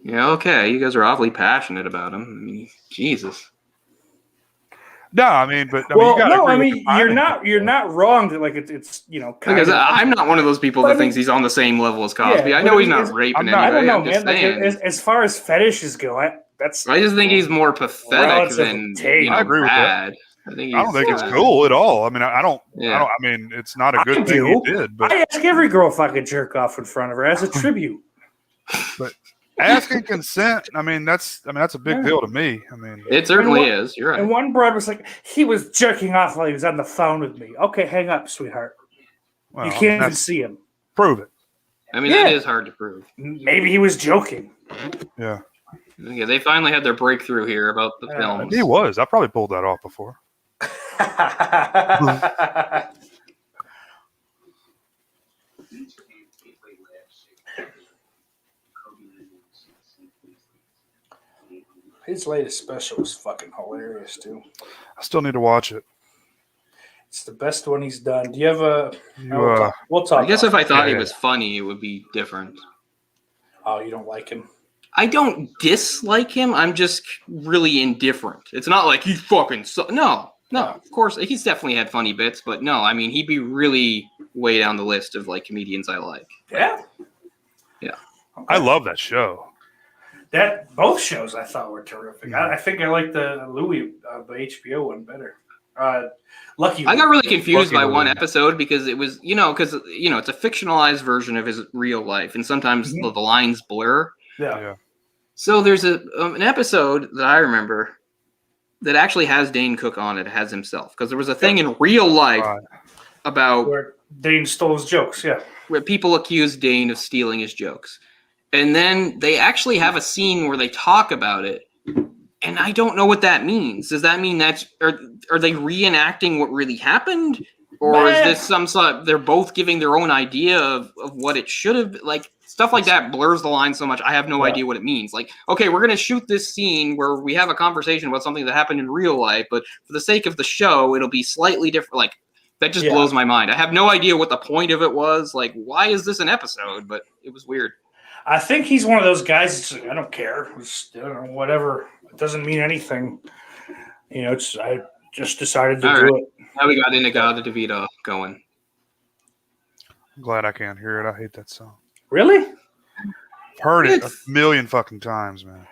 Yeah, okay. You guys are awfully passionate about him. I mean, Jesus. No, I mean, but Well, you gotta no, agree I with mean, the timing. you're not wrong that like it's you know kind Because of, I'm not one of those people But that I mean- thinks he's on the same level as Cosby. Yeah, I but know I he's mean, not it's- raping I'm not- I don't anybody. know, I'm just man. Like saying. as far as fetishes go, that's I just think he's more pathetic Relative than taste. I agree with that. bad. I think I don't think it's kinda- cool at all. I mean, I don't. Yeah. I mean, it's not a I good thing do. he did, but I ask every girl if I could jerk off in front of her as a tribute. asking consent. I mean, that's a big Yeah. deal to me. I mean, It certainly And is. You're right. And one broad was like, he was jerking off while he was on the phone with me. Okay, hang up, sweetheart. well, You I mean, can't even that's- see him. prove it. I mean, Yeah. that is hard to prove. Maybe he was joking. Yeah, Yeah, they finally had their breakthrough here about the films. he was. I probably pulled that off before. His latest special was fucking hilarious too. I still need to watch it. It's the best one he's done. Do you have a? You, We'll talk. I guess off. if I thought he Yeah. was funny, it would be different. Oh, you don't like him? I don't dislike him. I'm just really indifferent. It's not like he fucking no. Of course he's definitely had funny bits, but no, I mean he'd be really way down the list of like comedians I like. Yeah. Yeah. Okay. I love that show. That both shows I thought were terrific. I think I like the Louis, the HBO one better. Lucky. I got really confused by Lucky one Louie. episode because it was, because it's a fictionalized version of his real life, and sometimes the lines blur. Yeah. So there's an episode that I remember that actually has Dane Cook on it, has himself, because there was a thing in real life about Where Dane stole his jokes. Yeah. where people accuse Dane of stealing his jokes. And then they actually have a scene where they talk about it. And I don't know what that means. Does that mean are they reenacting what really happened? Or is this some sort they're both giving their own idea of what it should have been? Like stuff like that blurs the line so much. I have no idea what it means. Like, okay, we're going to shoot this scene where we have a conversation about something that happened in real life, but for the sake of the show, it'll be slightly different. Like, that just blows my mind. I have no idea what the point of it was. Like, why is this an episode? But it was weird. I think he's one of those guys that's like, I don't care. Just, whatever. It doesn't mean anything. I just decided to do it. Now we got Inagata DeVito going. I'm glad I can't hear it. I hate that song. Really? I've heard it a million fucking times, man.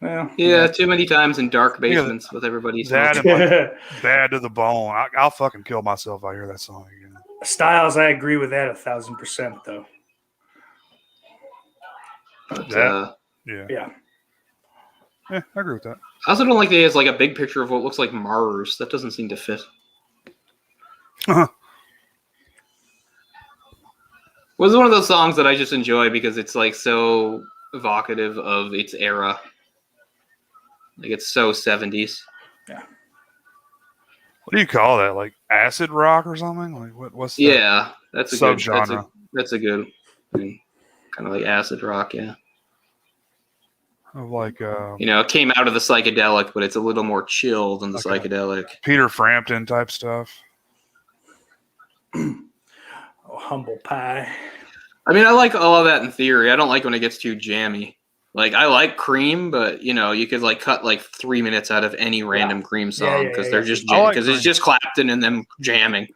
Well, Yeah, too many times in dark basements with everybody. That smoking. and like Bad to the Bone. I'll fucking kill myself if I hear that song again. Styles, I agree with that 1,000%, though. But, Yeah. Yeah. Yeah, I agree with that. I also don't like that he has like a big picture of what looks like Mars. That doesn't seem to fit. Was one of those songs that I just enjoy because it's like so evocative of its era. Like it's so 70s. What do you call that? Like acid rock or something? Like what's that? Yeah, that's a good subgenre? That's a good thing. Kind of like acid rock, yeah. Of like It came out of the psychedelic, but it's a little more chill than the psychedelic. Peter Frampton type stuff. Humble pie. I mean, I like all of that in theory. I don't like when it gets too jammy. Like, I like Cream, but, you could, like, cut, like, 3 minutes out of any random Cream song because they're just jamming. Because it's just Clapton and them jamming.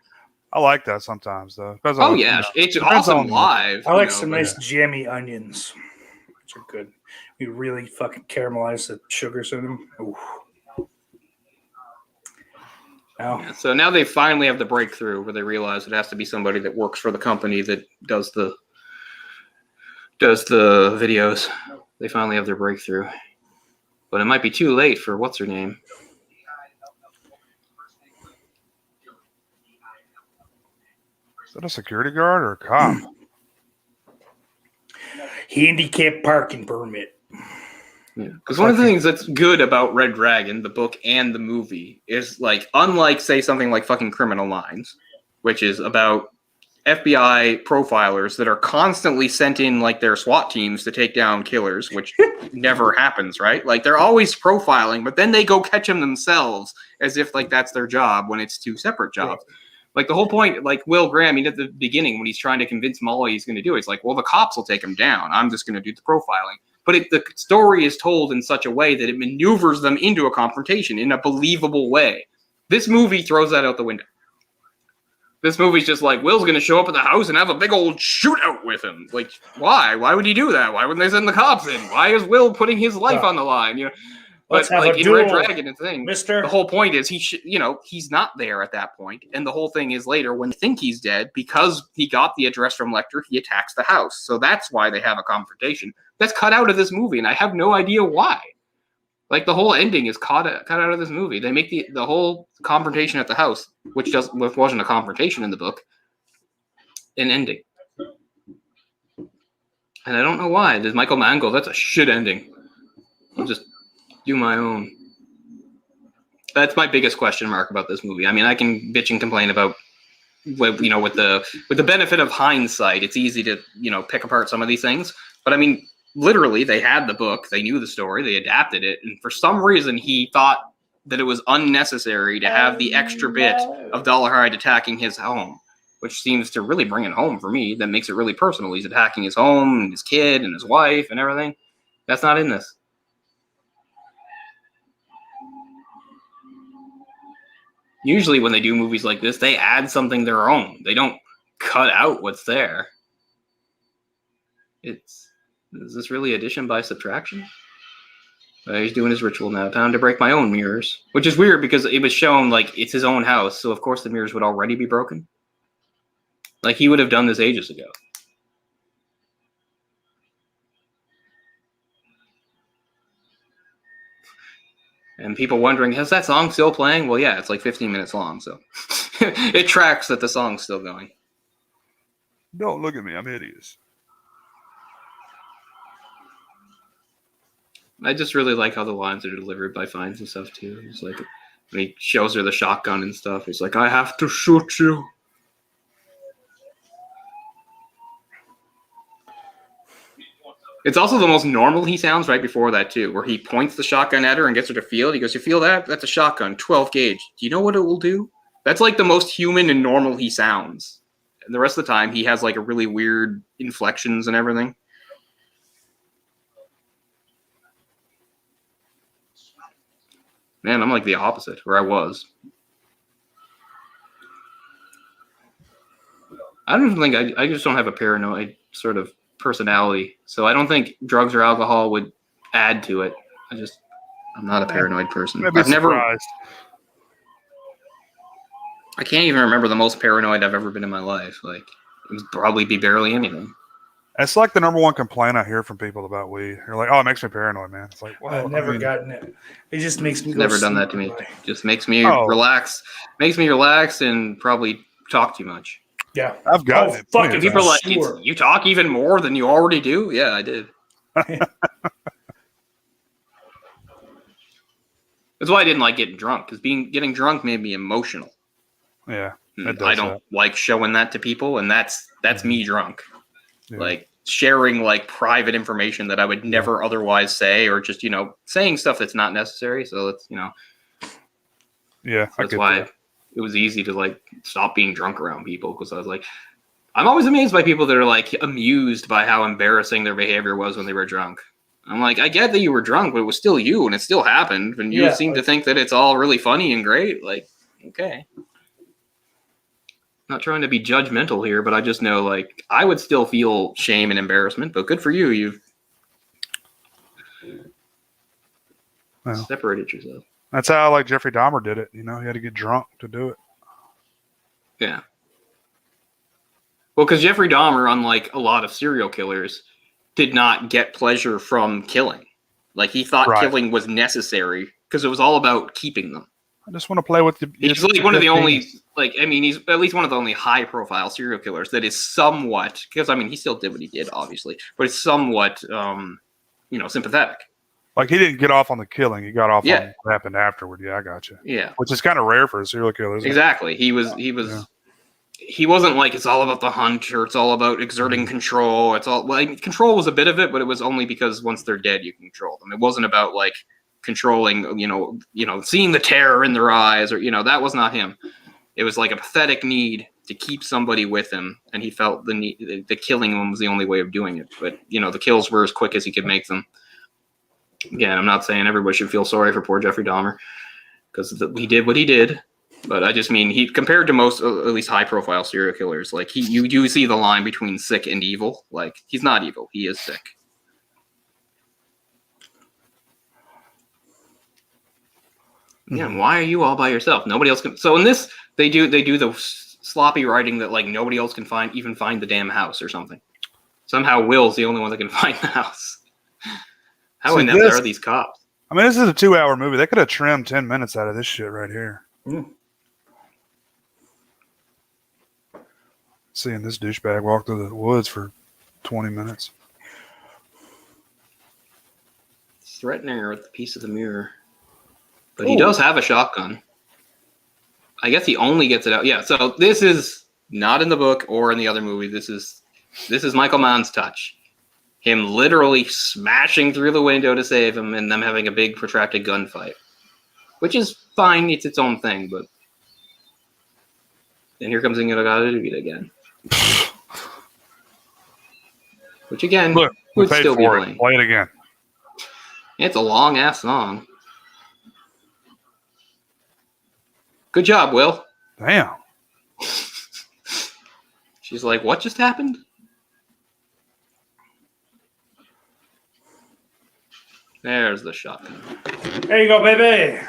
I like that sometimes, though. Depends Oh, on, yeah. It's depends awesome on- live. I like some nice jammy onions, which are good. We really fucking caramelize the sugars in them. Ooh. Yeah, so now they finally have the breakthrough where they realize it has to be somebody that works for the company that does the videos. They finally have their breakthrough. But it might be too late for what's her name. that a security guard or a cop? Handicap parking permit. Because one of the things that's good about Red Dragon, the book and the movie, is like, unlike, say, something like fucking Criminal Minds, which is about FBI profilers that are constantly sent in like their SWAT teams to take down killers, which never happens, right? Like they're always profiling, but then they go catch them themselves as if like that's their job when it's two separate jobs. Right. Like the whole point, like Will Graham, at the beginning when he's trying to convince Molly he's going to do it, it's like, well, the cops will take him down. I'm just going to do the profiling. But the story is told in such a way that it maneuvers them into a confrontation in a believable way. This movie throws that out the window. This movie's just like, Will's going to show up at the house and have a big old shootout with him. Like, why? Why would he do that? Why wouldn't they send the cops in? Why is Will putting his life on the line? You know, but like in Red Dragon and thing, the whole point is he's not there at that point. And the whole thing is later when they think he's dead, because he got the address from Lecter, he attacks the house. So that's why they have a confrontation. That's cut out of this movie, and I have no idea why. Like the whole ending is cut out of this movie. They make the whole confrontation at the house, which wasn't a confrontation in the book, an ending. And I don't know why. There's Michael Mann goes, that's a shit ending. I'll just do my own. That's my biggest question mark about this movie. I mean, I can bitch and complain about, with the benefit of hindsight, it's easy to pick apart some of these things. But I mean, literally, they had the book, they knew the story, they adapted it, and for some reason, he thought that it was unnecessary to have the extra bit of Dolarhyde attacking his home, which seems to really bring it home for me. That makes it really personal. He's attacking his home and his kid and his wife and everything. That's not in this. Usually when they do movies like this, they add something their own. They don't cut out what's there. Is this really addition by subtraction? He's doing his ritual now. Time to break my own mirrors. Which is weird because it was shown like it's his own house, so of course the mirrors would already be broken. Like he would have done this ages ago. And people wondering, is that song still playing? Well, yeah, it's like 15 minutes long, so it tracks that the song's still going. Don't look at me, I'm hideous. I just really like how the lines are delivered by Fiennes and stuff too. It's like when he shows her the shotgun and stuff, he's like, I have to shoot you. It's also the most normal he sounds right before that too, where he points the shotgun at her and gets her to feel it. He goes, you feel that? That's a shotgun, 12 gauge. Do you know what it will do? That's like the most human and normal he sounds. And the rest of the time, he has like a really weird inflections and everything. Man, I'm like the opposite, where I was. I don't think I just don't have a paranoid sort of personality, so I don't think drugs or alcohol would add to it. I'm not a paranoid person. I can't even remember the most paranoid I've ever been in my life. Like it would probably be barely anything. It's like the number one complaint I hear from people about weed. They're like, "Oh, it makes me paranoid, man." It's like, well, I've never gotten it. It just makes me. Never done that to me. Just makes me relax. Makes me relax and probably talk too much. Yeah, I've got it. Fucking people are like, you talk even more than you already do. Yeah, I did. That's why I didn't like getting drunk, because getting drunk made me emotional. Yeah, I don't like showing that to people, and that's me drunk. Yeah. Like sharing like private information that I would never otherwise say, or just saying stuff that's not necessary. So that's Yeah, that's why it was easy to like stop being drunk around people, because I was like, I'm always amazed by people that are like amused by how embarrassing their behavior was when they were drunk. I'm like, I get that you were drunk, but it was still you, and it still happened, and you seem to think that it's all really funny and great. Like, okay. Not trying to be judgmental here, but I just know, like, I would still feel shame and embarrassment, but good for you. You've separated yourself. That's how, like, Jeffrey Dahmer did it. He had to get drunk to do it. Yeah. Well, because Jeffrey Dahmer, unlike a lot of serial killers, did not get pleasure from killing. Like, he thought killing was necessary because it was all about keeping them. I just want to play with the. He's like one of the only, he's at least one of the only high-profile serial killers that is somewhat, because he still did what he did, obviously, but it's somewhat, sympathetic. Like he didn't get off on the killing; he got off on what happened afterward. Yeah, I got you. Yeah, which is kind of rare for a serial killer. Exactly. He was. He wasn't like it's all about the hunt or it's all about exerting control. It's all control was a bit of it, but it was only because once they're dead, you can control them. It wasn't about like controlling, seeing the terror in their eyes or, that was not him. It was like a pathetic need to keep somebody with him. And he felt the need, the killing them was the only way of doing it. But, the kills were as quick as he could make them. Again, I'm not saying everybody should feel sorry for poor Jeffrey Dahmer because he did what he did. But I just mean he compared to most, at least high-profile serial killers, like you do see the line between sick and evil. Like he's not evil; he is sick. Yeah, why are you all by yourself? Nobody else can. So in this, they do the sloppy writing that like nobody else can find the damn house or something. Somehow Will's the only one that can find the house. How inept are these cops? This is a 2-hour movie. They could have trimmed 10 minutes out of this shit right here. Seeing this douchebag walk through the woods for 20 minutes. Threatening her with the piece of the mirror. But he does have a shotgun. I guess he only gets it out. Yeah, so this is not in the book or in the other movie. This is Michael Mann's touch. Him literally smashing through the window to save him and them having a big protracted gunfight. Which is fine, it's its own thing, but then here comes Ingrid again. Which again would still be playing. Play it again. It's a long ass song. Good job, Will. Damn. She's like, what just happened? There's the shotgun. There you go, baby.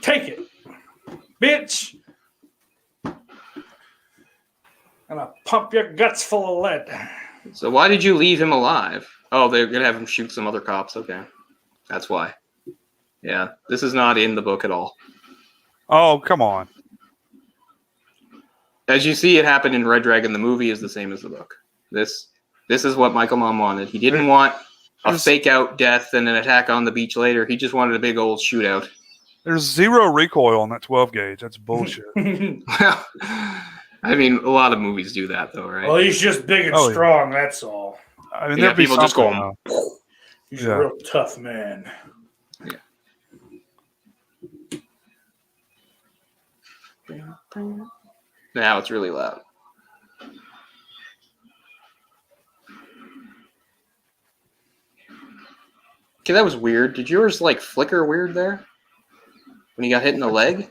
Take it, bitch. I'm gonna pump your guts full of lead. So why did you leave him alive? Oh, they're gonna have him shoot some other cops. Okay, that's why. Yeah, this is not in the book at all. Oh, come on. As you see, it happened in Red Dragon. The movie is the same as the book. This is what Michael Mann wanted. He didn't want a fake out death and an attack on the beach later. He just wanted a big old shootout. There's zero recoil on that 12 gauge. That's bullshit. A lot of movies do that, though, right? Well, he's just big and strong. Yeah. That's all. There'd be people just going. He's a real tough man. Yeah. Now it's really loud. Okay, that was weird. Did yours flicker weird there when you got hit in the leg?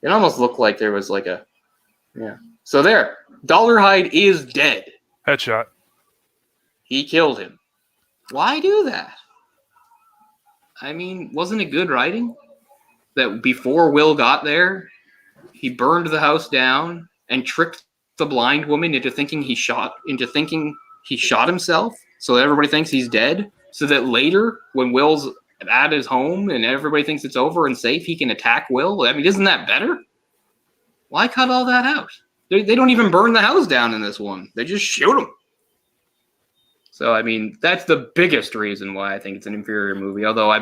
It almost looked like there was So there, Dollarhide is dead. Headshot. He killed him. Why do that? Wasn't it good writing that before Will got there, he burned the house down and tricked the blind woman into thinking he shot himself, so that everybody thinks he's dead, so that later when Will's at his home and everybody thinks it's over and safe, he can attack Will? Isn't that better? Why cut all that out? They don't even burn the house down in this one. They just shoot him. So, that's the biggest reason why I think it's an inferior movie. Although,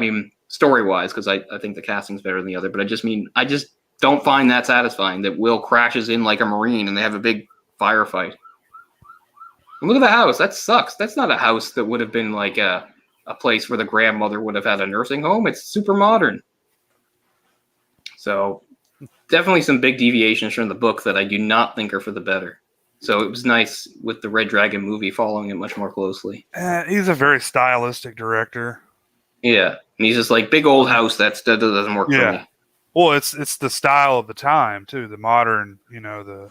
story-wise, because I think the casting's better than the other. But I just don't find that satisfying that Will crashes in like a Marine and they have a big firefight. And look at the house. That sucks. That's not a house that would have been like a place where the grandmother would have had a nursing home. It's super modern. So definitely some big deviations from the book that I do not think are for the better. So it was nice with the Red Dragon movie following it much more closely. He's a very stylistic director. Yeah. And he's just like, big old house, that doesn't work for me. Well, it's the style of the time, too. The modern, the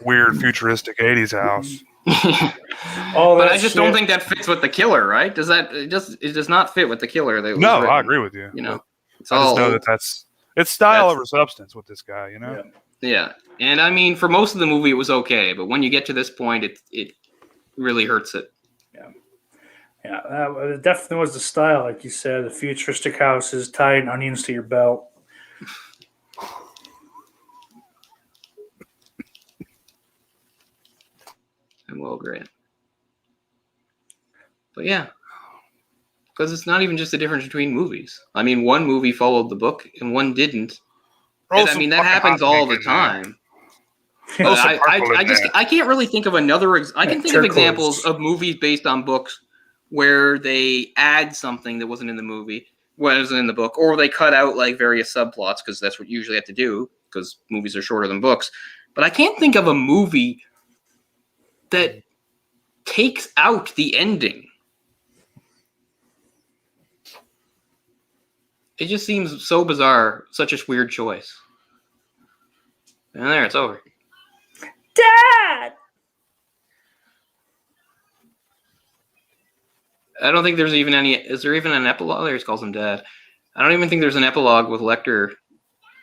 weird futuristic 80s house. But I just don't think that fits with the killer, right? It does not fit with the killer. No, I agree with you. I just know it's style over substance with this guy, Yeah. And for most of the movie it was okay, but when you get to this point it really hurts it. Yeah. Yeah, it definitely was the style, like you said. The futuristic houses, tying onions to your belt. And Will Grant. But yeah, because it's not even just the difference between movies. I mean, one movie followed the book and one didn't. And, I mean, that happens all the time. I can't really think of another. I can think of examples of movies based on books where they add something that wasn't in the movie, wasn't in the book, or they cut out like various subplots because that's what you usually have to do because movies are shorter than books. But I can't think of a movie that takes out the ending. It just seems so bizarre, such a weird choice. And there, it's over. Dad! I don't think there's even any. Is there even an epilogue? There, he calls him Dad. I don't even think there's an epilogue with Lecter.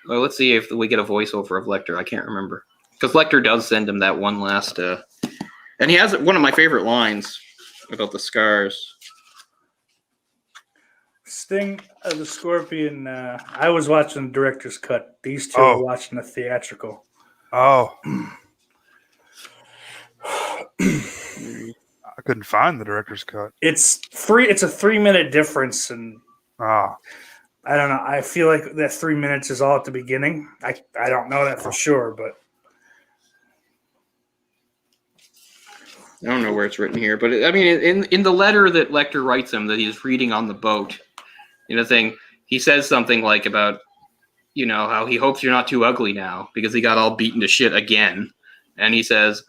Well, let's see if we get a voiceover of Lecter. I can't remember. Because Lecter does send him that one last. And he has one of my favorite lines about the scars. Sting of the Scorpion. I was watching the director's cut. These two were watching the theatrical. Oh. I couldn't find the director's cut. It's a 3-minute difference, and I don't know. I feel like that 3 minutes is all at the beginning. I don't know that for sure, but I don't know where it's written here, but I mean, in the letter that Lecter writes him that he's reading on the boat, he says something like about, how he hopes you're not too ugly now because he got all beaten to shit again. And he says,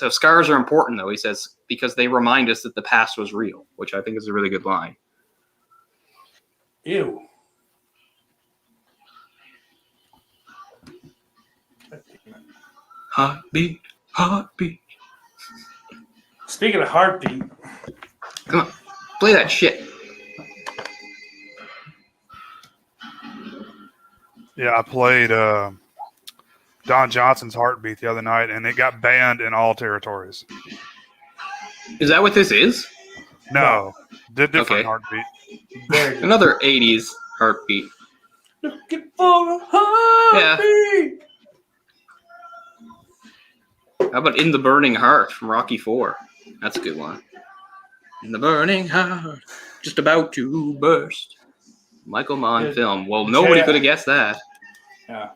scars are important though. He says, because they remind us that the past was real, which I think is a really good line. Ew. Heartbeat, heartbeat. Speaking of heartbeat. Come on, play that shit. Yeah, I played Don Johnson's Heartbeat the other night, and it got banned in all territories. Is that what this is? No. Different Heartbeat. Another 80s Heartbeat. Looking for a heartbeat. Yeah. How about In the Burning Heart from Rocky IV? That's a good one. In the burning heart, just about to burst. Michael Mann film. Well, nobody could have guessed that. Yeah.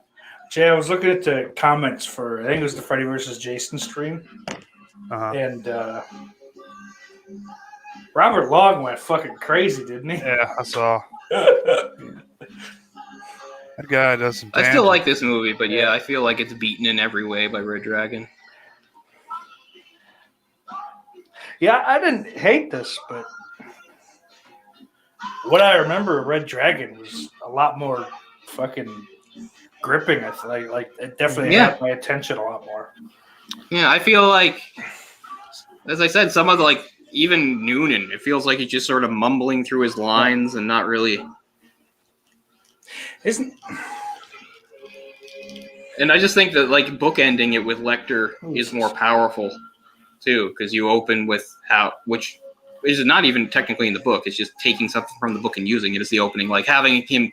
Jay, I was looking at the comments for, I think it was the Freddy vs. Jason stream. And Robert Long went fucking crazy, didn't he? Yeah, I saw. That guy does some damage. I still like this movie, but yeah, I feel like it's beaten in every way by Red Dragon. Yeah, I didn't hate this, but what I remember of Red Dragon was a lot more fucking gripping. I feel like it definitely had my attention a lot more. Yeah, I feel like, as I said, some of the, even Noonan, it feels like he's just sort of mumbling through his lines and not really. And I just think that bookending it with Lecter is more powerful too, because you open with which is not even technically in the book. It's just taking something from the book and using it as the opening, like having him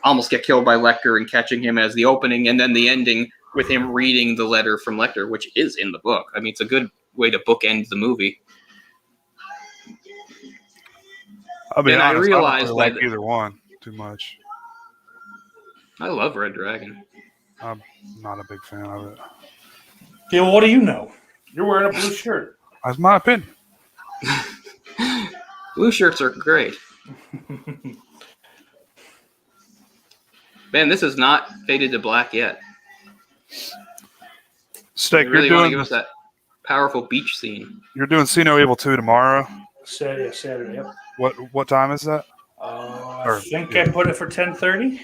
almost get killed by Lecter and catching him as the opening, and then the ending with him reading the letter from Lecter, which is in the book. I mean, it's a good way to bookend the movie. I realized I don't like either one too much. I love Red Dragon. I'm not a big fan of it. Yeah, well, what do you know? You're wearing a blue shirt. That's my opinion. Blue shirts are great. Man, this is not faded to black yet. Steak, really want to give us that powerful beach scene. You're doing See No Evil 2 tomorrow? Saturday, yep. What time is that? I think I put it for 10:30.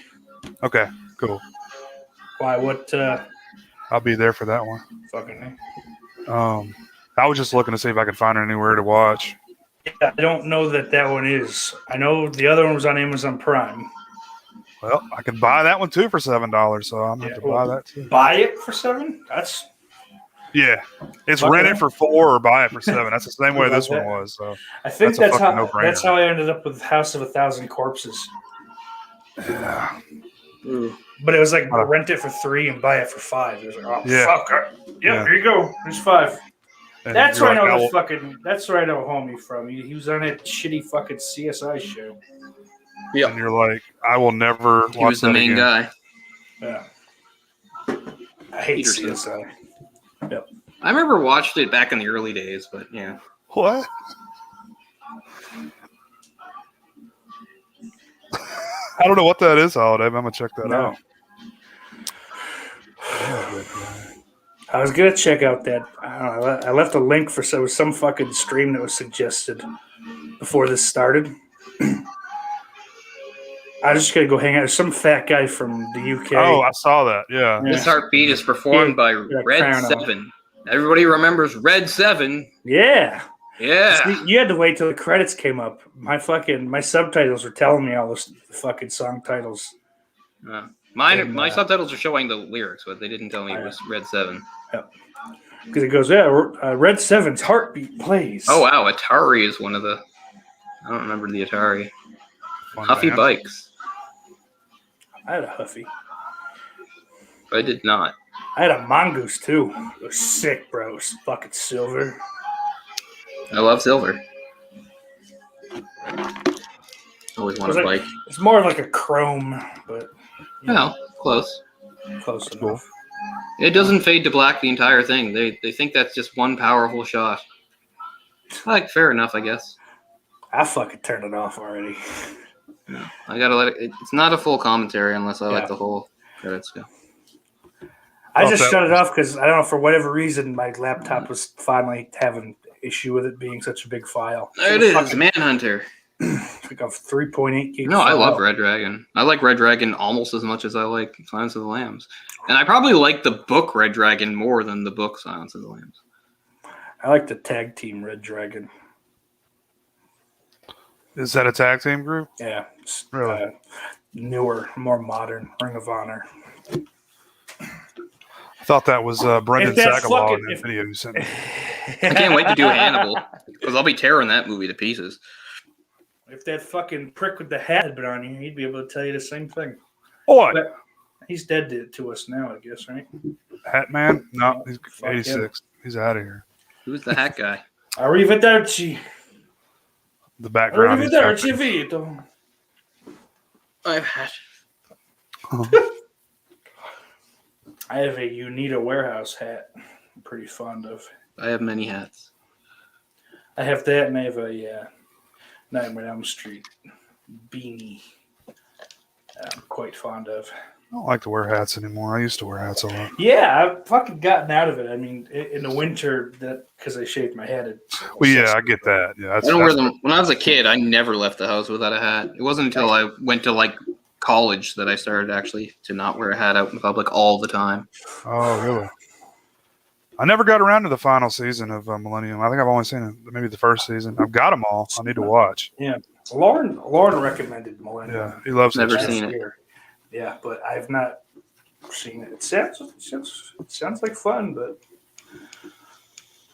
Okay, cool. Why? What? I'll be there for that one. Fucking. I was just looking to see if I could find anywhere to watch. Yeah, I don't know that one is. I know the other one was on Amazon Prime. Well, I could buy that one too for $7, so I'm going to have to buy that too. Buy it for $7? Yeah, it's Fuck rent it. it for $4 or buy it for $7. That's the same way this one was. So I think that's a that's fucking how no-brainer. that's how I ended up with House of a Thousand Corpses. yeah. But it was like rent it for $3 and buy it for $5. It was like, oh fuck. Yep, here you go. Here's $5. And That's where you're I know like, this fucking. That's where I know homie from. He was on that shitty fucking CSI show. Yeah. And you're like, I will never watch He was the that main again. guy. Yeah. I hate Peterson. CSI. Yep. I remember watched it back in the early days, but yeah. What? I don't know what that is, Holiday. I'm gonna check that out. I was gonna check out that. I don't know, I left a link for some fucking stream that was suggested before this started. I just gotta go hang out. There's some fat guy from the UK. Oh, I saw that. Yeah. This Heartbeat is performed by Red 7. Everybody remembers Red 7. Yeah. Yeah. See, you had to wait till the credits came up. My subtitles were telling me all the fucking song titles. My subtitles are showing the lyrics, but they didn't tell me it was Red 7. Because it goes, Red 7's Heartbeat plays. Oh, wow. Atari is one of the... I don't remember the Atari. Huffy band. Bikes. I had a Huffy. I did not. I had a Mongoose, too. It was sick, bro. It was fucking silver. I love silver. Always want a bike. It's more of like a chrome, but... No, close. Close enough. It doesn't fade to black the entire thing. They think that's just one powerful shot. Fair enough, I guess. I fucking turned it off already. No, I gotta let it. It's not a full commentary unless I let the whole credits go. I just shut it off because I don't know, for whatever reason, my laptop was finally having issue with it being such a big file. There it is, Manhunter. It's like a 3.8 gig. No, I love Red Dragon. I like Red Dragon almost as much as I like Silence of the Lambs. And I probably like the book Red Dragon more than the book Silence of the Lambs. I like the tag team Red Dragon. Is that a tag team group? Yeah. It's, really? Newer, more modern. Ring of Honor. I thought that was Brendan Sagalaw in that video you sent me. I can't wait to do Hannibal because I'll be tearing that movie to pieces. If that fucking prick with the hat had been on here, he'd be able to tell you the same thing. What? But he's dead to us now, I guess, right? Hat Man? No, he's 86. He's out of here. Who's the hat guy? Arrivederci. The background. Arrivederci, Vito. I've had. I have a Unita Warehouse hat I'm pretty fond of. I have many hats. I have that, and I have a Nightmare on Elm Street beanie I'm quite fond of. I don't like to wear hats anymore. I used to wear hats a lot. Yeah, I've fucking gotten out of it. I mean, in the winter, because I shaved my head. Well, yeah, I get that. Yeah, I don't wear them. When I was a kid, I never left the house without a hat. It wasn't until I went to college that I started actually to not wear a hat out in public all the time. Oh, really? I never got around to the final season of Millennium. I think I've only seen maybe the first season. I've got them all. I need to watch. Yeah, Lauren recommended Millennium. Yeah, he loves it. Never seen it. Yeah, but I've not seen it. It sounds like fun, but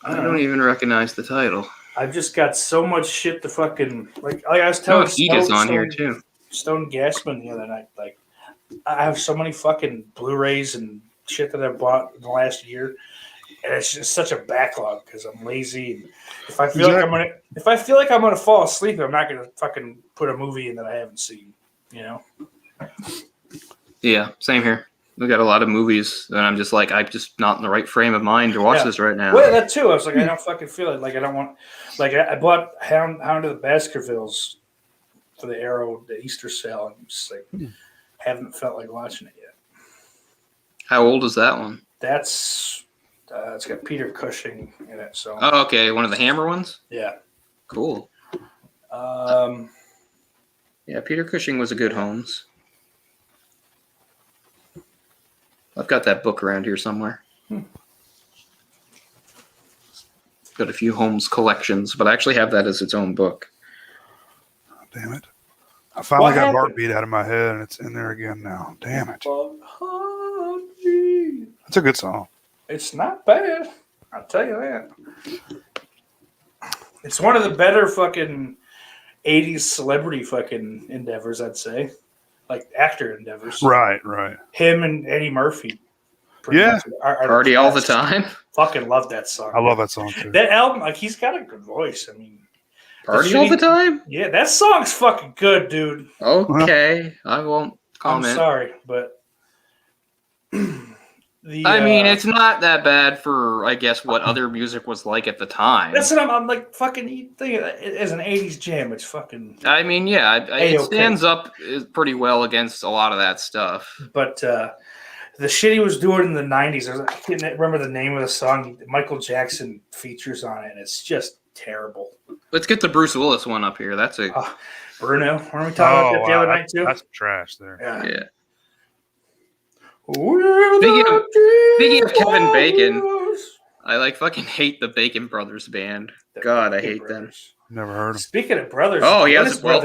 I don't even recognize the title. I've just got so much shit to fucking like I was telling Stone on here too. Stone Gassman the other night. Like, I have so many fucking Blu-rays and shit that I've bought in the last year, and it's just such a backlog because I'm lazy. And if I feel like I'm gonna fall asleep, I'm not gonna fucking put a movie in that I haven't seen. You know. Yeah, same here. We got a lot of movies, and I'm just not in the right frame of mind to watch this right now. Well, that too. I was like, I don't fucking feel it. Like, I don't want. Like, I bought Hound of the Baskervilles for the Arrow, the Easter sale, and just like haven't felt like watching it yet. How old is that one? That's it's got Peter Cushing in it. So. Oh, okay, one of the Hammer ones. Yeah. Cool. Yeah, Peter Cushing was a good Holmes. I've got that book around here somewhere. Got a few Holmes collections, but I actually have that as its own book. Oh, damn it. I finally got Heartbeat out of my head, and it's in there again now. Damn it. That's a good song. It's not bad. I'll tell you that. It's one of the better fucking 80s celebrity fucking endeavors, I'd say. Like actor endeavors. Right. Him and Eddie Murphy. Yeah. Are Party all the time. Fucking love that song. I love that song too. That album, like he's got a good voice. I mean, Party all the time? Yeah, that song's fucking good, dude. Okay. I won't comment. I'm sorry, but I mean, it's not that bad for, I guess, what other music was like at the time. That's what I'm like. Fucking thinking as an '80s jam, it's fucking. I mean, yeah, it stands up pretty well against a lot of that stuff. But the shit he was doing in the '90s, I can't remember the name of the song. Michael Jackson features on it, and it's just terrible. Let's get the Bruce Willis one up here. That's a Bruno. Weren't we talking about that the other night too? That's trash there. Yeah. Speaking of Kevin Bacon, I fucking hate the Bacon Brothers band. God, I hate them. Never heard them. Speaking of brothers, he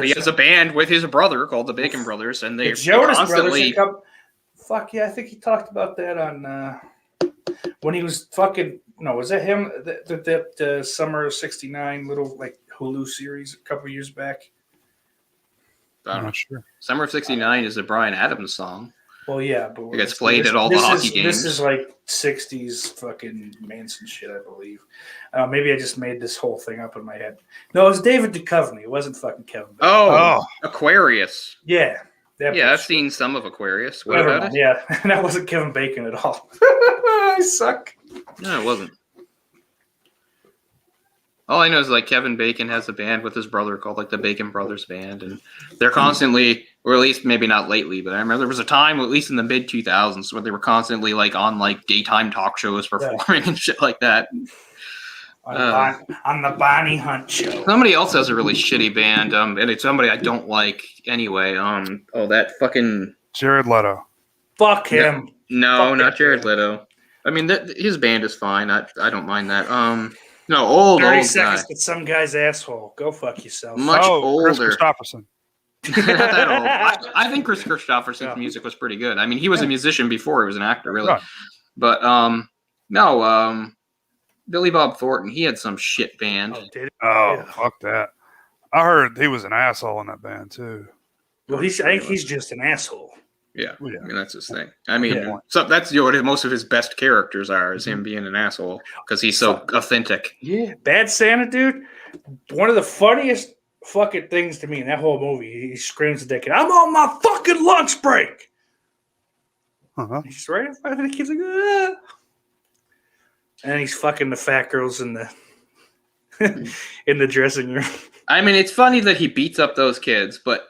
has a band with his brother called the Bacon Brothers, and they Jonas constantly. Brothers. Fuck yeah, I think he talked about that on when he was fucking. No, was that him? That summer of '69 little like Hulu series a couple years back. I'm not sure. Summer of '69 is a Bryan Adams song. Well, yeah, but it gets played at all the hockey games. This is like '60s fucking Manson shit, I believe. Maybe I just made this whole thing up in my head. No, it was David Duchovny. It wasn't fucking Kevin Bacon. Oh, Aquarius. Yeah. I've seen some of Aquarius. What about it? Yeah, that wasn't Kevin Bacon at all. I suck. No, it wasn't. All I know is Kevin Bacon has a band with his brother called the Bacon Brothers Band, and they're constantly, or at least maybe not lately, but I remember there was a time, at least in the mid 2000s, where they were constantly on daytime talk shows performing and shit like that. On the Bonnie Hunt show. Somebody else has a really shitty band, and it's somebody I don't like anyway. That fucking Jared Leto. Fuck him. No, not Jared Leto. I mean, his band is fine. I don't mind that. No, old 30 seconds guy. to some guy's asshole. Go fuck yourself. Much older. Chris Christopherson. Not that old. I think Chris Christopherson's music was pretty good. I mean, he was a musician before he was an actor, really. Right. But Billy Bob Thornton, he had some shit band. Fuck that. I heard he was an asshole in that band too. Well, I think he's just an asshole. Yeah, I mean that's his thing. I mean, so that's what most of his best characters are, is him being an asshole because he's so authentic. Yeah, Bad Santa, dude. One of the funniest fucking things to me in that whole movie, he screams at that kid, "I'm on my fucking lunch break." He's right in front of the kids, like, ah. And he's fucking the fat girls in the in the dressing room. I mean, it's funny that he beats up those kids, but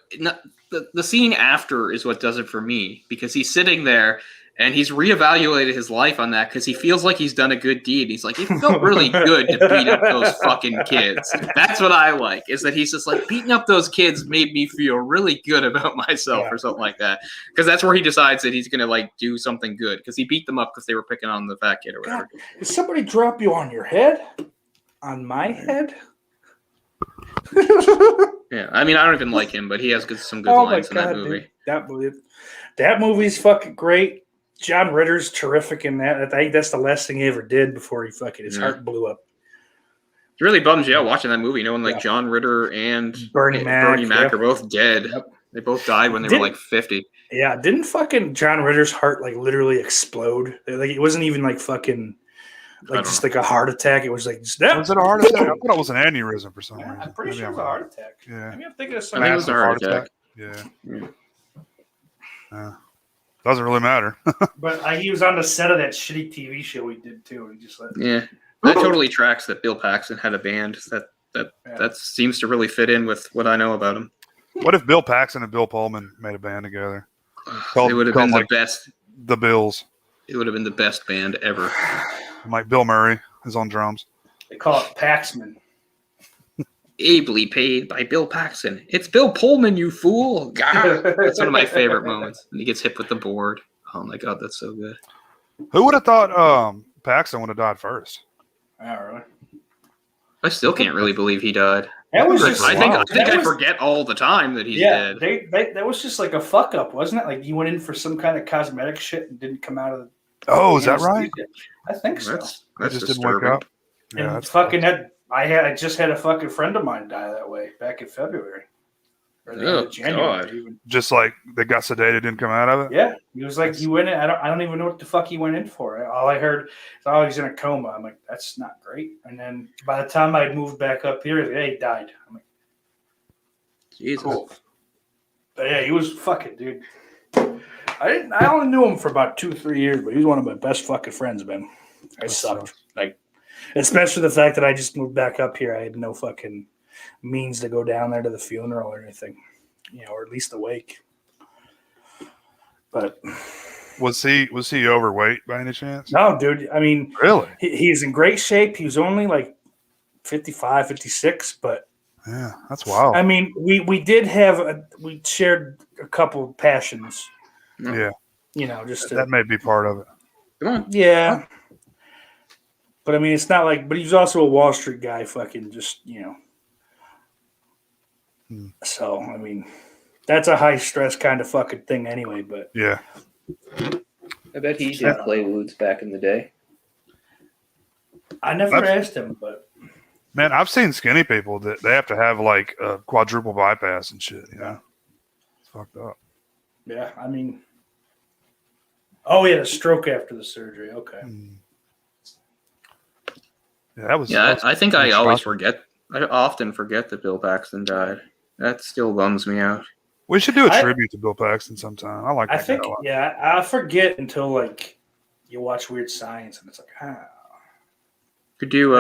the scene after is what does it for me, because he's sitting there and he's reevaluated his life on that because he feels like he's done a good deed. He's like, it felt really good to beat up those fucking kids. That's what I like, is that he's just like, beating up those kids made me feel really good about myself or something like that. Because that's where he decides that he's going to do something good, because he beat them up because they were picking on the fat kid or whatever. God, did somebody drop you on your head? On my head? Yeah, I mean, I don't even like him, but he has some good lines in that movie. Dude. That movie's fucking great. John Ritter's terrific in that. I think that's the last thing he ever did before his heart blew up. It really bums you out watching that movie, knowing John Ritter and Bernie Mac are both dead. Yep. They both died when they were 50. Yeah, didn't fucking John Ritter's heart literally explode? It wasn't even fucking just a heart attack. It was was it a heart attack? I thought it was an attack for some reason. I'm pretty sure it was a heart attack. Yeah. Maybe I'm thinking of something. I think it was a heart attack. Yeah. Doesn't really matter. But he was on the set of that shitty TV show he did too. And he just that totally tracks that Bill Paxton had a band. That seems to really fit in with what I know about him. What if Bill Paxton and Bill Pullman made a band together? It would have been the best. The Bills. It would have been the best band ever. Like Bill Murray is on drums. They call it Paxman. Ably paid by Bill Paxton. It's Bill Pullman, you fool. God. That's one of my favorite moments. And he gets hit with the board. Oh my God, that's so good. Who would have thought Paxton would have died first? Oh, really? I still can't really believe he died. That was just, I think I forget all the time that he's dead. That was just like a fuck up, wasn't it? Like he went in for some kind of cosmetic shit and didn't come out of the... Oh, is that right? I think so. That's just disturbing. didn't wake up. Yeah, and fucking I just had a fucking friend of mine die that way back in February. Or the end of January, even. Just like they got sedated, didn't come out of it. Yeah, he was like, he went in. I don't even know what the fuck he went in for. All I heard is, oh, he's in a coma. I'm like, that's not great. And then by the time I moved back up here, hey, he died. I'm like, Jesus. Cool. But yeah, he was fucking dude. I only knew him for about 2-3 years, but he was one of my best fucking friends, man. I sucked. Like, especially the fact that I just moved back up here. I had no fucking means to go down there to the funeral or anything, or at least the wake. But was he overweight by any chance? No, dude. I mean, really, he's in great shape. He was only like 55, 56, but yeah, that's wild. I mean, we shared a couple passions. Yeah, just that may be part of it. Come on, yeah. But I mean, it's not like. But he's also a Wall Street guy. Fucking just So I mean, that's a high stress kind of fucking thing anyway. But yeah, I bet he did Quaaludes back in the day. I never asked him, but man, I've seen skinny people that they have to have like a quadruple bypass and shit. It's fucked up. Yeah, I mean, he had a stroke after the surgery. Okay. Yeah, that was. I think I always forget. I often forget that Bill Paxton died. That still bums me out. We should do a tribute to Bill Paxton sometime. I think guy a lot. Yeah, I forget until like you watch Weird Science and it's like, Could do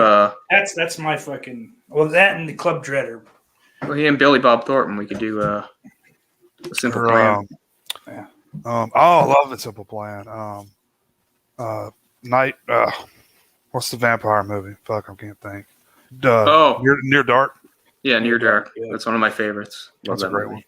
that's my fucking that and the Club Dreader. Well, he and Billy Bob Thornton. We could do a Simple Plan. I love the Simple Plan. Night. What's the vampire movie? Fuck, I can't think. Near Dark. Yeah, Near Dark. Yeah. That's one of my favorites. That's a great one.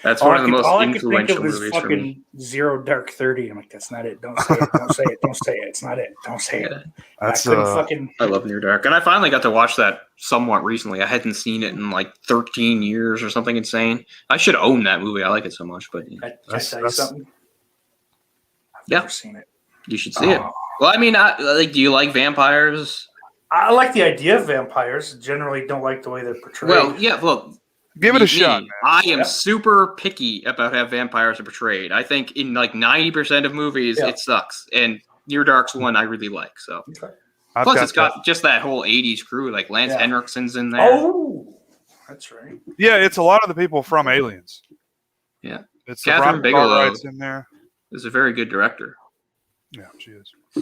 That's one of the most influential movies for me. Zero Dark 30. I'm like, that's not it. Don't say it. Don't say it. Don't say it. It's not it. Don't say it. I love Near Dark, and I finally got to watch that somewhat recently. I hadn't seen it in like 13 years or something insane. I should own that movie. I like it so much. But can I tell you something? I've never seen it. You should see it. Well, I mean, do you like vampires? I like the idea of vampires. Generally, don't like the way they're portrayed. Well, yeah. Well, give it a shot. Man. I am super picky about how vampires are portrayed. I think in like 90% of movies, it sucks. And Near Dark's one I really like. So, plus it's got just that whole '80s crew, like Lance Henriksen's in there. Oh, that's right. Yeah, it's a lot of the people from Aliens. Yeah, it's Catherine Bigelow in there. Is a very good director. Yeah, she is. I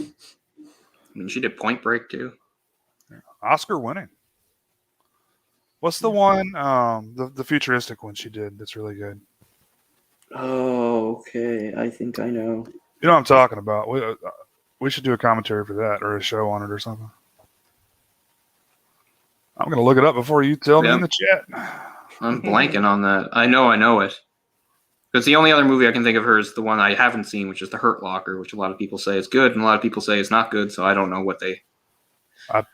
mean, she did Point Break too. Yeah. Oscar winning. What's the one, the futuristic one she did that's really good? Oh, okay. I think I know. You know what I'm talking about. We should do a commentary for that or a show on it or something. I'm going to look it up before you tell me in the chat. I'm blanking on that. I know it. Because the only other movie I can think of her is the one I haven't seen, which is The Hurt Locker, which a lot of people say is good and a lot of people say is not good, so I don't know what they... I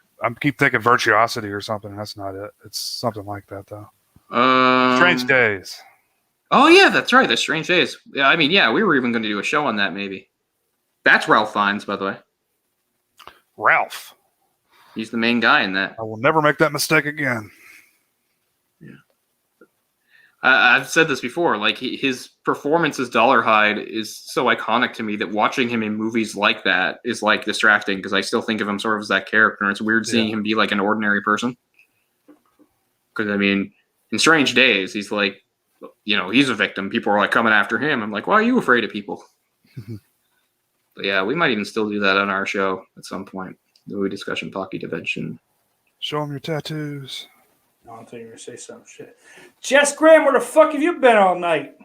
keep thinking Virtuosity or something. That's not it. It's something like that, though. Strange Days. Oh, yeah, that's right. That's Strange Days. Yeah, I mean, we were even going to do a show on that, maybe. That's Ralph Fiennes, by the way. Ralph. He's the main guy in that. I will never make that mistake again. Yeah. I've said this before. Like, his performance as Dollarhide is so iconic to me that watching him in movies like that is, like, distracting because I still think of him sort of as that character. And it's weird seeing him be, like, an ordinary person. Because, I mean, in Strange Days, he's like, he's a victim. People are, like, coming after him. I'm like, why are you afraid of people? But, yeah, we might even still do that on our show at some point. The movie discussion, Pocky Dimension. Show them your tattoos. I don't think you're going to say some shit. Jess Graham, where the fuck have you been all night?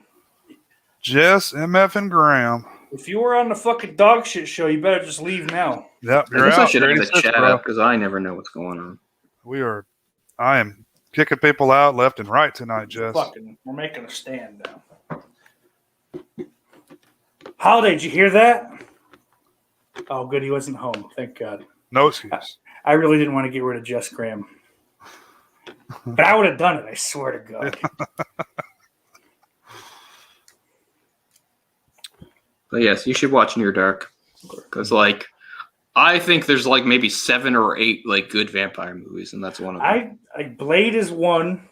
Jess, MF, and Graham. If you were on the fucking dog shit show, you better just leave now. Yep, you're out. I should have the chat up because I never know what's going on. I am kicking people out left and right tonight, Jess. We're making a stand now. Holiday, did you hear that? Oh, good, he wasn't home. Thank God. No excuse. I really didn't want to get rid of Jess Graham. But I would have done it, I swear to God. But yes, you should watch Near Dark. Because, like, I think there's like maybe 7 or 8 like good vampire movies, and that's one of them. Blade is one.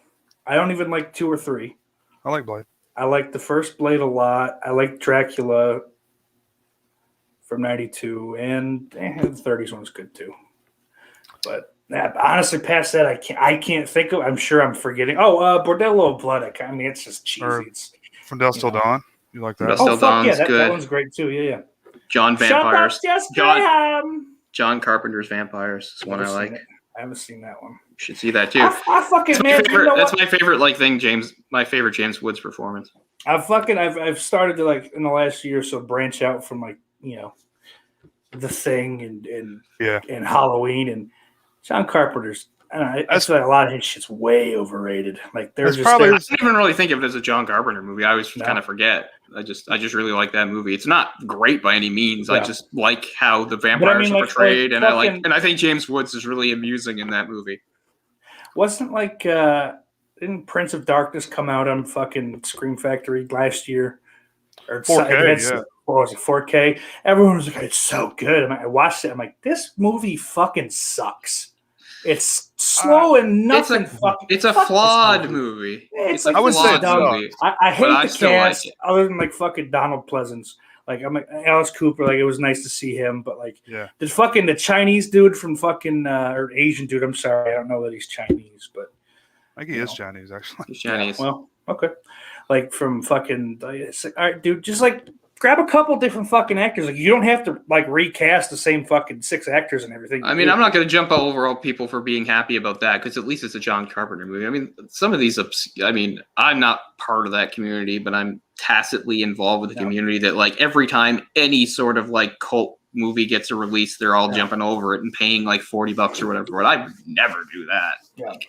I don't even like 2 or 3. I like Blade. I like the first Blade a lot. I like Dracula from '92, and the '30s one was good too. But honestly, past that, I can't think of. I'm sure I'm forgetting. Oh, Bordello of Blood. I mean, it's just cheesy. It's From Dusk Till Dawn. You like that? Dusk Till Dawn's that good. one's great too. Yeah. John Vampires. Shut up, John Carpenter's Vampires is one I like. I haven't seen that one. You should see that too. I fucking that's my favorite like thing. My favorite James Woods performance. I've started to like in the last year or so branch out from like The Thing and Halloween and John Carpenter's. I don't know. I feel like a lot of his shit's way overrated. Like I don't even really think of it as a John Carpenter movie. I always kind of forget. I just really like that movie. It's not great by any means. Yeah. I just like how the vampires are portrayed, and I think James Woods is really amusing in that movie. Wasn't like didn't Prince of Darkness come out on fucking Scream Factory last year? Or 4K, what was it, 4K? Everyone was like, it's so good. I watched it. I'm like, this movie fucking sucks. It's slow and nothing. It's a flawed movie. It's like, I would say movie. I hate the cast, other than like fucking Donald Pleasance. Like I'm like Alice Cooper. Like it was nice to see him, but like the Chinese dude from fucking or Asian dude. I'm sorry, I don't know that he's Chinese, but I think he is Chinese actually. He's Chinese. Yeah, well, okay. Like from fucking. It's like, all right, dude. Just like grab a couple different fucking actors. Like you don't have to like recast the same fucking 6 actors and everything. I mean, I'm not going to jump all over all people for being happy about that because at least it's a John Carpenter movie. I mean, some of these. I mean, I'm not part of that community, but I'm tacitly involved with the community that like every time any sort of like cult movie gets a release, they're all jumping over it and paying like $40 or whatever. But I would never do that. Yeah. Like,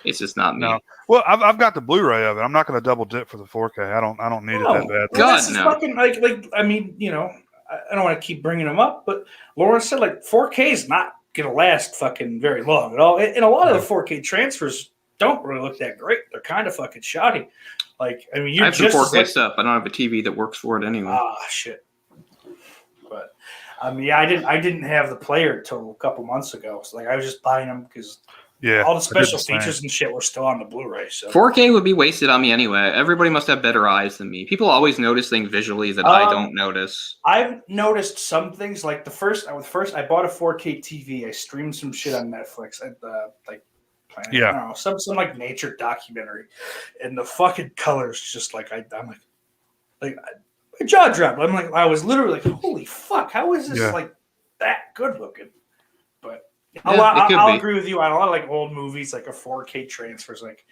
it's just not me. No. Well, I've got the Blu-ray of it. I'm not going to double dip for the 4K. I don't need it that bad. God, no. Fucking, like I mean, I don't want to keep bringing them up, but Laura said like 4K is not going to last fucking very long at all. And a lot of the 4K transfers don't really look that great. They're kind of fucking shoddy. Like, I mean, I have the 4K stuff. I don't have a TV that works for it anyway. Ah, shit. But I mean, I didn't have the player till a couple months ago. So like, I was just buying them because. Yeah, all the special features and shit were still on the Blu-ray. So 4K would be wasted on me anyway. Everybody must have better eyes than me. People always notice things visually that I don't notice. I've noticed some things like I bought a 4K TV. I streamed some shit on Netflix at the I don't know, some like nature documentary, and the fucking colors just like I'm like my jaw dropped. I'm like I was literally like, holy fuck, how is this like that good looking? But. I'll agree with you on a lot of like old movies, like a 4K transfer is like,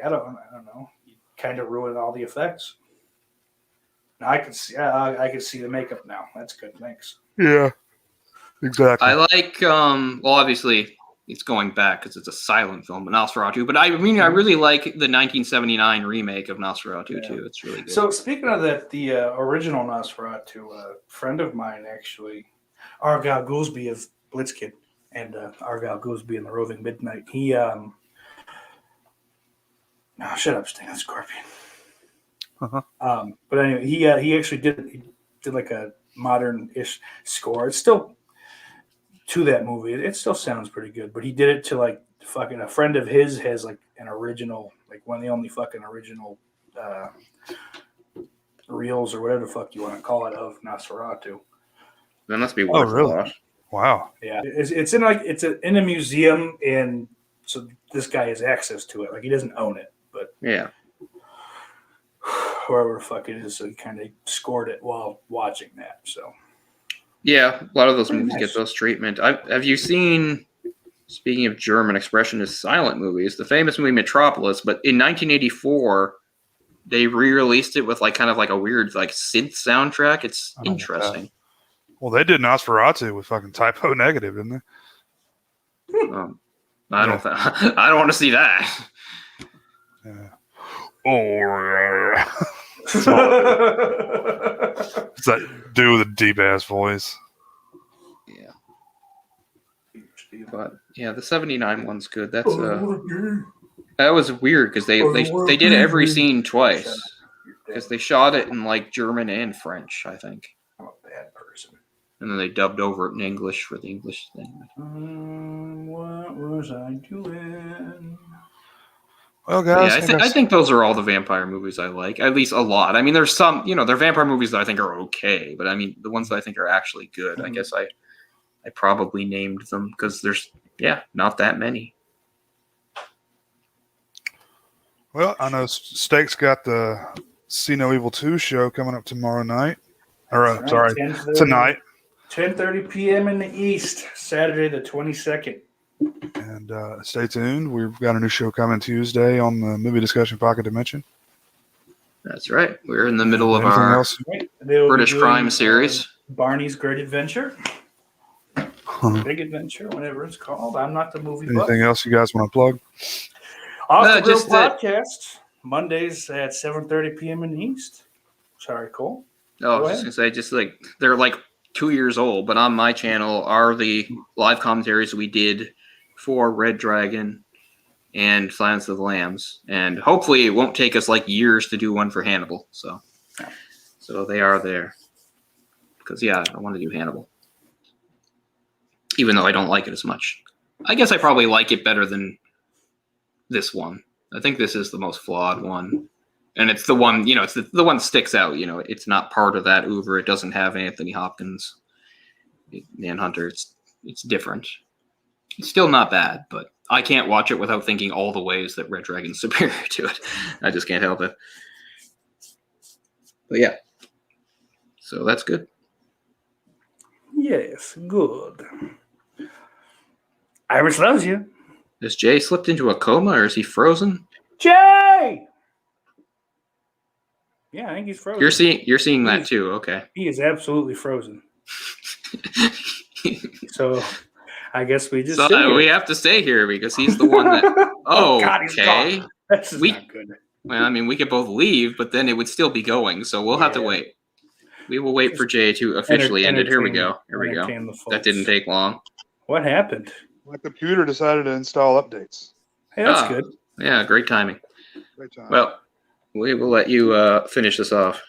I don't know, you kind of ruin all the effects. Now I can see the makeup now. That's good. Thanks. Yeah, exactly. I like well, obviously it's going back because it's a silent film, Nosferatu. But I mean, I really like the 1979 remake of Nosferatu too. It's really good. So speaking of that, the original Nosferatu, a friend of mine actually, Argyle Goolsby of Blitzkid. And Argyle Goolsby in the Roving Midnight. He no, shut up, Sting. That's Scorpion. But anyway, he actually did like a modern-ish score. It's still to that movie. It still sounds pretty good. But he did it to like fucking a friend of his has like an original, like one of the only fucking original reels or whatever the fuck you want to call it of Nosferatu. That must be worth a lot. Wow. Yeah, it's in a museum, and so this guy has access to it. Like he doesn't own it, but whoever the fuck it is, so he kind of scored it while watching that. So yeah, a lot of those movies get those treatment. Have you seen? Speaking of German expressionist silent movies, the famous movie Metropolis, but in 1984, they re-released it with like kind of like a weird like synth soundtrack. It's interesting. Well, they did Nosferatu with fucking Typo Negative, didn't they? I don't want to see that. Yeah. Oh, it's that dude with a deep ass voice. Yeah. But yeah, the 79 one's good. That's that was weird because they did every scene twice because they shot it in like German and French, I think. I'm a bad person. And then they dubbed over it in English for the English thing. What was I doing? Well, guys, yeah, I think those are all the vampire movies I like, at least a lot. I mean, there's some, they're vampire movies that I think are okay, but I mean, the ones that I think are actually good, I guess I probably named them because there's, not that many. Well, I know Steak's got the See No Evil 2 show coming up tomorrow night. Or, sorry, tonight. 10:30 p.m. in the East, Saturday the 22nd. And stay tuned. We've got a new show coming Tuesday on the Movie Discussion Pocket Dimension. That's right. We're in the middle of our British crime series. Barney's Great Adventure. Big Adventure, whatever it's called. I'm not the movie buff. Anything else you guys want to plug? Off the Grill Podcast, Mondays at 7:30 p.m. in the East. Sorry, Cole. Oh, I was just going to say, they're like 2 years old, but on my channel are the live commentaries we did for Red Dragon and Silence of the Lambs. And hopefully it won't take us like years to do one for Hannibal. So they are there. Because, I want to do Hannibal. Even though I don't like it as much. I guess I probably like it better than this one. I think this is the most flawed one. And it's the one, it's the one that sticks out. It's not part of that oeuvre. It doesn't have Anthony Hopkins, Manhunter. It's different. It's still not bad, but I can't watch it without thinking all the ways that Red Dragon's superior to it. I just can't help it. But yeah. So that's good. Yes, good. Iris loves you. Has Jay slipped into a coma or is he frozen? Jay! Yeah, I think he's frozen. You're seeing that too, okay. He is absolutely frozen. So I guess we just we have to stay here because he's the one that God, he's okay. Gone. That's not good. Well, I mean, we could both leave, but then it would still be going, so we'll have to wait. We will wait for Jay to officially end it. Here we go. That didn't take long. What happened? My computer decided to install updates. Hey, that's good. Yeah, great timing. Great time. Well, we will let you finish this off.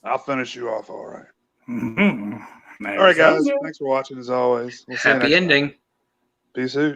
I'll finish you off, all right. Mm-hmm. All right, guys. Thanks for watching, as always. We'll see you Happy ending. Peace out.